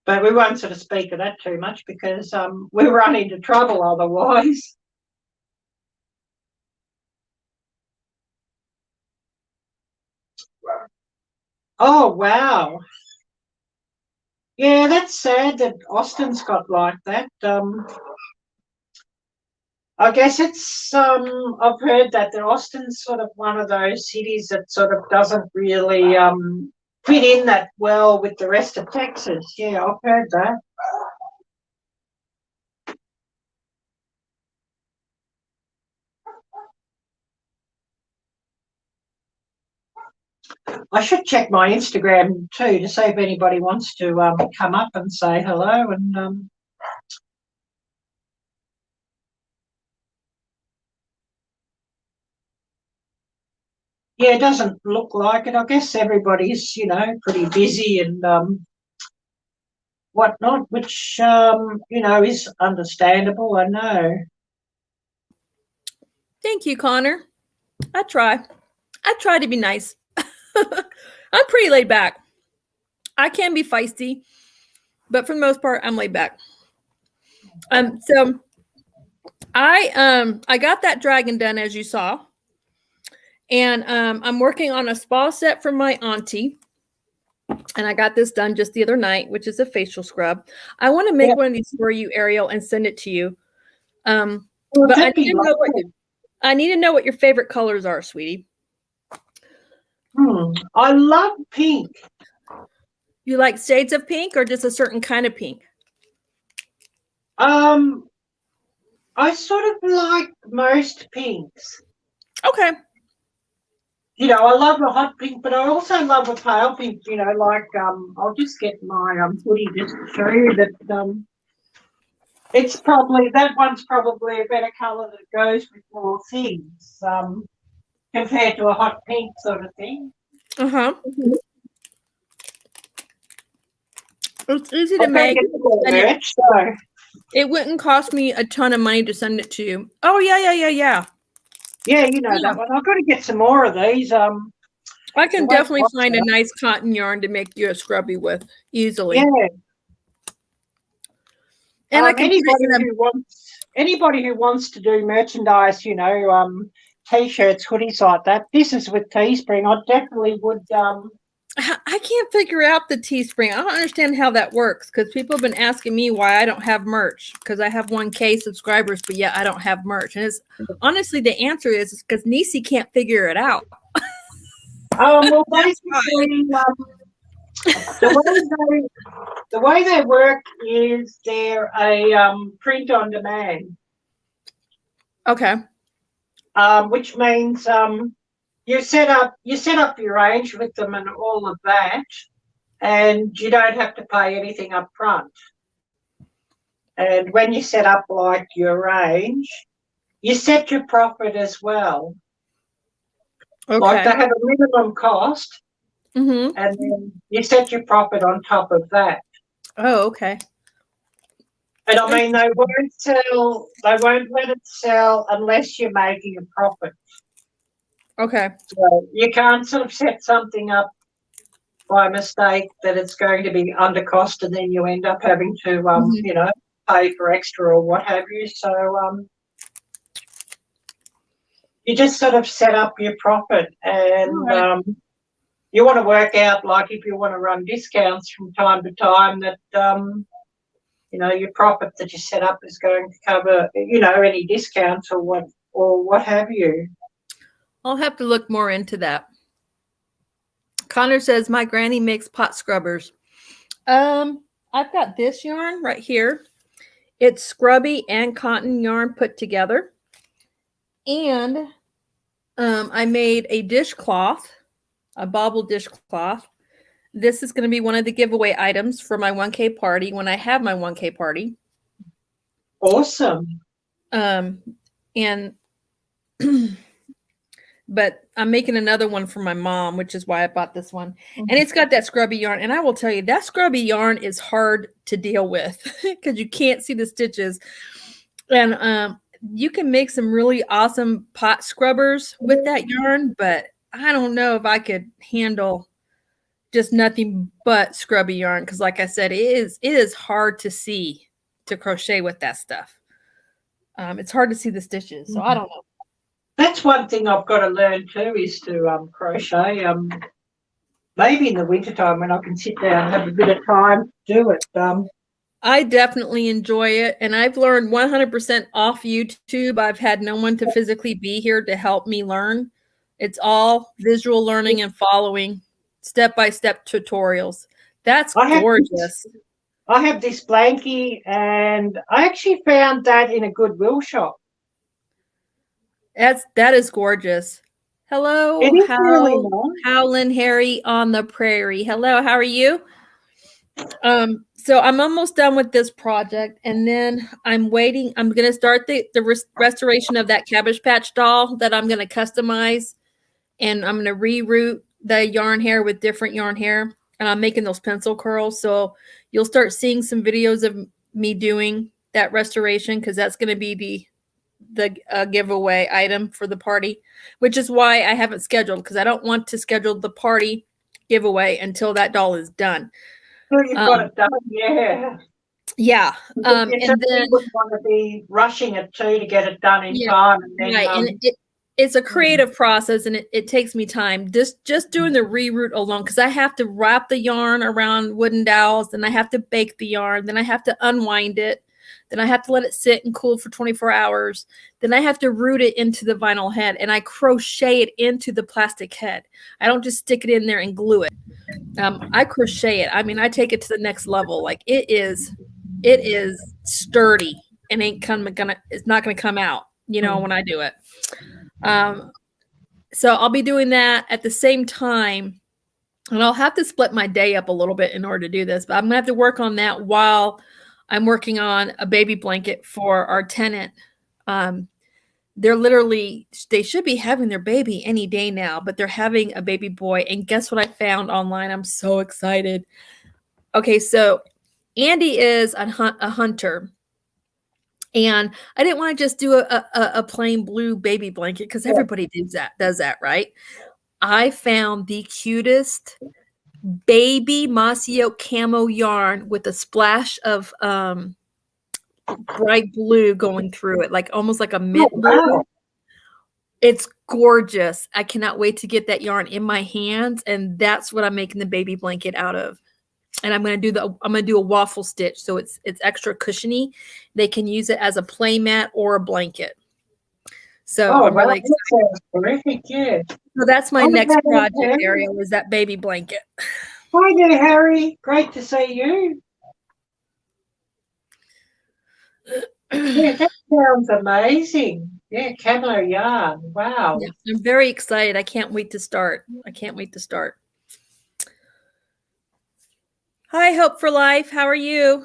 But we won't sort of speak of that too much because we run into trouble otherwise. Oh, wow. Yeah, that's sad that Austin's got like that. I guess it's, I've heard that Austin's sort of one of those cities that sort of doesn't really fit in that well with the rest of Texas. Yeah, I've heard that. I should check my Instagram too to see if anybody wants to come up and say hello. And yeah, it doesn't look like it. I guess everybody's, you know, pretty busy and whatnot, which, you know, is understandable, I know. Thank you, Connor. I try to be nice. I'm pretty laid back. I can be feisty, but for the most part, I'm laid back. So I got that dragon done, as you saw. And I'm working on a spa set for my auntie. And I got this done just the other night, which is a facial scrub. I want to make one of these for you, Arielle, and send it to you. But I need to know what your favorite colors are, sweetie. I love pink. You like shades of pink or just a certain kind of pink? I sort of like most pinks. Okay. You know, I love a hot pink, but I also love a pale pink, you know, like, I'll just get my hoodie just to show you that it's probably, that one's probably a better colour that goes with more things, compared to a hot pink sort of thing. Uh-huh. It's easy to make. So. It wouldn't cost me a ton of money to send it to you. Oh, yeah. Yeah, you know that one. I've got to get some more of these. I can definitely find a nice cotton yarn to make you a scrubby with easily. Yeah. And I can anybody who wants to do merchandise, you know, t-shirts, hoodies like that. This is with Teespring. I definitely would. I can't figure out the Teespring. I don't understand how that works because people have been asking me why I don't have merch because I have 1K subscribers, but yet I don't have merch. And it's honestly the answer is because Nisi can't figure it out. Well, basically, the way they work is they're a print on demand. Okay. Which means you set up your range with them and all of that, and you don't have to pay anything up front. And when you set up like your range, you set your profit as well. Okay. Like they have a minimum cost, and then you set your profit on top of that. Oh, okay. And I mean, they won't let it sell unless you're making a profit. Okay. So you can't sort of set something up by mistake that it's going to be under cost and then you end up having to, you know, pay for extra or what have you. So you just sort of set up your profit and you want to work out, like if you want to run discounts from time to time that, you know, your profit that you set up is going to cover, you know, any discounts or what have you. I'll have to look more into that. Connor says, my granny makes pot scrubbers. I've got this yarn right here. It's scrubby and cotton yarn put together. And I made a dishcloth, a bobble dishcloth. This is going to be one of the giveaway items for my 1K party when I have my 1K party. Awesome. And but I'm making another one for my mom, which is why I bought this one. And it's got that scrubby yarn. And I will tell you, that scrubby yarn is hard to deal with because you can't see the stitches. And you can make some really awesome pot scrubbers with that yarn, but I don't know if I could handle just nothing but scrubby yarn because, like I said, it is hard to see to crochet with that stuff. It's hard to see the stitches, so I don't know. That's one thing I've got to learn too is to crochet. Maybe in the wintertime when I can sit down and have a bit of time to do it. I definitely enjoy it, and I've learned 100% off YouTube. I've had no one to physically be here to help me learn. It's all visual learning and following step-by-step tutorials. That's gorgeous. I have this blankie, and I actually found that in a Goodwill shop. That is gorgeous. Hello, Howlin' Harry on the prairie. Hello, how are you? So I'm almost done with this project, and then I'm waiting. I'm going to start the restoration of that Cabbage Patch doll that I'm going to customize, and I'm going to reroute the yarn hair with different yarn hair, and I'm making those pencil curls. So you'll start seeing some videos of me doing that restoration because that's going to be the giveaway item for the party, which is why I haven't scheduled because I don't want to schedule the party giveaway until that doll is done. So you've got it done, yeah. Yeah. And then would want to be rushing it too to get it done in time. And then, and it's a creative process and it takes me time. Just doing the reroute alone, because I have to wrap the yarn around wooden dowels, then I have to bake the yarn, then I have to unwind it, then I have to let it sit and cool for 24 hours. Then I have to root it into the vinyl head and I crochet it into the plastic head. I don't just stick it in there and glue it. I crochet it. I mean, I take it to the next level. Like it is sturdy and it's not gonna come out, when I do it. So I'll be doing that at the same time, and I'll have to split my day up a little bit in order to do this, but I'm gonna have to work on that while I'm working on a baby blanket for our tenant. They should be having their baby any day now, but they're having a baby boy. And guess what I found online? I'm so excited. Okay, so Andy is a hunter, And I didn't want to just do a plain blue baby blanket because everybody does that, right? I found the cutest baby mossy oak camo yarn with a splash of bright blue going through it, like almost like a mint blue. Wow. It's gorgeous. I cannot wait to get that yarn in my hands, and that's what I'm making the baby blanket out of. And I'm going to do a waffle stitch, so it's extra cushiony. They can use it as a play mat or a blanket. So I'm really excited. That sounds terrific, yeah. So that's my next project, Ariel, is that baby blanket. Hi there, Harry. Great to see you. Yeah, that sounds amazing. Yeah, camo yarn. Wow. Yeah, I'm very excited. I can't wait to start. Hi, Hope for Life. How are you?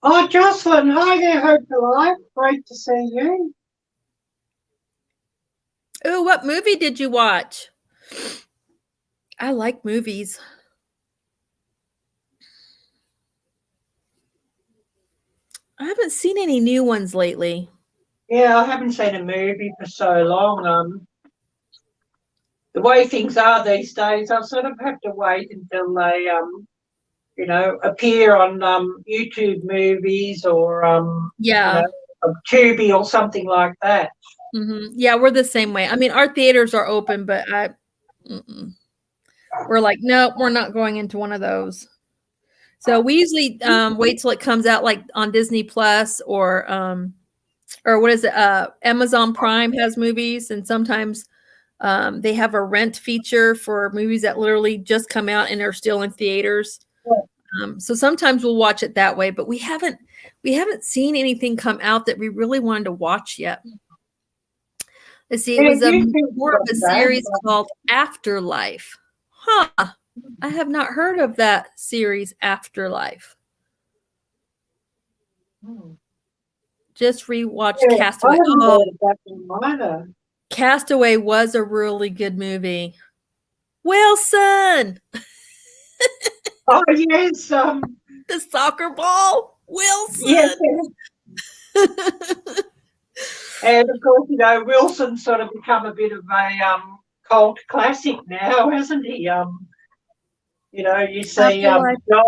Oh, Jocelyn. Hi there, Hope for Life. Great to see you. Oh, what movie did you watch? I like movies. I haven't seen any new ones lately. Yeah, I haven't seen a movie for so long. The way things are these days, I sort of have to wait until they, appear on YouTube movies or Tubi or something like that. Mm-hmm. Yeah, we're the same way. I mean, our theaters are open, but we're like, nope, we're not going into one of those. So we usually wait till it comes out, like on Disney Plus or what is it? Amazon Prime has movies, and sometimes they have a rent feature for movies that literally just come out and are still in theaters. So sometimes we'll watch it that way, but we haven't seen anything come out that we really wanted to watch yet. Let's see, it was more of a series called Afterlife. Huh. I have not heard of that series, Afterlife. Just rewatched Castaway. Castaway was a really good movie. Wilson! Oh, yes. The soccer ball. Wilson! Yes. And, of course, Wilson's sort of become a bit of a cult classic now, hasn't he? You see Robert Scott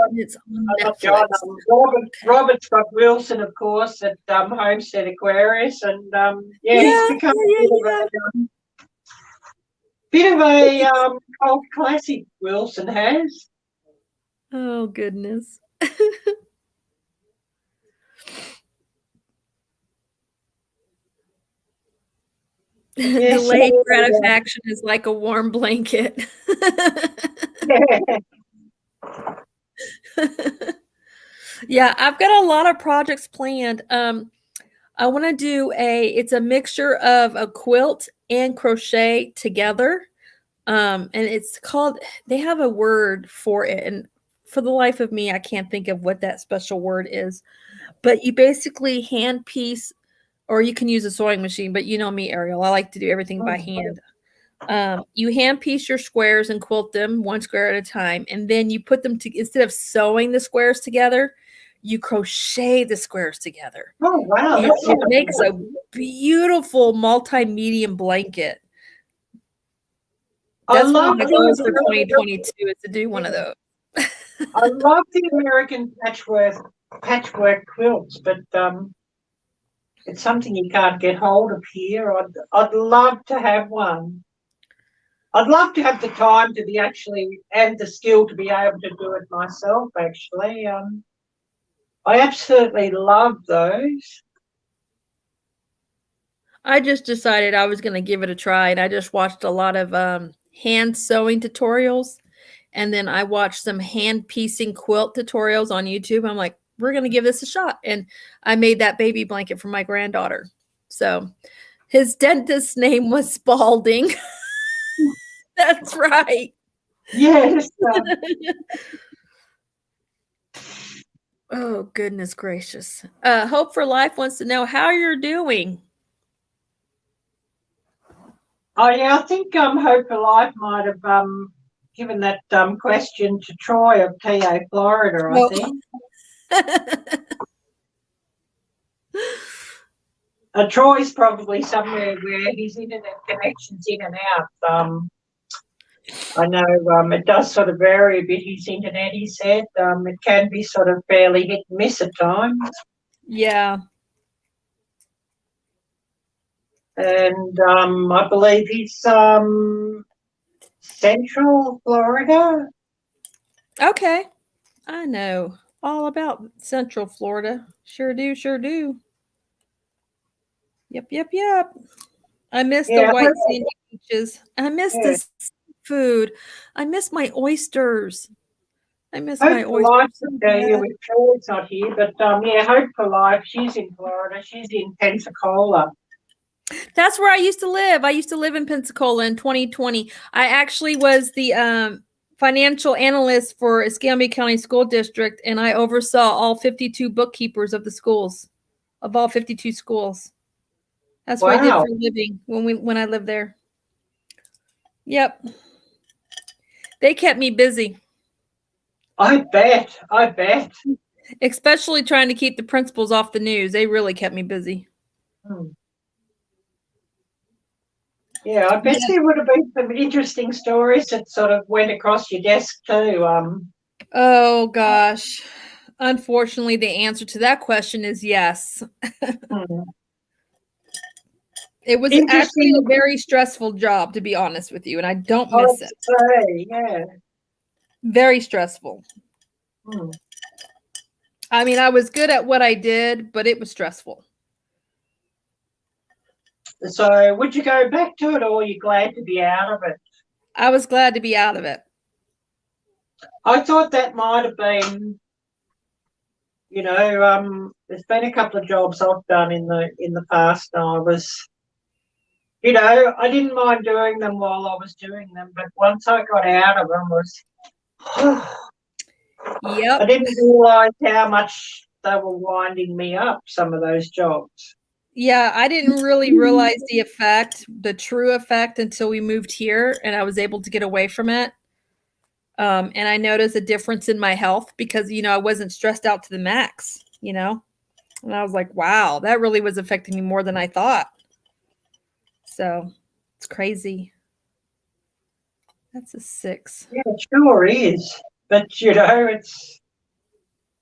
Wilson, of course, at Homestead Aquarius, and he's become a bit of a cult classic. Wilson has. Oh goodness. Delayed gratification is like a warm blanket. Yeah, I've got a lot of projects planned. I want to do it's a mixture of a quilt and crochet together. And it's called, they have a word for it. And for the life of me, I can't think of what that special word is. But you basically hand piece, or you can use a sewing machine, but you know me, Ariel, I like to do everything by hand. You hand piece your squares and quilt them one square at a time. And then you put them instead of sewing the squares together, you crochet the squares together. Oh, wow. It makes a beautiful multi-medium blanket. That's one of my goals for 2022 is to do one of those. I love the American patchwork quilts, but it's something you can't get hold of here. I'd love to have one. I'd love to have the time to be and the skill to be able to do it myself, actually. I absolutely love those. I just decided I was going to give it a try, and I just watched a lot of hand sewing tutorials, and then I watched some hand piecing quilt tutorials on YouTube. I'm like, we're going to give this a shot. And I made that baby blanket for my granddaughter. So his dentist's name was Spalding. That's right. Yes. Oh, goodness gracious. Hope for Life wants to know how you're doing. Oh, yeah, I think Hope for Life might have given that question to Troy of TA Florida, I think. Troy's probably somewhere where his internet connection's in and out. I know it does sort of vary a bit, his internet, he said. It can be sort of fairly hit and miss at times. Yeah. And I believe he's Central Florida. Okay. I know all about Central Florida. Sure do, sure do. Yep. I miss the white sandy beaches. I miss the food. I miss my oysters. I miss my Hope for Life oysters. would tell you if Troy's not here, but yeah, Hope for Life, she's in Florida. She's in Pensacola. That's where I used to live. I used to live in Pensacola in 2020. I actually was the financial analyst for Escambia County School District, and I oversaw all 52 bookkeepers of the schools, of all 52 schools. That's what I did for a living when I lived there. Yep. They kept me busy. I bet. Especially trying to keep the principals off the news. They really kept me busy. Yeah, I bet there would have been some interesting stories that sort of went across your desk too. Oh gosh. Unfortunately, the answer to that question is yes. It was actually a very stressful job, to be honest with you, and I don't miss it. Say, yeah. Very stressful. I mean, I was good at what I did, but it was stressful. So would you go back to it, or are you glad to be out of it? I was glad to be out of it. I thought that might have been, you know, there's been a couple of jobs I've done in the past, and I was, you know, I didn't mind doing them while I was doing them, but once I got out of them, I didn't realise how much they were winding me up, some of those jobs. Yeah, I didn't really realize the true effect, until we moved here and I was able to get away from it. And I noticed a difference in my health because, you know, I wasn't stressed out to the max, you know, and I was like, wow, that really was affecting me more than I thought. So it's crazy. That's a 6. Yeah, it sure is. But, you know, it's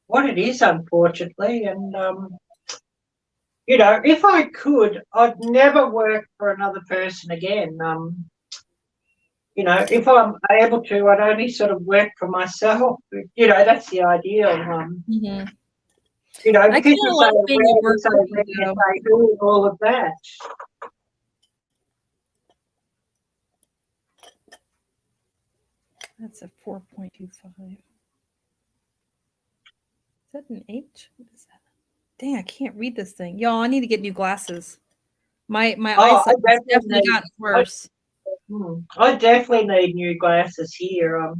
what it is, unfortunately. And, you know, if I could, I'd never work for another person again. You know, if I'm able to, I'd only sort of work for myself. You know, that's the ideal. You know, because you say doing all of that. That's a 4.25. Is that an H? What is that? Dang, I can't read this thing. Y'all, I need to get new glasses. My eyesight has definitely gotten worse. I definitely need new glasses here.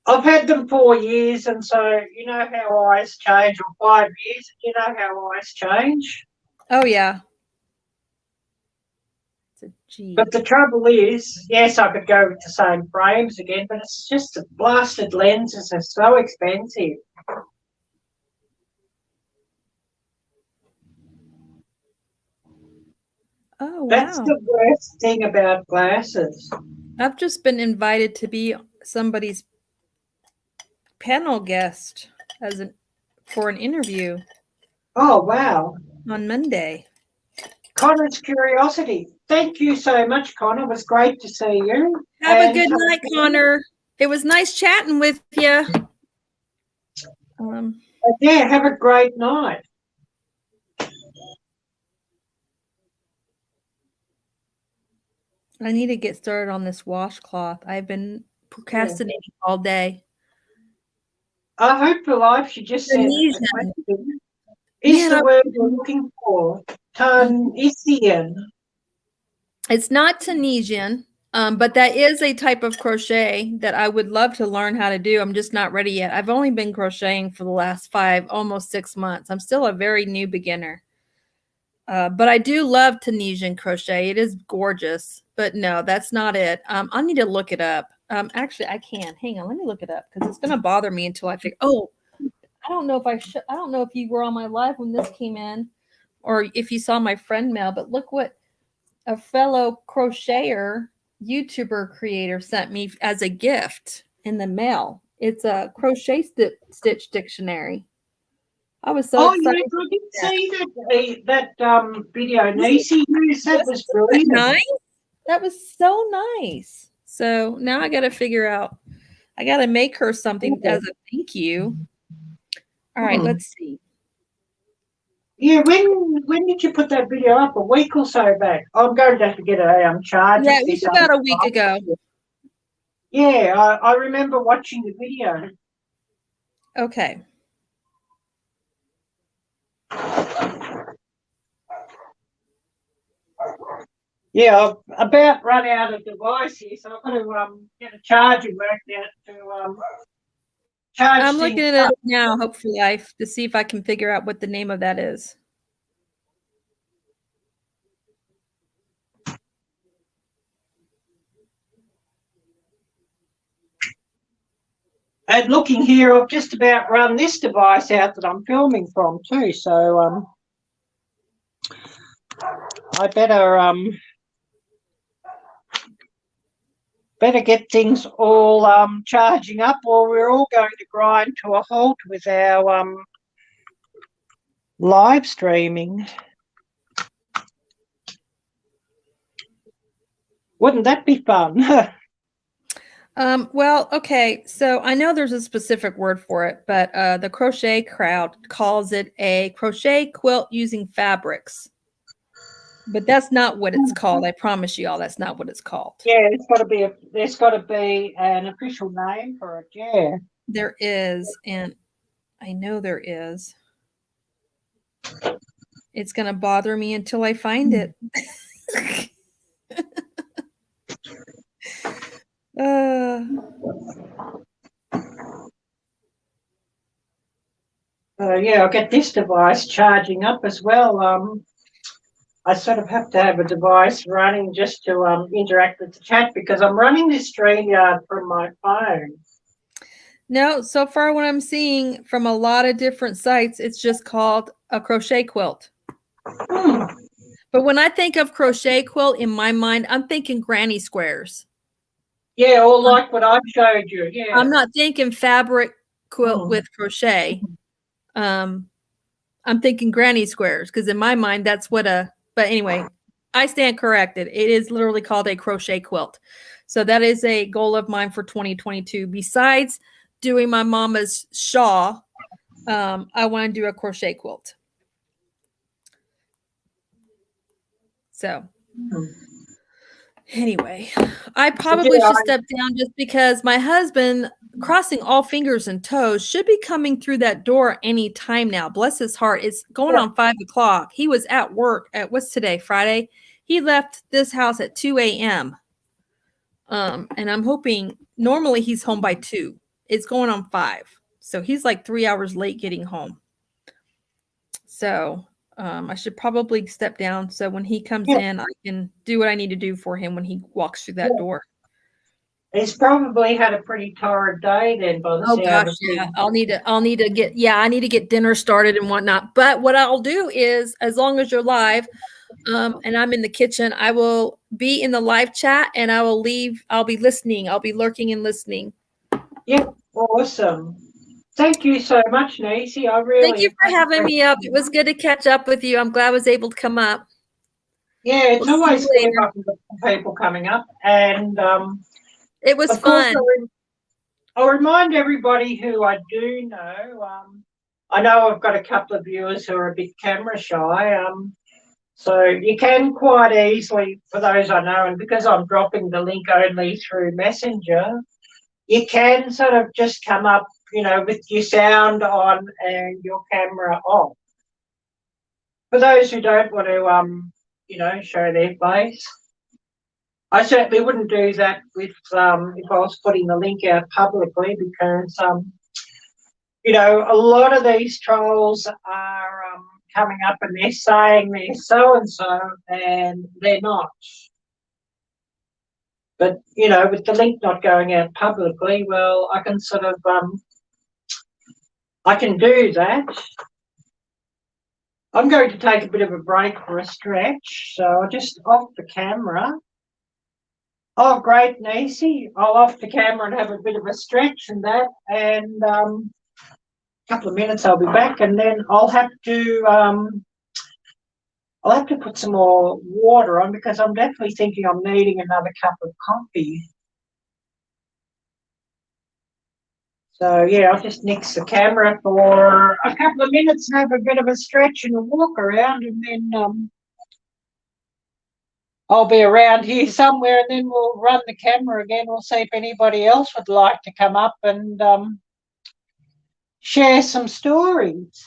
I've had them 4 years, and so you know how eyes change, or 5 years, you know how eyes change. Oh yeah. It's a G. But the trouble is, yes, I could go with the same frames again, but it's just the blasted lenses are so expensive. Oh, wow. That's the worst thing about glasses. I've just been invited to be somebody's panel guest for an interview. Oh, wow. On Monday. Connor's Curiosity. Thank you so much, Connor. It was great to see you. Have a good night, Connor. It was nice chatting with you. Yeah, have a great night. I need to get started on this washcloth. I've been procrastinating all day. I hope for life she just said is the word we're looking for. Tunisian. It's not Tunisian, but that is a type of crochet that I would love to learn how to do. I'm just not ready yet. I've only been crocheting for the last almost 6 months. I'm still a very new beginner. But I do love Tunisian crochet. It is gorgeous. But no, that's not it. I need to look it up. Actually, I can. Hang on, let me look it up because it's going to bother me until I figure. Oh, I don't know if I don't know if you were on my live when this came in, or if you saw my friend mail, but look what a fellow crocheter, YouTuber creator sent me as a gift in the mail. It's a crochet stitch dictionary. I was so Oh, excited. yes, I did see that video. Nisi used that was brilliant. Nice. That was so nice. So now I got to figure out. I got to make her something as a thank you. All right, let's see. Yeah, when did you put that video up? A week or so back. I'm going to have to get a charge. Yeah, it was about a week ago. Yeah, I remember watching the video. Okay. Yeah, I've about run out of device here, so I've got to get a charger worked out to charge. I'm looking at it now, hopefully, to see if I can figure out what the name of that is. And looking here, I've just about run this device out that I'm filming from too. So I better get things all charging up, or we're all going to grind to a halt with our live streaming. Wouldn't that be fun? Well, okay, so I know there's a specific word for it, but the crochet crowd calls it a crochet quilt using fabrics. But that's not what it's called. I promise you all, that's not what it's called. Yeah, there's got to be an official name for it. Yeah, there is, and I know there is. It's gonna bother me until I find it. Yeah, I'll get this device charging up as well. I sort of have to have a device running just to interact with the chat because I'm running this StreamYard from my phone. No, so far what I'm seeing from a lot of different sites, it's just called a crochet quilt. But when I think of crochet quilt in my mind, I'm thinking granny squares. Yeah, or like what I showed you. Yeah, I'm not thinking fabric quilt with crochet. I'm thinking granny squares because in my mind that's what but anyway, I stand corrected. It is literally called a crochet quilt. So that is a goal of mine for 2022. Besides doing my mama's shawl, I want to do a crochet quilt. So anyway, I probably should step down just because my husband, crossing all fingers and toes, should be coming through that door any time now. Bless his heart. It's going on 5 o'clock. He was at work at, what's today, Friday? He left this house at 2 a.m. And I'm hoping, normally he's home by 2. It's going on 5. So he's like 3 hours late getting home. So I should probably step down so when he comes in, I can do what I need to do for him when he walks through that door. He's probably had a pretty torrid day then by the sound of things. Yeah. I need to get dinner started and whatnot. But what I'll do is, as long as you're live, and I'm in the kitchen, I will be in the live chat and I'll be listening. I'll be lurking and listening. Yeah, awesome. Thank you so much, Nisi. Thank you for having me up. It was good to catch up with you. I'm glad I was able to come up. Yeah, it's always good people coming up, and it was fun. I'll remind everybody who I do know. I know I've got a couple of viewers who are a bit camera shy. So you can quite easily, for those I know, and because I'm dropping the link only through Messenger, you can sort of just come up, with your sound on and your camera off. For those who don't want to, show their face, I certainly wouldn't do that with if I was putting the link out publicly because, a lot of these trolls are coming up and they're saying they're so-and-so and they're not. But, with the link not going out publicly, well, I can sort of, I can do that. I'm going to take a bit of a break for a stretch, so I'll just off the camera. Oh, great, Nisi. I'll off the camera and have a bit of a stretch and that, and a couple of minutes I'll be back, and then I'll have to put some more water on because I'm definitely thinking I'm needing another cup of coffee. So yeah, I'll just nix the camera for a couple of minutes and have a bit of a stretch and a walk around, and then I'll be around here somewhere, and then we'll run the camera again. We'll see if anybody else would like to come up and share some stories.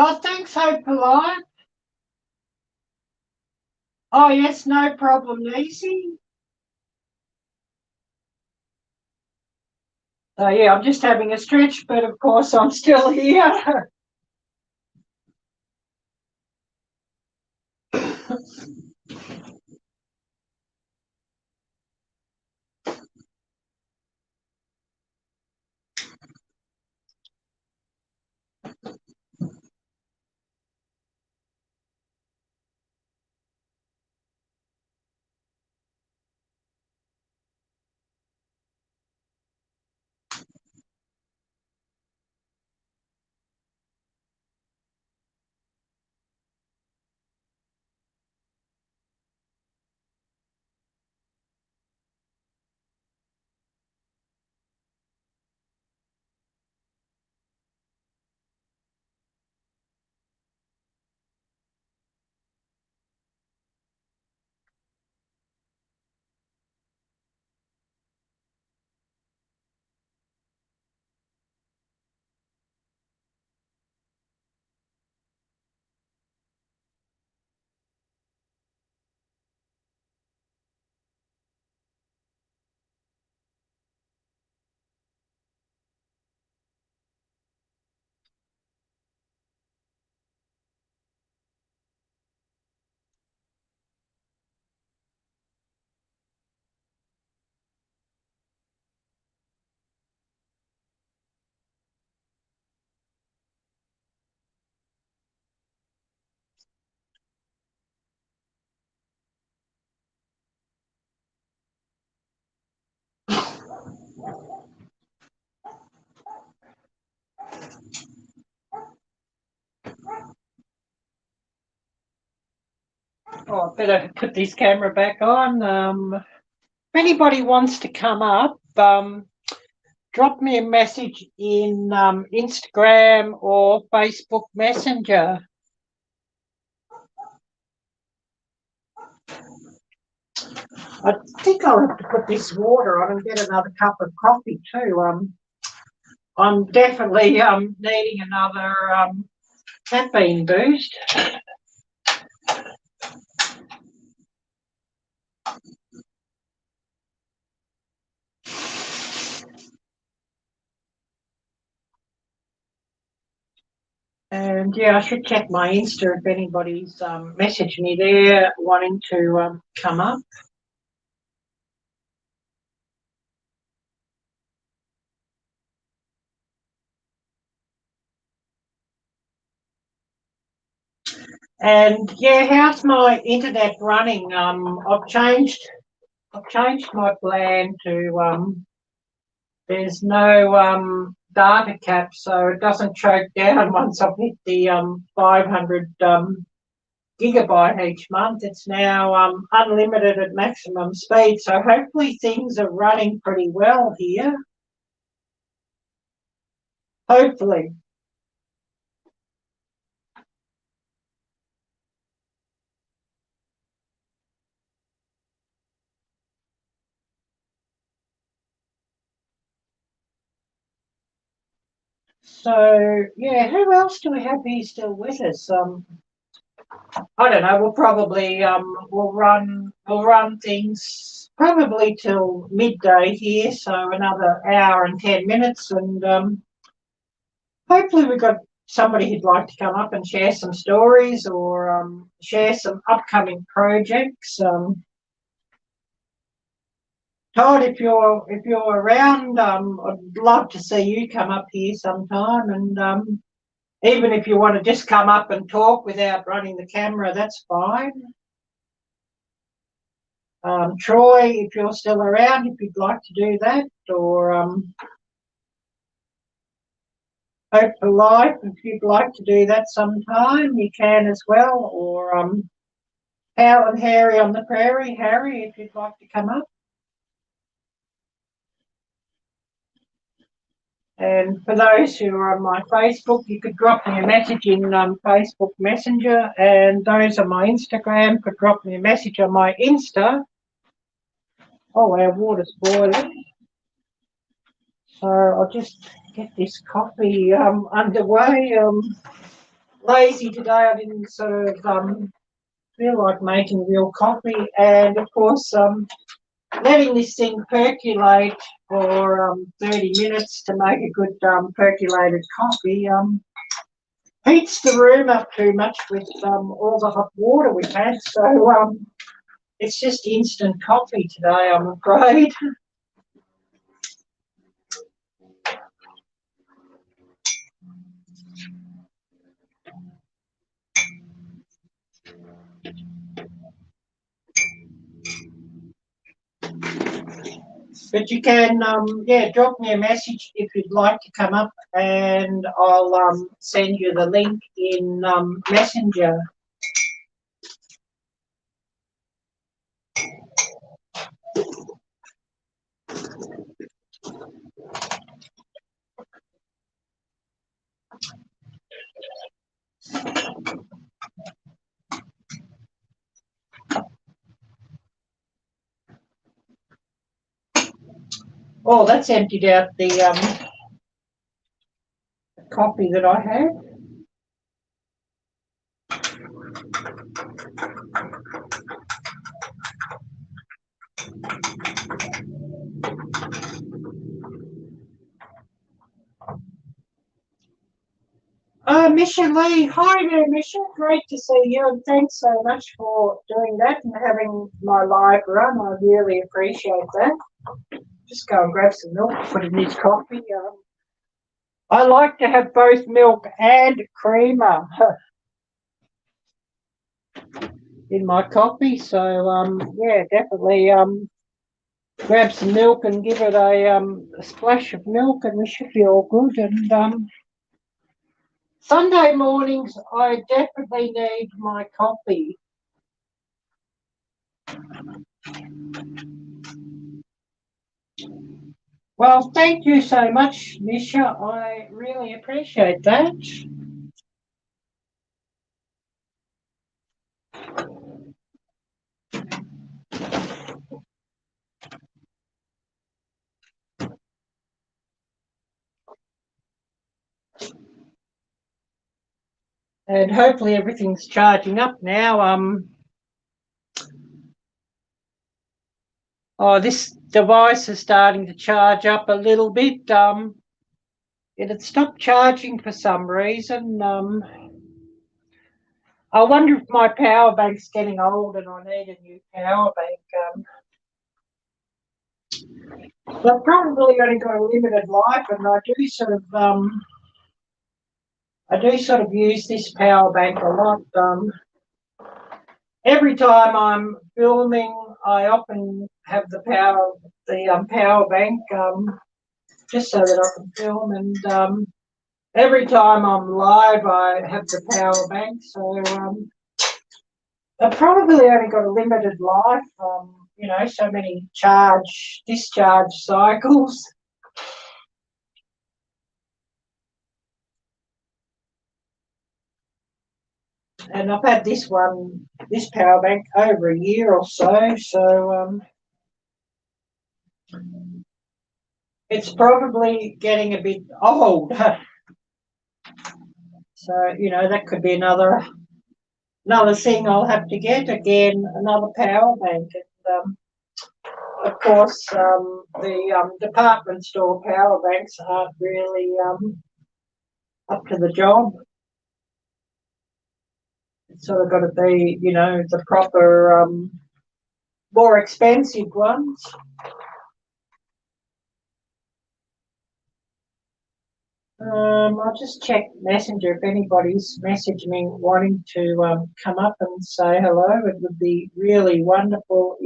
Oh, thanks, Hope Polite. Oh, yes, no problem, Nisi. So, yeah, I'm just having a stretch, but of course I'm still here. Oh, I better put this camera back on. If anybody wants to come up, drop me a message in Instagram or Facebook Messenger. I think I'll have to put this water on and get another cup of coffee too. I'm definitely needing another caffeine boost. And yeah, I should check my Insta if anybody's messaged me there wanting to come up. And yeah, how's my internet running? I've changed my plan to there's no data cap, so it doesn't choke down once I've hit the 500 gigabyte each month. It's now unlimited at maximum speed, so hopefully things are running pretty well here. Hopefully. So yeah, who else do we have here still with us? I don't know. We'll probably we'll run things probably till midday here, so another hour and 10 minutes, and hopefully we've got somebody who'd like to come up and share some stories or share some upcoming projects. Todd, if you're around, I'd love to see you come up here sometime, and even if you want to just come up and talk without running the camera, that's fine. Troy, if you're still around, if you'd like to do that, or Hope for Life, if you'd like to do that sometime, you can as well, or Hal and Harry on the Prairie, Harry, if you'd like to come up. And for those who are on my Facebook, you could drop me a message in Facebook Messenger, and those on my Instagram could drop me a message on my Insta. Oh, our water's boiling. So I'll just get this coffee underway. Lazy today. I didn't sort of feel like making real coffee, and of course, letting this thing percolate for 30 minutes to make a good percolated coffee heats the room up too much with all the hot water we've had. So it's just instant coffee today, I'm afraid. But you can, yeah, drop me a message if you'd like to come up, and I'll send you the link in Messenger. Oh, that's emptied out the coffee that I had. Misha Lee, hi there, Misha. Great to see you, and thanks so much for doing that and having my live run. I really appreciate that. Just go and grab some milk, put in this coffee. I like to have both milk and creamer in my coffee, so yeah, definitely grab some milk and give it a splash of milk, and we should be all good. And Sunday mornings, I definitely need my coffee. Well, thank you so much, Misha. I really appreciate that. And hopefully everything's charging up now. This device is starting to charge up a little bit. It had stopped charging for some reason. I wonder if my power bank's getting old and I need a new power bank. I've probably only got a limited life, and I do sort of use this power bank a lot. Every time I'm filming, I often have the power bank just so that I can film, and every time I'm live, I have the power bank. So I've probably only got a limited life. So many discharge cycles. And I've had this power bank, over a year or so. So it's probably getting a bit old. So, that could be another thing I'll have to get again, another power bank. And of course, the department store power banks aren't really up to the job. It's sort of got to be, the proper, more expensive ones. I'll just check Messenger if anybody's messaged me wanting to come up and say hello. It would be really wonderful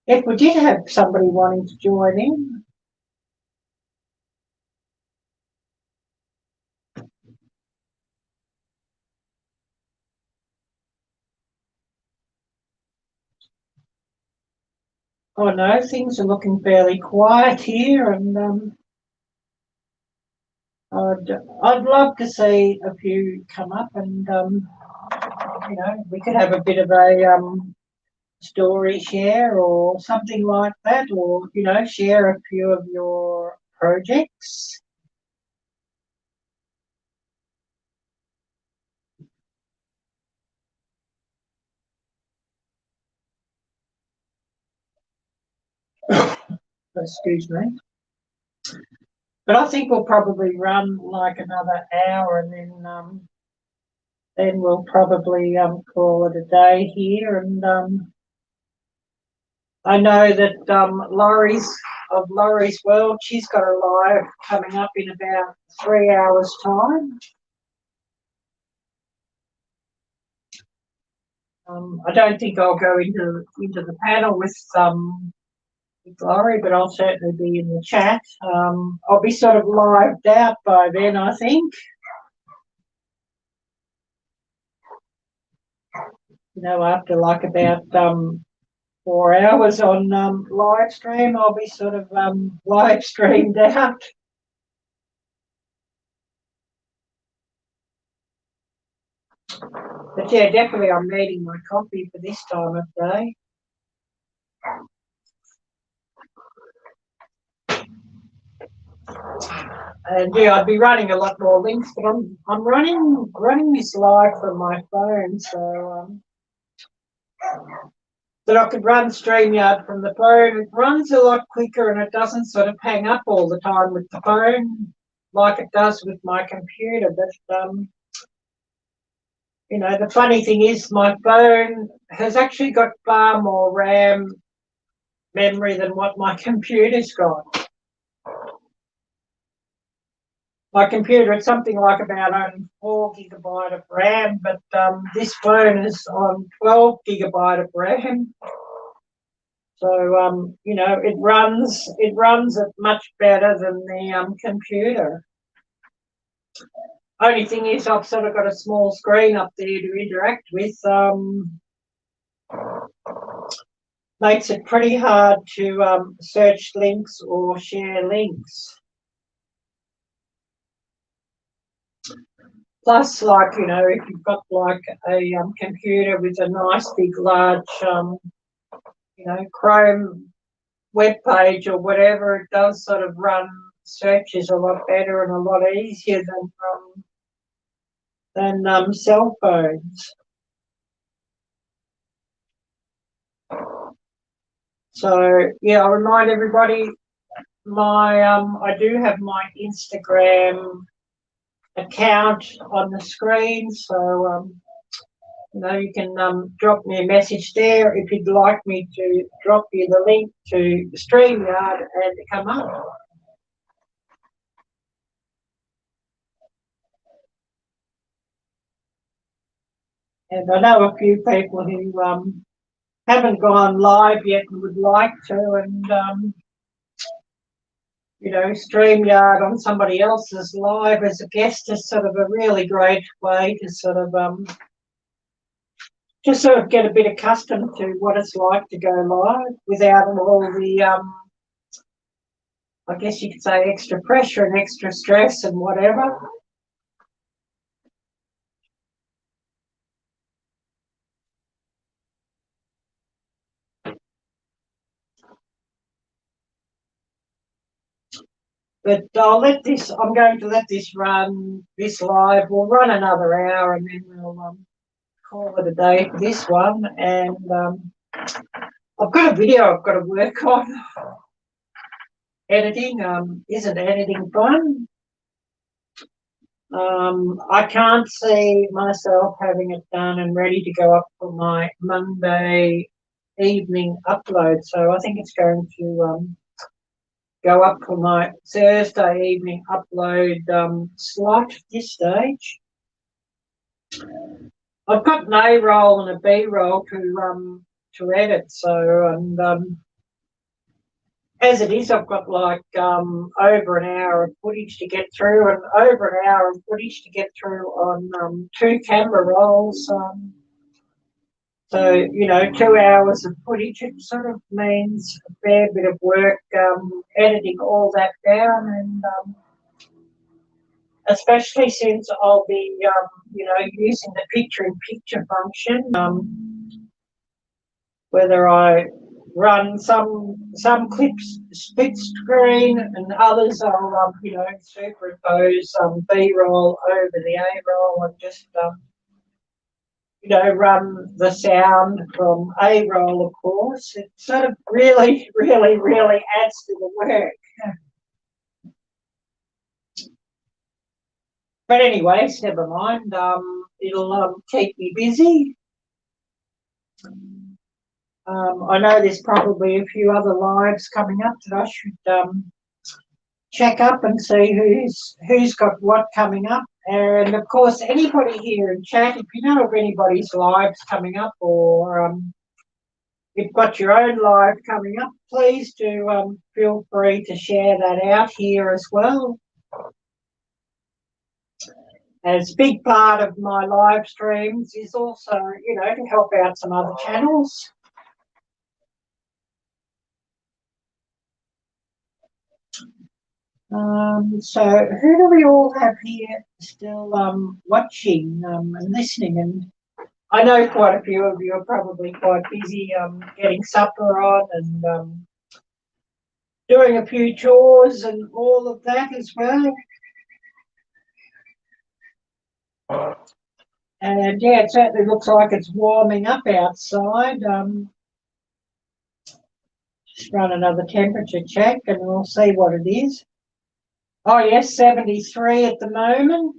if we did have somebody wanting to join in. Oh no, things are looking fairly quiet here, and I'd love to see a few come up, and we could have a bit of a story share or something like that, or share a few of your projects. Excuse me. But I think we'll probably run like another hour, and then we'll probably call it a day here. And I know that Laurie's World, she's got a live coming up in about 3 hours' time. I don't think I'll go into the panel with Laurie, but I'll certainly be in the chat. I'll be sort of lived out by then, I think. After like about 4 hours on live stream, I'll be sort of live streamed out. But yeah, definitely I'm needing my coffee for this time of day. And yeah, I'd be running a lot more links, but I'm running this live from my phone, so that I could run StreamYard from the phone. It runs a lot quicker, and it doesn't sort of hang up all the time with the phone like it does with my computer. But the funny thing is my phone has actually got far more RAM memory than what my computer's got. My computer, it's something like about only 4 GB of RAM, but this phone is on 12 GB of RAM. So it runs it much better than the computer. Only thing is, I've sort of got a small screen up there to interact with. Makes it pretty hard to search links or share links. Plus, if you've got like a computer with a nice big large Chrome web page or whatever, it does sort of run searches a lot better and a lot easier than than cell phones. So yeah, I'll remind everybody, my I do have my Instagram account on the screen, so you know, you can drop me a message there if you'd like me to drop you the link to StreamYard and come up. And I know a few people who haven't gone live yet and would like to, and you know, StreamYard on somebody else's live as a guest is sort of a really great way to sort of just sort of get a bit accustomed to what it's like to go live without all the I guess you could say extra pressure and extra stress and whatever. But I'm going to let this run, this live. We'll run another hour and then we'll call it a day for this one. And I've got a video I've got to work on. Editing, isn't editing fun? I can't see myself having it done and ready to go up for my Monday evening upload. So I think it's going to go up for my Thursday evening upload slot at this stage. I've got an A roll and a B roll to edit, so and as it is, I've got like over an hour of footage to get through, and over an hour of footage to get through on 2 camera rolls. So you know, 2 hours of footage. It sort of means a fair bit of work editing all that down, and especially since I'll be, you know, using the picture-in-picture function. Whether I run some clips split screen and others I'll, you know, superimpose B-roll over the A-roll and just, you know, run the sound from A-roll, of course. It sort of really, really, really adds to the work. But anyways, never mind. It'll keep me busy. I know there's probably a few other lives coming up that I should check up and see who's got what coming up. And of course, anybody here in chat, if you know of anybody's lives coming up, or you've got your own live coming up, please do feel free to share that out here as well. As a big part of my live streams is also, you know, to help out some other channels. So who do we all have here still watching and listening? And I know quite a few of you are probably quite busy getting supper on and doing a few chores and all of that as well. And yeah, it certainly looks like it's warming up outside. Just run another temperature check and we'll see what it is. Oh yes, 73 at the moment.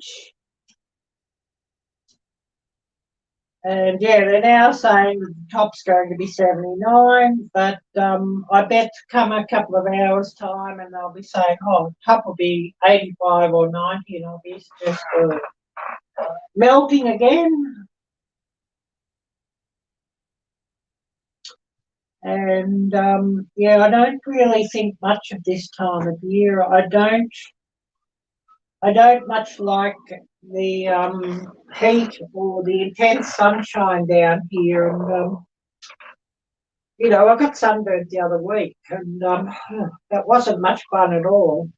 And yeah, they're now saying that the top's going to be 79, but I bet come a couple of hours' time and they'll be saying, oh, the top will be 85 or 90, and I'll be just melting again. And yeah, I don't really think much of this time of year. I don't much like the heat or the intense sunshine down here. And you know, I got sunburned the other week, and that wasn't much fun at all.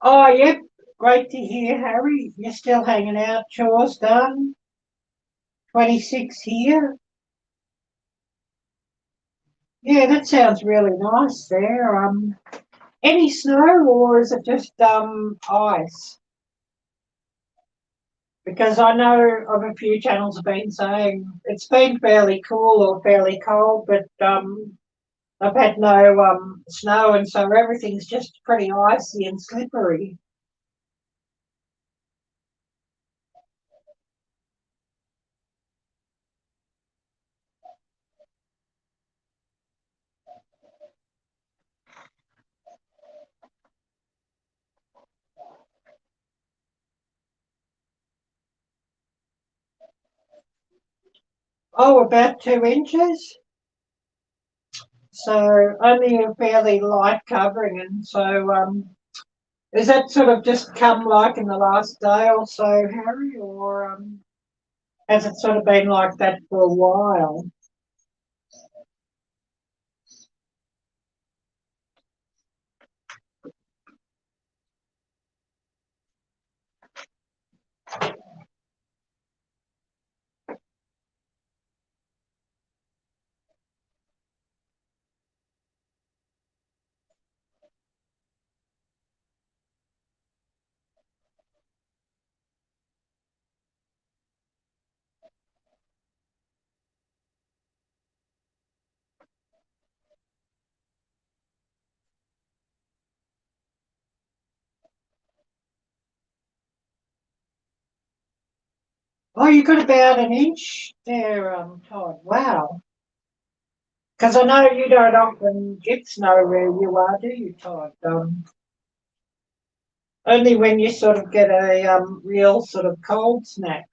Oh, yep. Great to hear, Harry. You're still hanging out. Chores done. 26 here. Yeah, that sounds really nice there. Any snow or is it just ice? Because I know of a few channels have been saying it's been fairly cool or fairly cold, but I've had no snow, and so everything's just pretty icy and slippery. Oh, about 2 inches. So only a fairly light covering, and so is that sort of just come like in the last day or so, Harry, or has it sort of been like that for a while? Oh, you got about an inch there, Todd. Wow. Because I know you don't often get snow where you are, do you, Todd? Only when you sort of get a real sort of cold snap.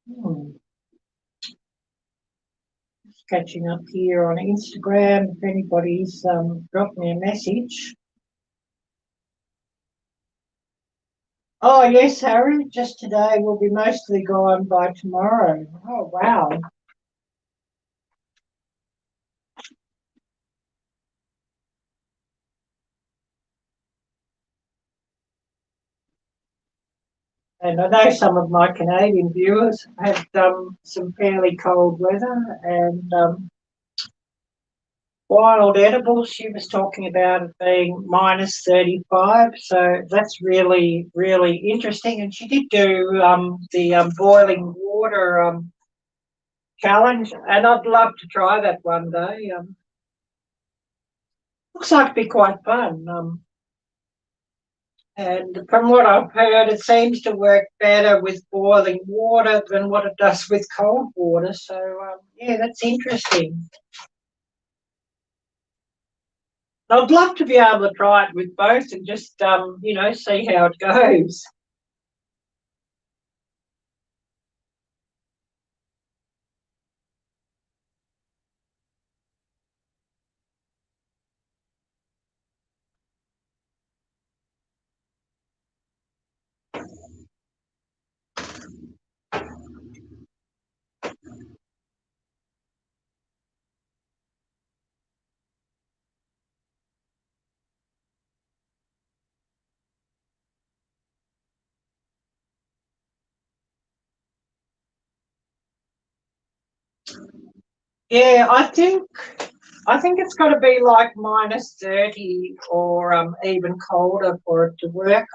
Hmm. Just catching up here on Instagram. If anybody's dropped me a message. Oh, yes, Harry, just today will be mostly gone by tomorrow. Oh, wow. And I know some of my Canadian viewers had some fairly cold weather, and wild edibles, she was talking about it being minus 35. So that's really, really interesting. And she did do the boiling water challenge, and I'd love to try that one day. Looks like it'd be quite fun. And from what I've heard, it seems to work better with boiling water than what it does with cold water. So, yeah, that's interesting. I'd love to be able to try it with both and just, see how it goes. Yeah, I think it's got to be like minus 30 or even colder for it to work.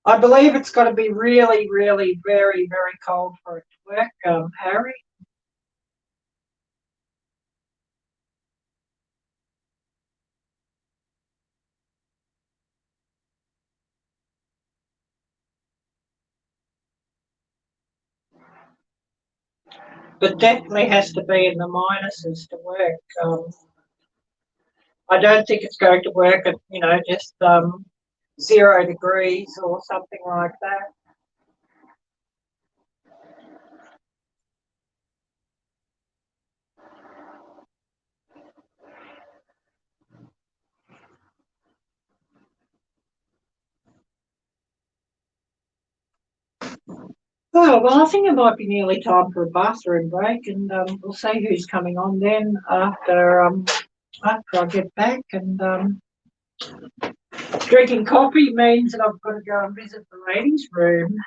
I believe it's got to be really, really, very, very cold for it to work, Harry. But definitely has to be in the minuses to work. I don't think it's going to work at, just 0 degrees or something like that. Oh, well, I think it might be nearly time for a bathroom break, and we'll see who's coming on then after I get back. And drinking coffee means that I've got to go and visit the ladies' room.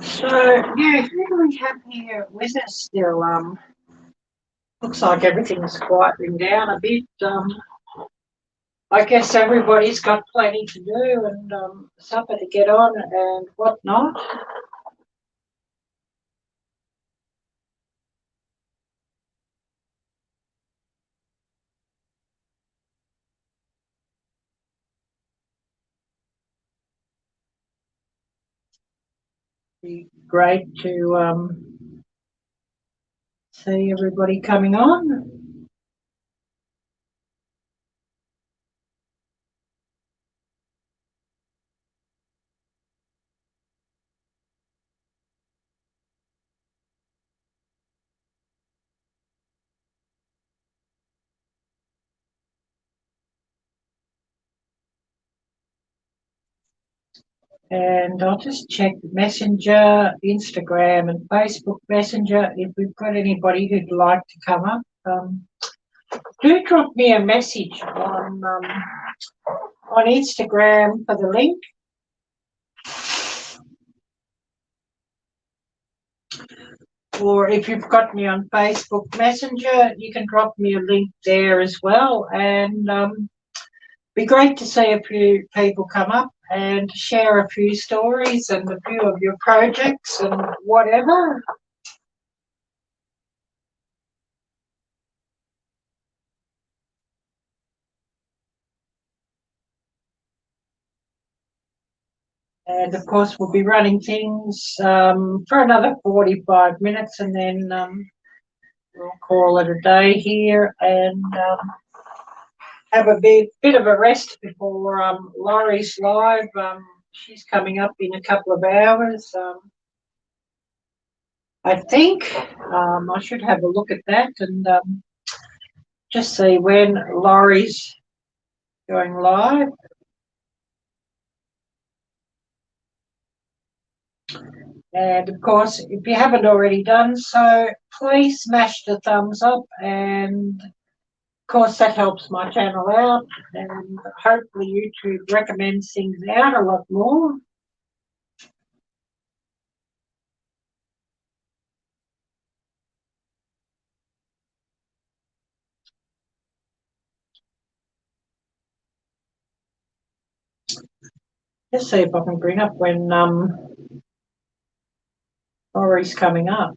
So, yeah, who do we have here with us still? Looks like everything's quieting down a bit. I guess everybody's got plenty to do and supper to get on and whatnot. Be great to see everybody coming on. And I'll just check Messenger, Instagram, and Facebook Messenger. If we've got anybody who'd like to come up, do drop me a message on Instagram for the link. Or if you've got me on Facebook Messenger, you can drop me a link there as well. And be great to see a few people come up and share a few stories and a few of your projects and whatever. And of course, we'll be running things for another 45 minutes, and then we'll call it a day here and have a bit of a rest before Laurie's live. She's coming up in a couple of hours. I think I should have a look at that and just see when Laurie's going live. And of course, if you haven't already done so, please smash the thumbs up, and of course that helps my channel out, and hopefully YouTube recommends things out a lot more. Let's see if I can bring up when Laurie's coming up.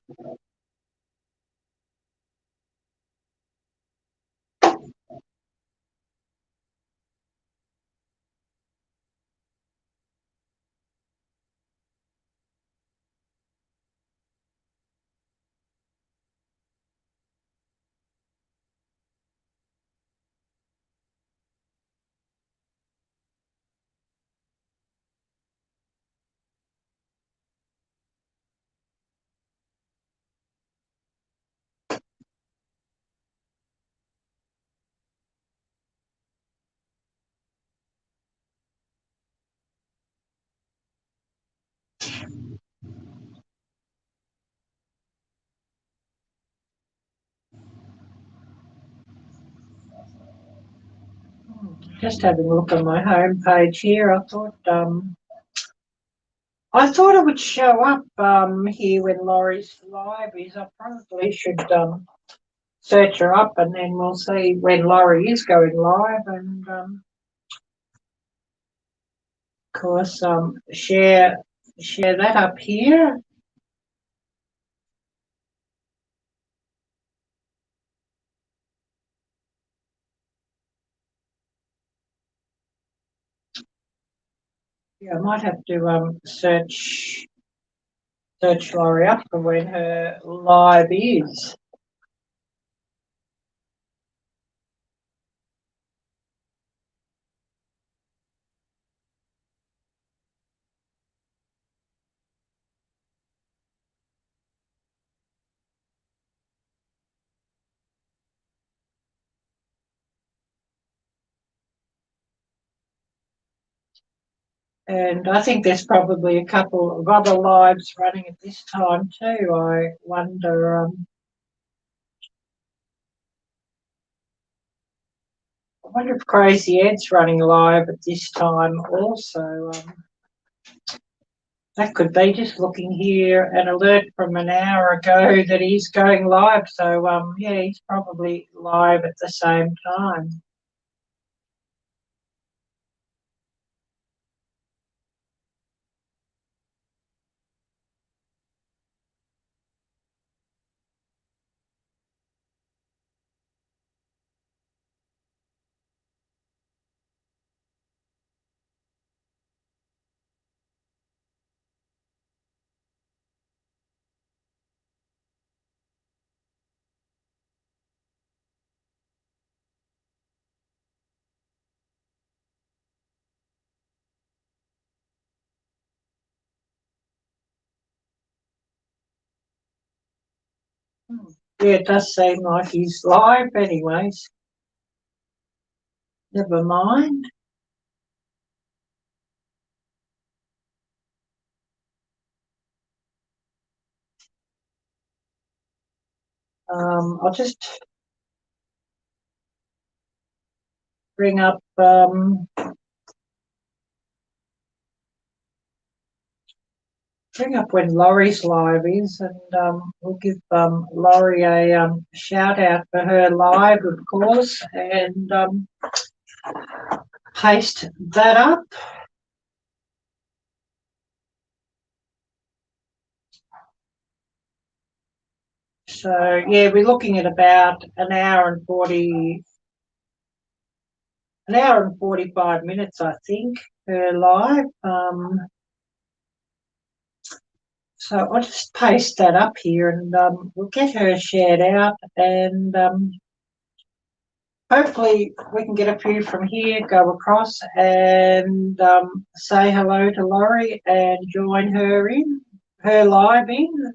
Just having a look on my home page here. I thought it would show up here when Laurie's live is. I probably should search her up, and then we'll see when Laurie is going live, and of course share that up here. Yeah, I might have to search Laurie up for when her live is. And I think there's probably a couple of other lives running at this time too. I wonder if Crazy Ed's running live at this time also. That could be. Just looking here, an alert from an hour ago that he's going live. So yeah, he's probably live at the same time. Yeah, it does seem like he's live anyways. Never mind. I'll just bring up when Laurie's live is, and we'll give Laurie a shout out for her live, of course, and paste that up. So yeah, we're looking at about an hour and 45 minutes, I think, her live. So I'll just paste that up here, and we'll get her shared out, and hopefully we can get a few from here, go across and say hello to Laurie and join her in, her live in.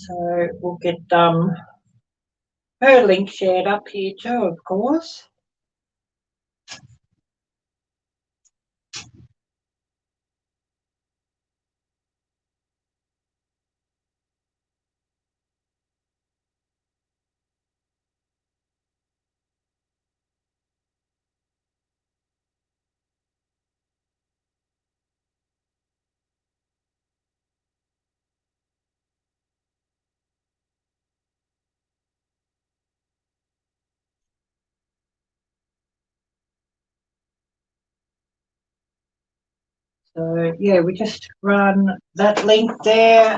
So we'll get her link shared up here too, of course. So yeah, we just run that link there.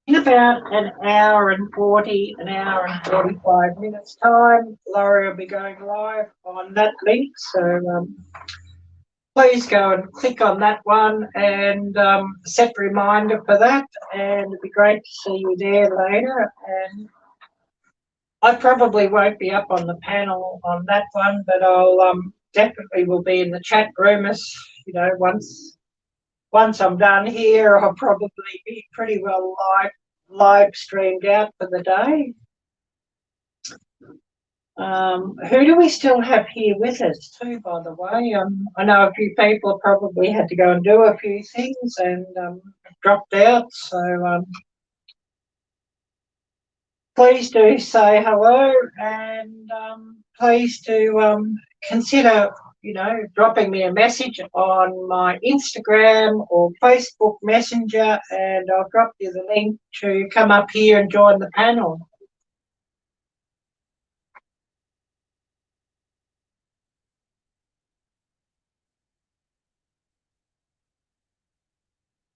In about an hour and 45 minutes time, Laurie will be going live on that link. So please go and click on that one and set a reminder for that. And it'd be great to see you there later. And I probably won't be up on the panel on that one, but I'll definitely will be in the chat room as you know, once I'm done here, I'll probably be pretty well live streamed out for the day. Who do we still have here with us too, by the way? I know a few people probably had to go and do a few things and dropped out, so please do say hello, and please do consider, you know, dropping me a message on my Instagram or Facebook Messenger, and I'll drop you the link to come up here and join the panel.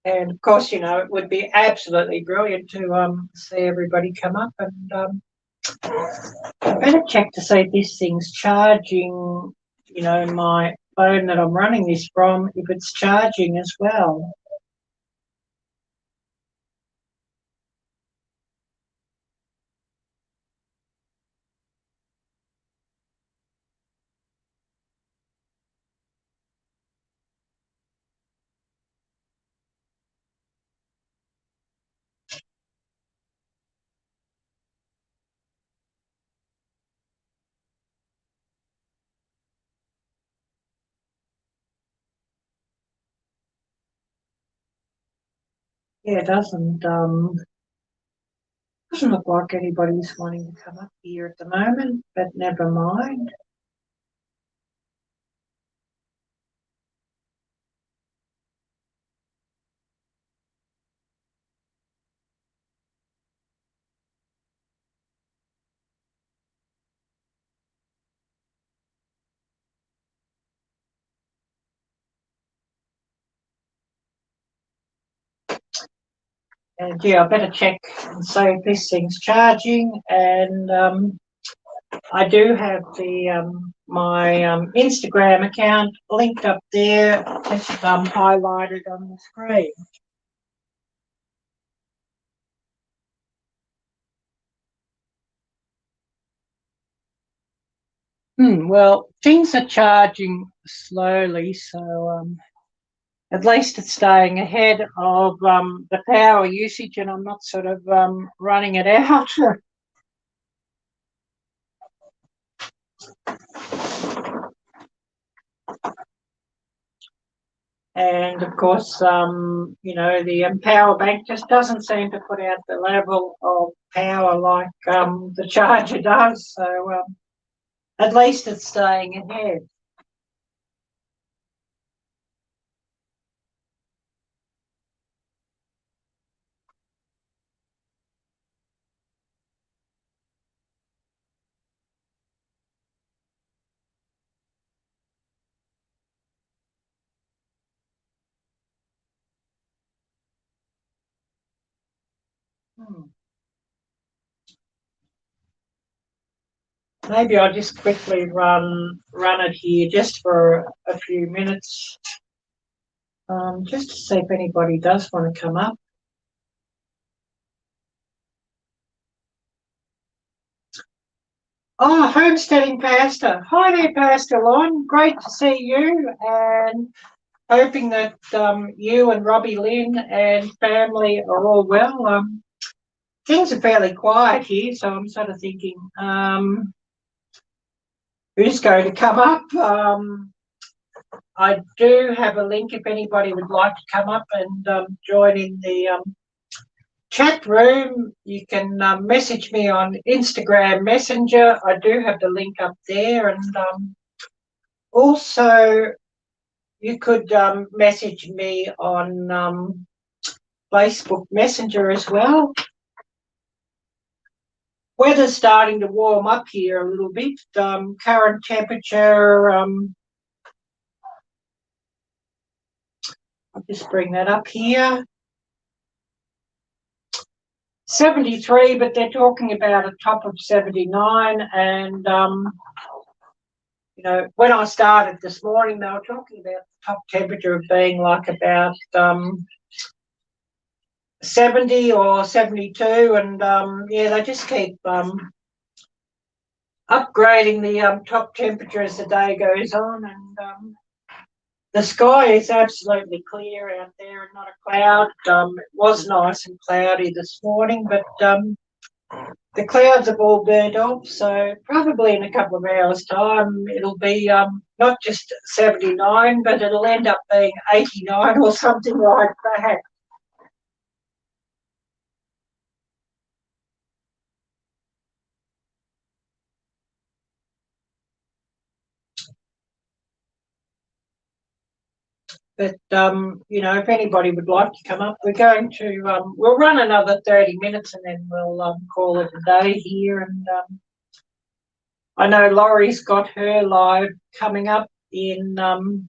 And of course, you know, it would be absolutely brilliant to see everybody come up, and I better check to see if this thing's charging, you know, my phone that I'm running this from, if it's charging as well. Yeah, it doesn't look like anybody's wanting to come up here at the moment, but never mind. And yeah, I better check and see if this thing's charging. And I do have the my Instagram account linked up there, just highlighted on the screen. Well, things are charging slowly, so at least it's staying ahead of the power usage, and I'm not sort of running it out. And of course, the power bank just doesn't seem to put out the level of power like the charger does. So at least it's staying ahead. Maybe I'll just quickly run it here just for a few minutes, just to see if anybody does want to come up. Oh, homesteading pastor. Hi there, Pastor Lon. Great to see you, and hoping that you and Robbie Lynn and family are all well. Things are fairly quiet here, so I'm sort of thinking, who's going to come up? I do have a link if anybody would like to come up and join in the chat room. You can message me on Instagram Messenger. I do have the link up there, and also you could message me on Facebook Messenger as well. Weather's starting to warm up here a little bit. Current temperature, I'll just bring that up here. 73, but they're talking about a top of 79. And, when I started this morning, they were talking about the top temperature of being like about 70 or 72. And, they just keep upgrading the top temperature as the day goes on. And the sky is absolutely clear out there and not a cloud. It was nice and cloudy this morning, but the clouds have all burnt off, so probably in a couple of hours' time it'll be not just 79, but it'll end up being 89 or something like that. But, if anybody would like to come up, we're going to, we'll run another 30 minutes and then we'll call it a day here. And I know Laurie's got her live coming up in an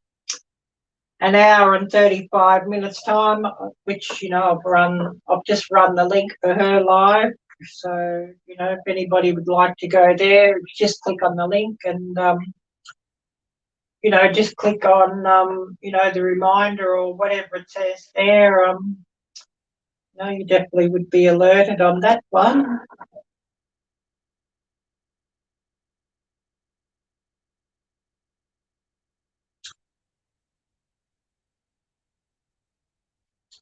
hour and 35 minutes time, which, I've just run the link for her live. So, if anybody would like to go there, just click on the link and, just click on, the reminder or whatever it says there. You definitely would be alerted on that one.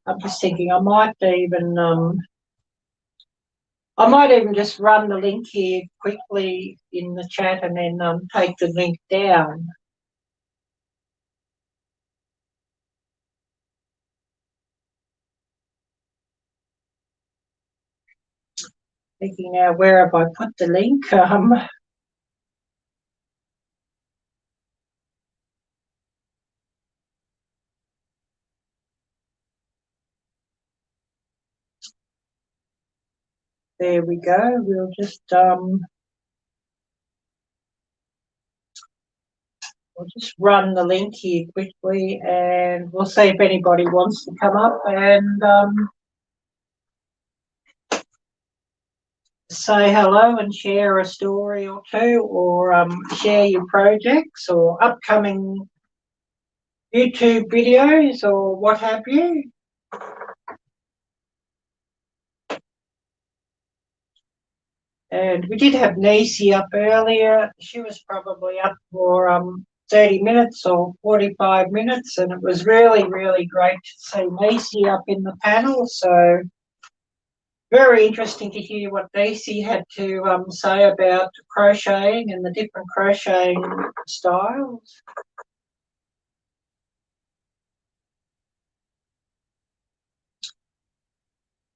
I'm just thinking I might even just run the link here quickly in the chat and then take the link down. Thinking now, where have I put the link? There we go. We'll just run the link here quickly, and we'll see if anybody wants to come up and say hello and share a story or two, or share your projects or upcoming YouTube videos or what have you. And we did have Nisi up earlier. She was probably up for 30 minutes or 45 minutes, and it was really, really great to see Nisi up in the panel. So very interesting to hear what Nisi had to say about crocheting and the different crocheting styles.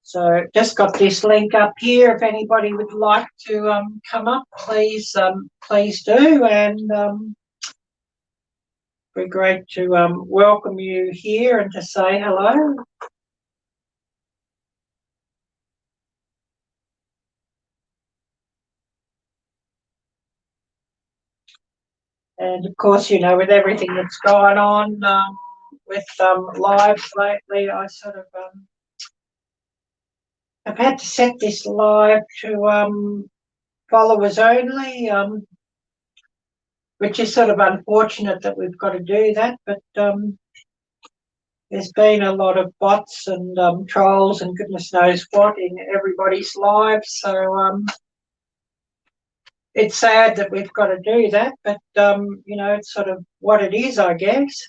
So just got this link up here. If anybody would like to come up, please do, and it'd be great to welcome you here and to say hello. And of course, you know, with everything that's going on with lives lately, I sort of I've had to set this live to followers only, which is sort of unfortunate that we've got to do that, but there's been a lot of bots and trolls and goodness knows what in everybody's lives, so it's sad that we've got to do that, but you know, it's sort of what it is, I guess.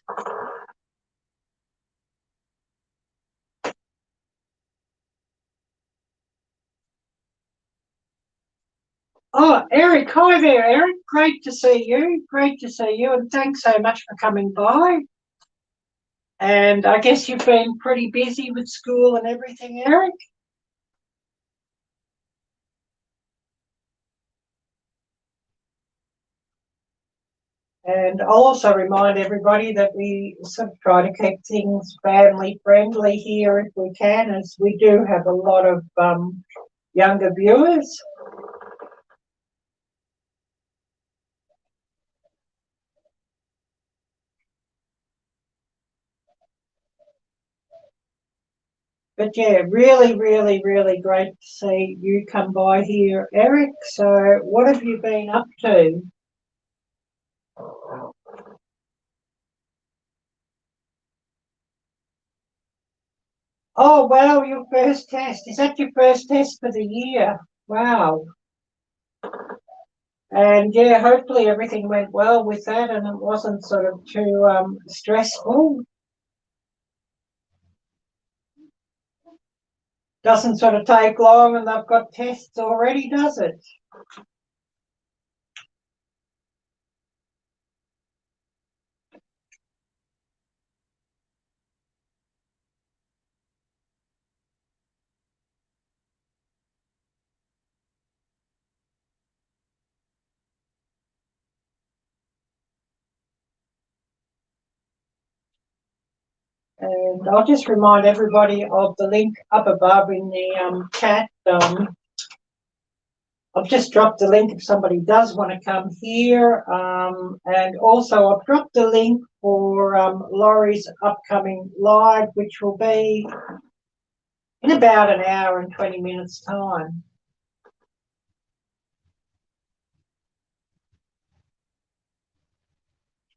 Oh, Eric, hi there, Eric. Great to see you. Great to see you, and thanks so much for coming by. And I guess you've been pretty busy with school and everything, Eric? And I'll also remind everybody that we sort of try to keep things family friendly here if we can, as we do have a lot of younger viewers. But yeah, really, really, really great to see you come by here, Eric. So what have you been up to? Oh, wow, your first test. Is that your first test for the year? Wow. And yeah, hopefully everything went well with that and it wasn't sort of too stressful. Doesn't sort of take long and they've got tests already, does it? And I'll just remind everybody of the link up above in the chat. I've just dropped the link if somebody does want to come here. And also I've dropped the link for Laurie's upcoming live, which will be in about an hour and 20 minutes time.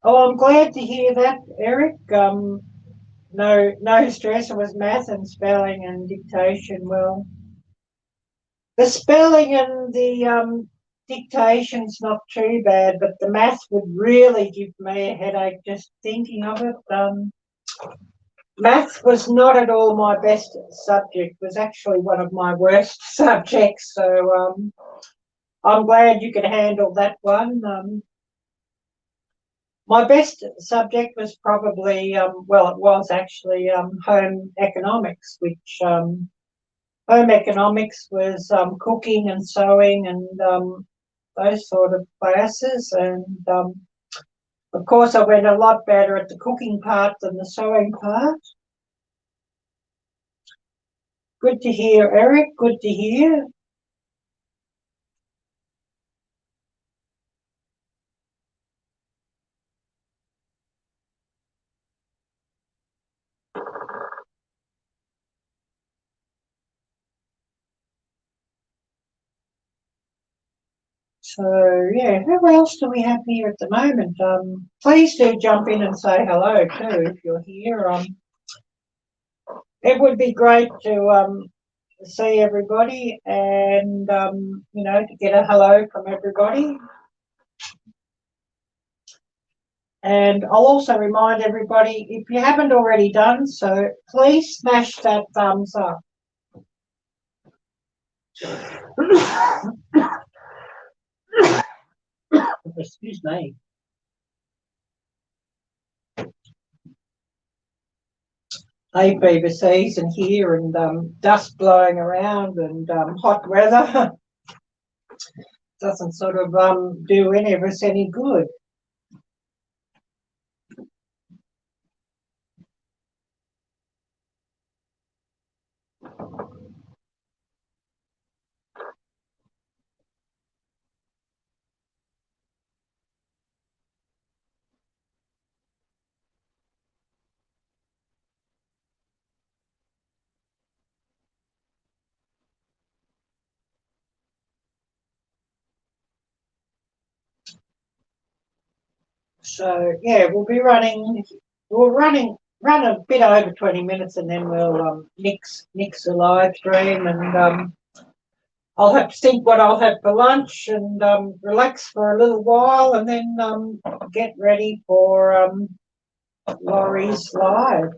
Oh, I'm glad to hear that, Eric. No stress. It was math and spelling and dictation. Well, the spelling and the dictation's not too bad, but the math would really give me a headache just thinking of it. Math was not at all my best subject. It was actually one of my worst subjects. So I'm glad you could handle that one. My best subject was probably, well, it was actually home economics, which home economics was cooking and sewing and those sort of classes. And of course, I went a lot better at the cooking part than the sewing part. Good to hear, Eric. Good to hear. So yeah, who else do we have here at the moment? Please do jump in and say hello too if you're here. It would be great to see everybody and, you know, to get a hello from everybody. And I'll also remind everybody, if you haven't already done so, please smash that thumbs up. Excuse me. Hay fever season here, and dust blowing around, and hot weather doesn't sort of do any of us any good. So yeah, run a bit over 20 minutes, and then we'll nix the live stream, and I'll have to think what I'll have for lunch, and relax for a little while, and then get ready for Laurie's live.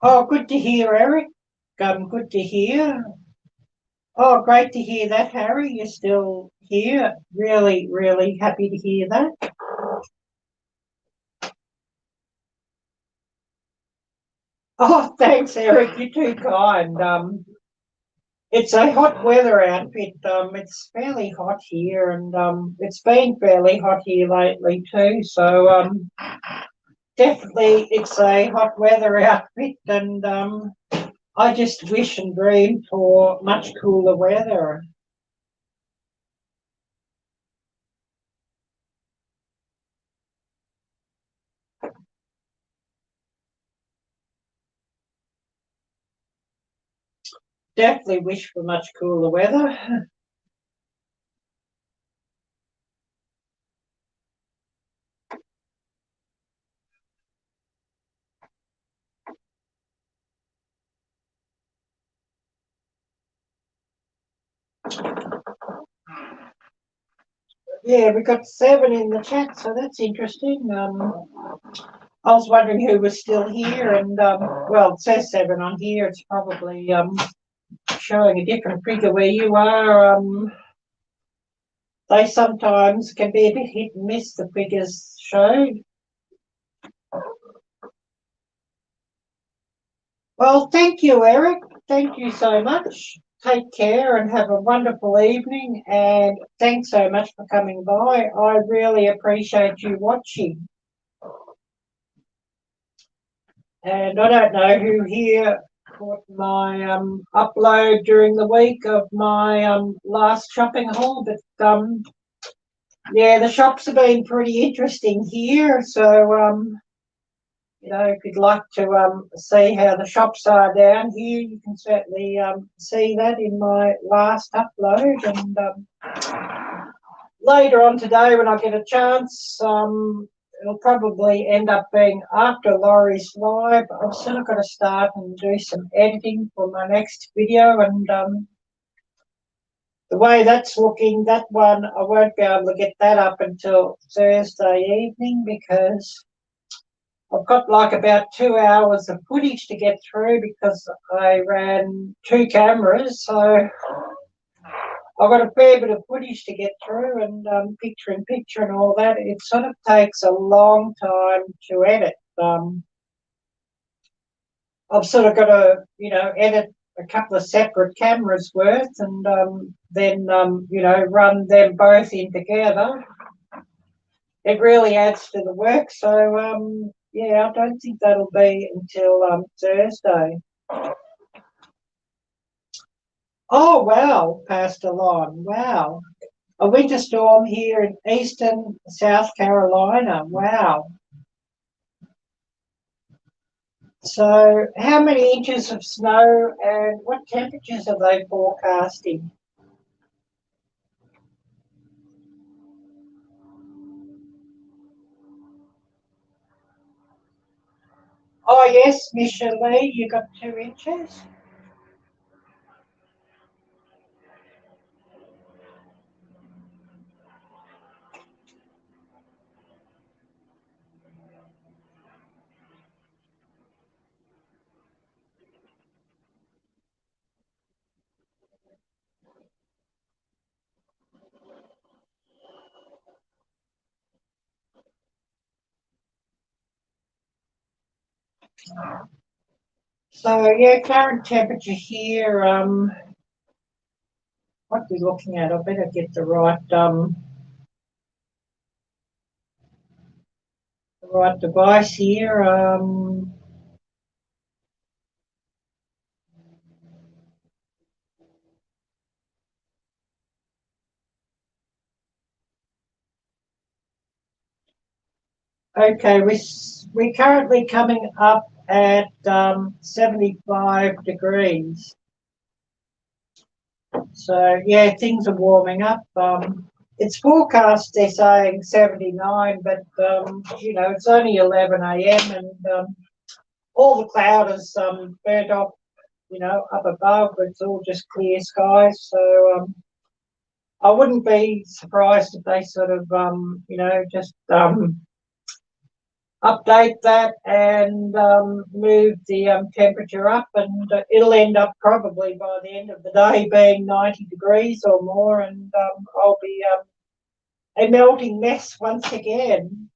Oh, good to hear, Eric. Good to hear. Oh, great to hear that, Harry. You're still here. Really, really happy to hear that. Oh, thanks, Eric. You're too kind. It's a hot weather outfit. It's fairly hot here, and it's been fairly hot here lately too. So definitely, it's a hot weather outfit, and I just wish and dream for much cooler weather. Definitely wish for much cooler weather. Yeah, we got 7 in the chat, so that's interesting. I was wondering who was still here, and well, it says 7 on here. It's probably showing a different figure where you are. They sometimes can be a bit hit and miss, the figures showed. Well, thank you, Eric. Thank you so much. Take care and have a wonderful evening, and thanks so much for coming by. I really appreciate you watching. And I don't know who here caught my upload during the week of my last shopping haul, but yeah, the shops have been pretty interesting here. So you know, if you'd like to see how the shops are down here, you can certainly see that in my last upload. And later on today, when I get a chance, it'll probably end up being after Laurie's live. I've sort of got to start and do some editing for my next video, and the way that's looking, that one, I won't be able to get that up until Thursday evening, because I've got like about 2 hours of footage to get through, because I ran 2 cameras, so I've got a fair bit of footage to get through, and picture in picture and all that. It sort of takes a long time to edit. I've sort of got to, you know, edit a couple of separate cameras worth, and then, you know, run them both in together. It really adds to the work. So, yeah, I don't think that'll be until Thursday. Oh, wow, Pastor Lon, wow. A winter storm here in eastern South Carolina. Wow. So how many inches of snow, and what temperatures are they forecasting? Oh yes, Michelle Lee, you got 2 inches. So yeah, current temperature here. What we're looking at? I better get the right device here. Okay, we're currently coming up at 75 degrees. So yeah, things are warming up. It's forecast they're saying 79, but you know, it's only 11 a.m. and all the cloud is burnt off. You know, up above, it's all just clear skies. So I wouldn't be surprised if they sort of you know, just update that and move the temperature up, and it'll end up probably by the end of the day being 90 degrees or more, and I'll be a melting mess once again.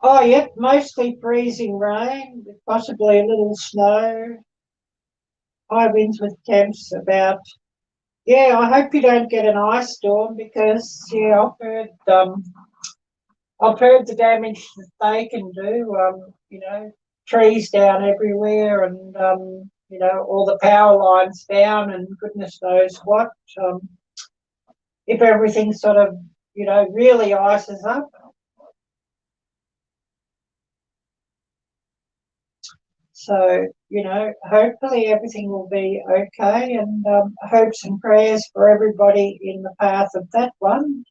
Oh, yep, mostly freezing rain, with possibly a little snow. High winds with temps about. Yeah, I hope you don't get an ice storm because yeah, I've heard the damage that they can do. You know, trees down everywhere, and you know, all the power lines down, and goodness knows what. If everything sort of, you know, really ices up. So, you know, hopefully everything will be okay, and hopes and prayers for everybody in the path of that one.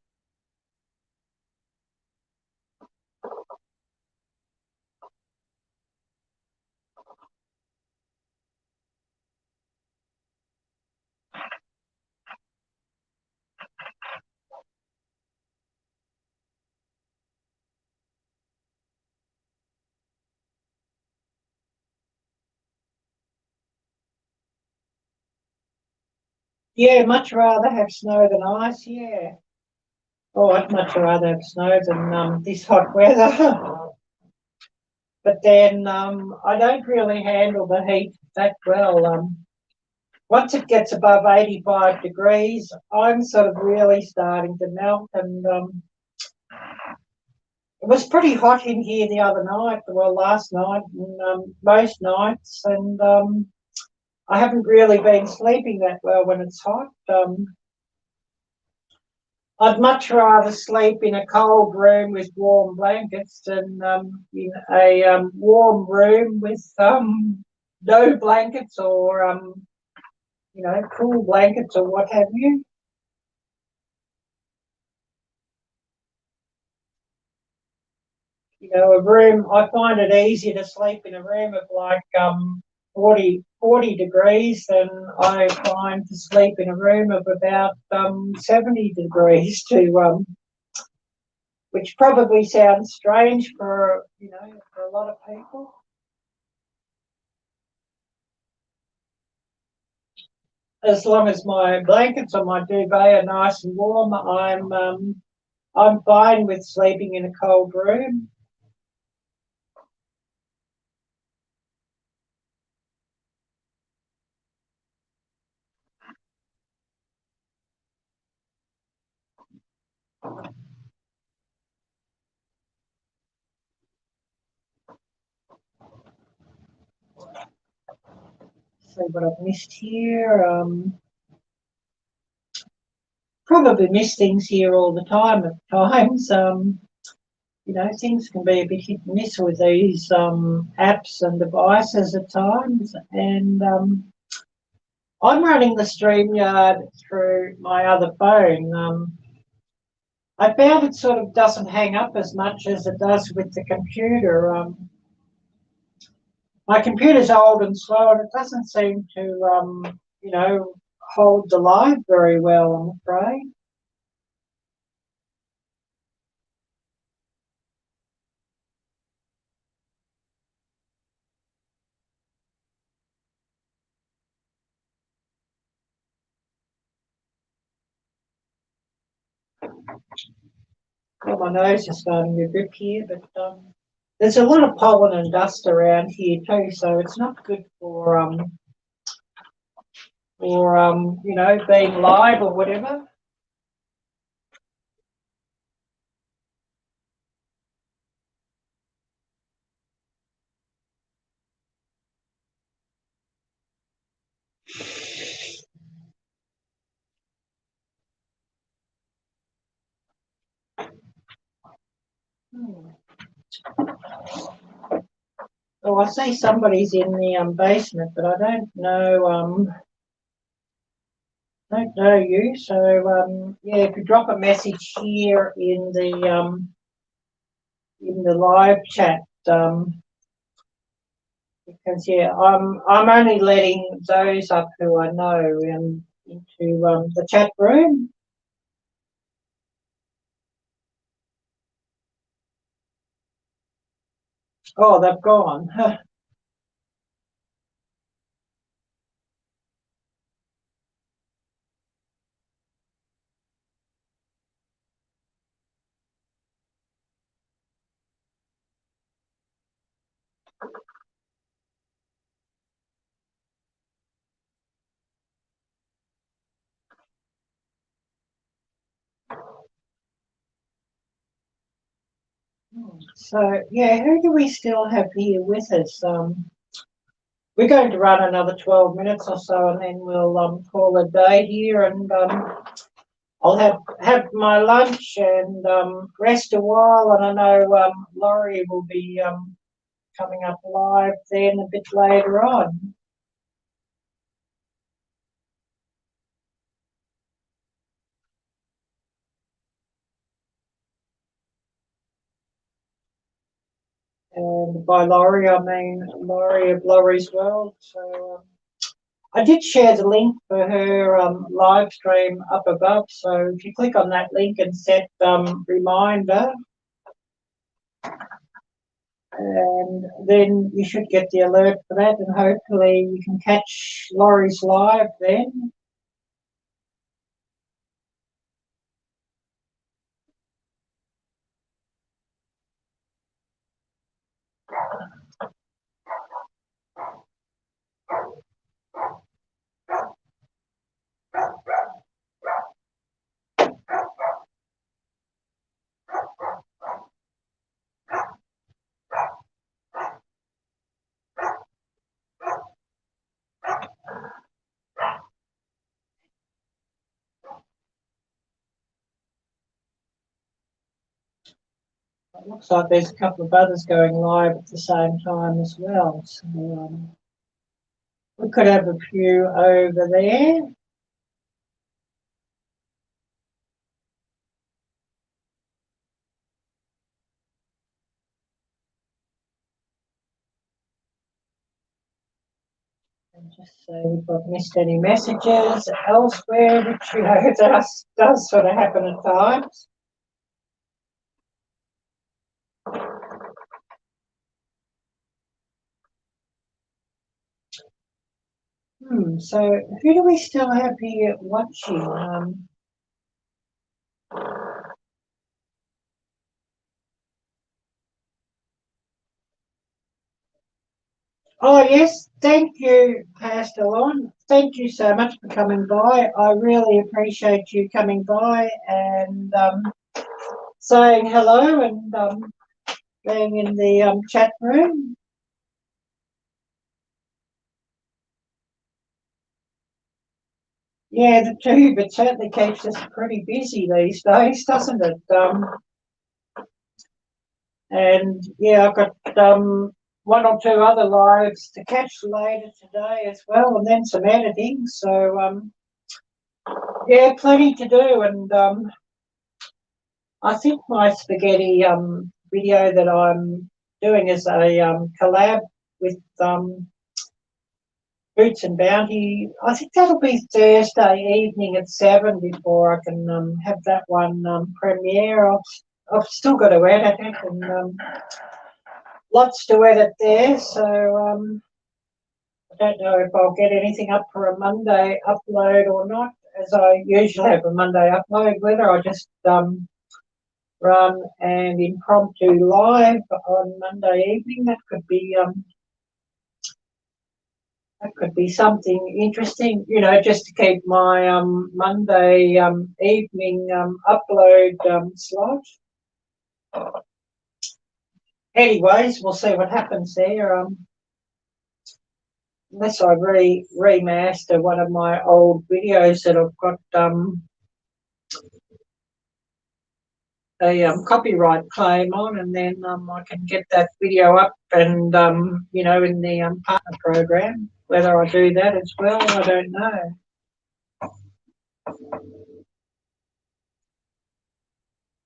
Yeah, much rather have snow than ice, yeah. Oh, I'd much rather have snow than this hot weather. But then I don't really handle the heat that well. Once it gets above 85 degrees, I'm sort of really starting to melt. And it was pretty hot in here the other night, well, last night, and most nights. And I haven't really been sleeping that well when it's hot. I'd much rather sleep in a cold room with warm blankets than in a warm room with no blankets or you know, cool blankets or what have you. You know, a room, I find it easier to sleep in a room of like 40 degrees than I find to sleep in a room of about 70 degrees to which probably sounds strange for, you know, for a lot of people. As long as my blankets or my duvet are nice and warm, I'm fine with sleeping in a cold room. See what I've missed here. Probably miss things here all the time at times. You know, things can be a bit hit and miss with these apps and devices at times. And I'm running the StreamYard through my other phone. I found it sort of doesn't hang up as much as it does with the computer. My computer's old and slow, and it doesn't seem to, hold the live very well, I'm afraid. Well, my nose is starting to drip here, but there's a lot of pollen and dust around here too, so it's not good for being live or whatever. Oh, I see somebody's in the basement, but I don't know you. So yeah, if you drop a message here in the live chat, because yeah, I'm only letting those up who I know into the chat room. Oh, they've gone. So yeah, who do we still have here with us? We're going to run another 12 minutes or so, and then we'll call a day here, and I'll have my lunch and rest a while. And I know Laurie will be coming up live then a bit later on. And by Laurie, I mean Laurie of Laurie's World. So I did share the link for her live stream up above. So if you click on that link and set reminder, and then you should get the alert for that, and hopefully you can catch Laurie's live then. It looks like there's a couple of others going live at the same time as well. So we could have a few over there. And just say if I've missed any messages elsewhere, which does sort of happen at times. So who do we still have here watching? Oh, yes. Thank you, Pastor Lon. Thank you so much for coming by. I really appreciate you coming by and saying hello and being in the chat room. Yeah, the tube, it certainly keeps us pretty busy these days, doesn't it? And yeah, I've got one or two other lives to catch later today as well, and then some editing. So yeah, plenty to do, and I think my spaghetti video that I'm doing is a collab with Boots and Bounty. I think that'll be Thursday evening at 7 before I can have that one premiere. I've still got to edit it and lots to edit there. So I don't know if I'll get anything up for a Monday upload or not, as I usually have a Monday upload, whether I just run an impromptu live on Monday evening. That could be something interesting, you know, just to keep my Monday evening upload slot. Anyways, we'll see what happens there. Unless I remaster one of my old videos that I've got a copyright claim on, and then I can get that video up and you know, in the partner program. Whether I do that as well, I don't know.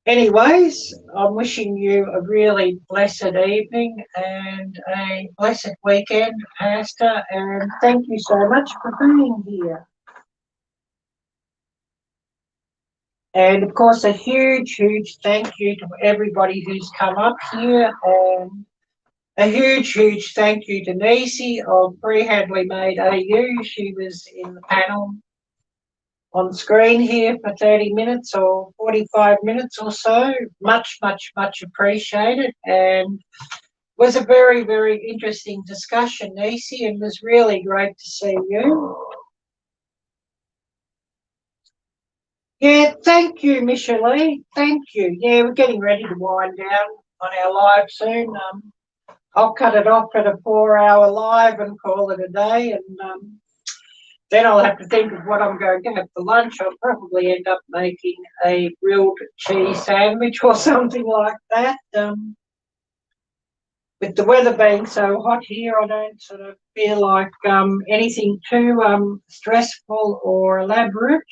Anyways, I'm wishing you a really blessed evening and a blessed weekend, Pastor, and thank you so much for being here. And of course, a huge, huge thank you to everybody who's come up here, and a huge, huge thank you to Nisi of Free Handley Made AU. She was in the panel on screen here for 30 minutes or 45 minutes or so. Much, much, much appreciated, and was a very, very interesting discussion, Nisi, and it was really great to see you. Yeah, thank you, Michelle. Thank you. Yeah, we're getting ready to wind down on our live soon. I'll cut it off at a 4-hour live and call it a day, and then I'll have to think of what I'm going to have for lunch. I'll probably end up making a grilled cheese sandwich or something like that. With the weather being so hot here, I don't sort of feel like anything too stressful or elaborate.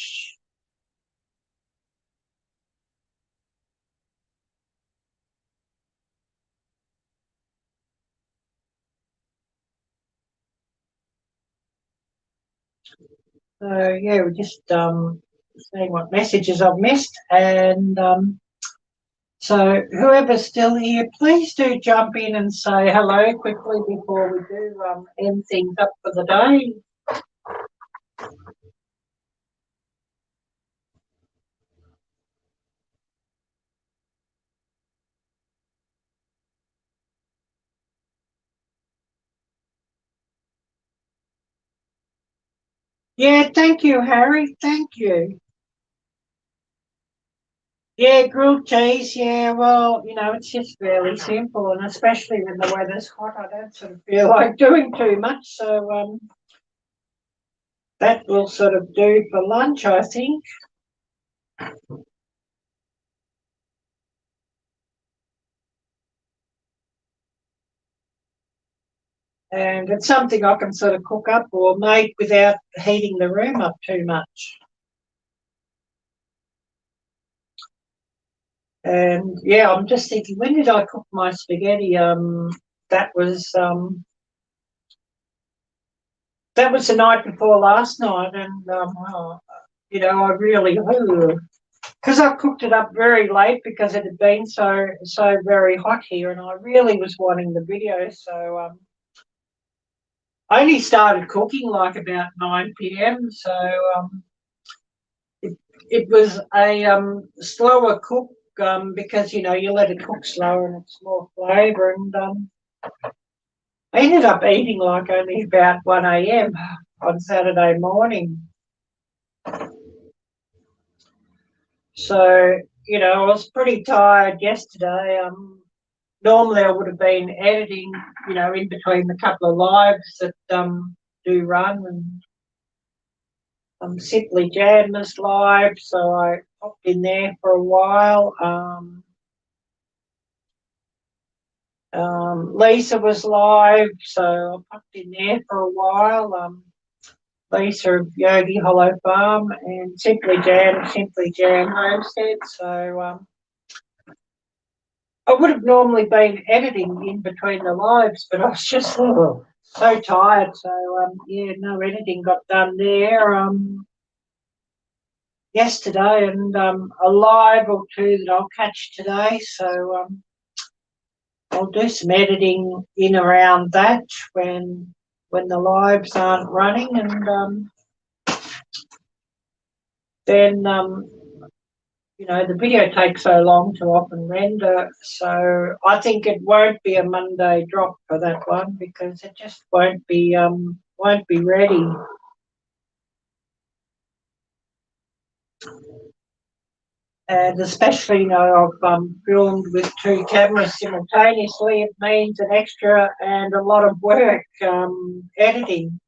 So yeah, we're just seeing what messages I've missed, and so whoever's still here, please do jump in and say hello quickly before we do end things up for the day. Yeah, thank you, Harry. Thank you. Yeah, grilled cheese. Yeah, well, you know, it's just fairly simple, and especially when the weather's hot, I don't sort of feel like doing too much. So that will sort of do for lunch, I think. And it's something I can sort of cook up or make without heating the room up too much. And yeah, I'm just thinking, when did I cook my spaghetti? That was the night before last night, and you know, I really, because I cooked it up very late because it had been so very hot here, and I really was wanting the video. So I only started cooking like about 9 p.m. So it was a slower cook because, you know, you let it cook slower and it's more flavour. And I ended up eating like only about 1 a.m. on Saturday morning. So, you know, I was pretty tired yesterday. Normally I would have been editing, you know, in between the couple of lives that do run, and Simply Jam was live, so I popped in there for a while. Lisa was live, so I popped in there for a while. Lisa of Yogi Hollow Farm and Simply Jam Homestead. So I would have normally been editing in between the lives, but I was just so tired. So yeah, no editing got done there yesterday, and a live or two that I'll catch today. So I'll do some editing in around that when the lives aren't running, and then you know, the video takes so long to often render, so I think it won't be a Monday drop for that one because it just won't be ready. And especially, you know, I've filmed with two cameras simultaneously. It means an extra and a lot of work editing.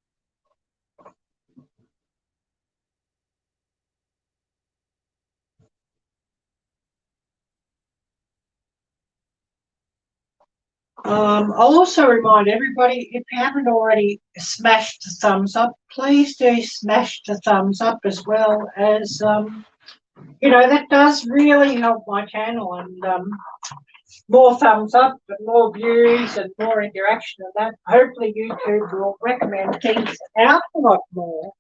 I'll also remind everybody, if you haven't already smashed the thumbs up, please do smash the thumbs up as well, as you know, that does really help my channel, and more thumbs up and more views and more interaction, and that hopefully YouTube will recommend things out a lot more.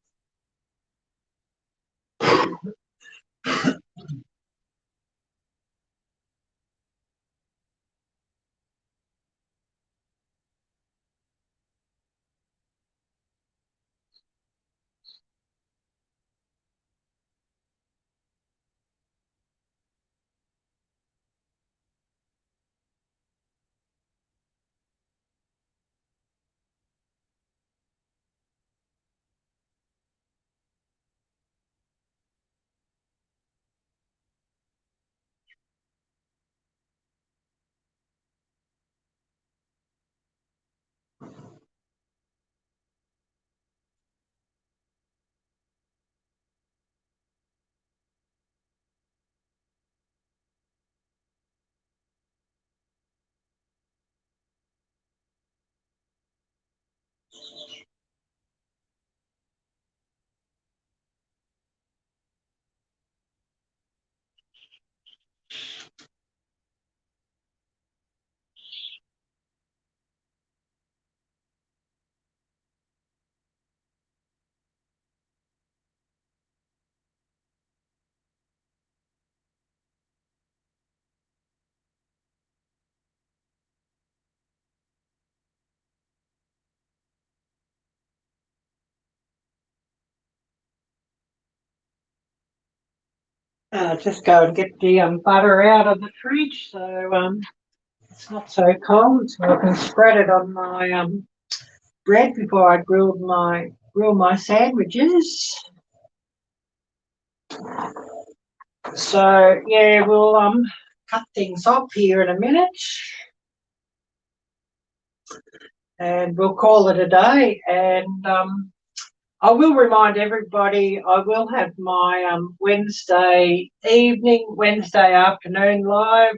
Just go and get the butter out of the fridge so it's not so cold, so I can spread it on my bread before I grill my sandwiches. So yeah, we'll cut things off here in a minute, and we'll call it a day. And I will remind everybody, I will have my Wednesday evening, Wednesday afternoon live.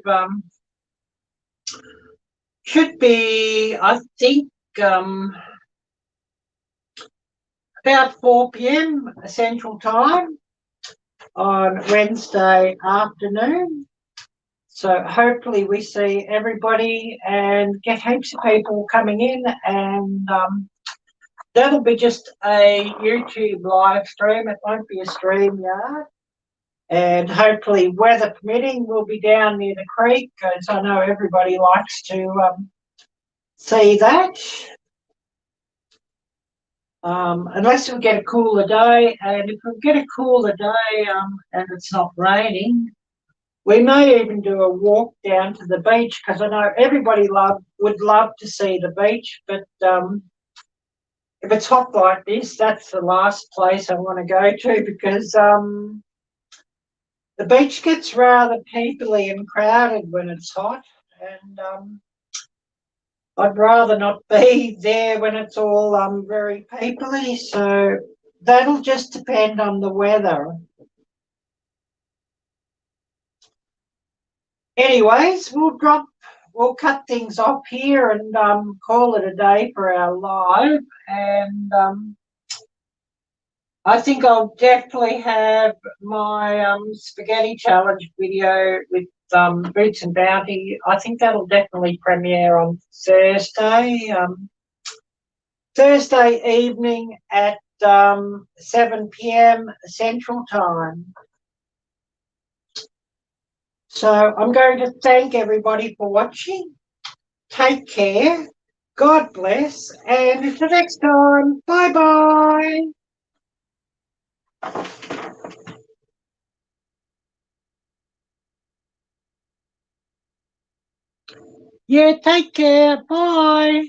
Should be, I think, about 4 p.m. Central Time on Wednesday afternoon. So hopefully we see everybody and get heaps of people coming in, and that'll be just a YouTube live stream. It won't be a StreamYard. And hopefully, weather permitting, we'll be down near the creek, because I know everybody likes to see that. Unless we get a cooler day, and if we get a cooler day and it's not raining, we may even do a walk down to the beach, because I know everybody would love to see the beach, but if it's hot like this, that's the last place I want to go to, because the beach gets rather peoply and crowded when it's hot, and I'd rather not be there when it's all very peoply, so that'll just depend on the weather. Anyways, we'll cut things off here and call it a day for our live, and I think I'll definitely have my spaghetti challenge video with Boots and Bounty. I think that'll definitely premiere on Thursday. Thursday evening at 7 p.m. Central Time. So I'm going to thank everybody for watching. Take care. God bless. And until next time, bye-bye. Yeah, take care. Bye.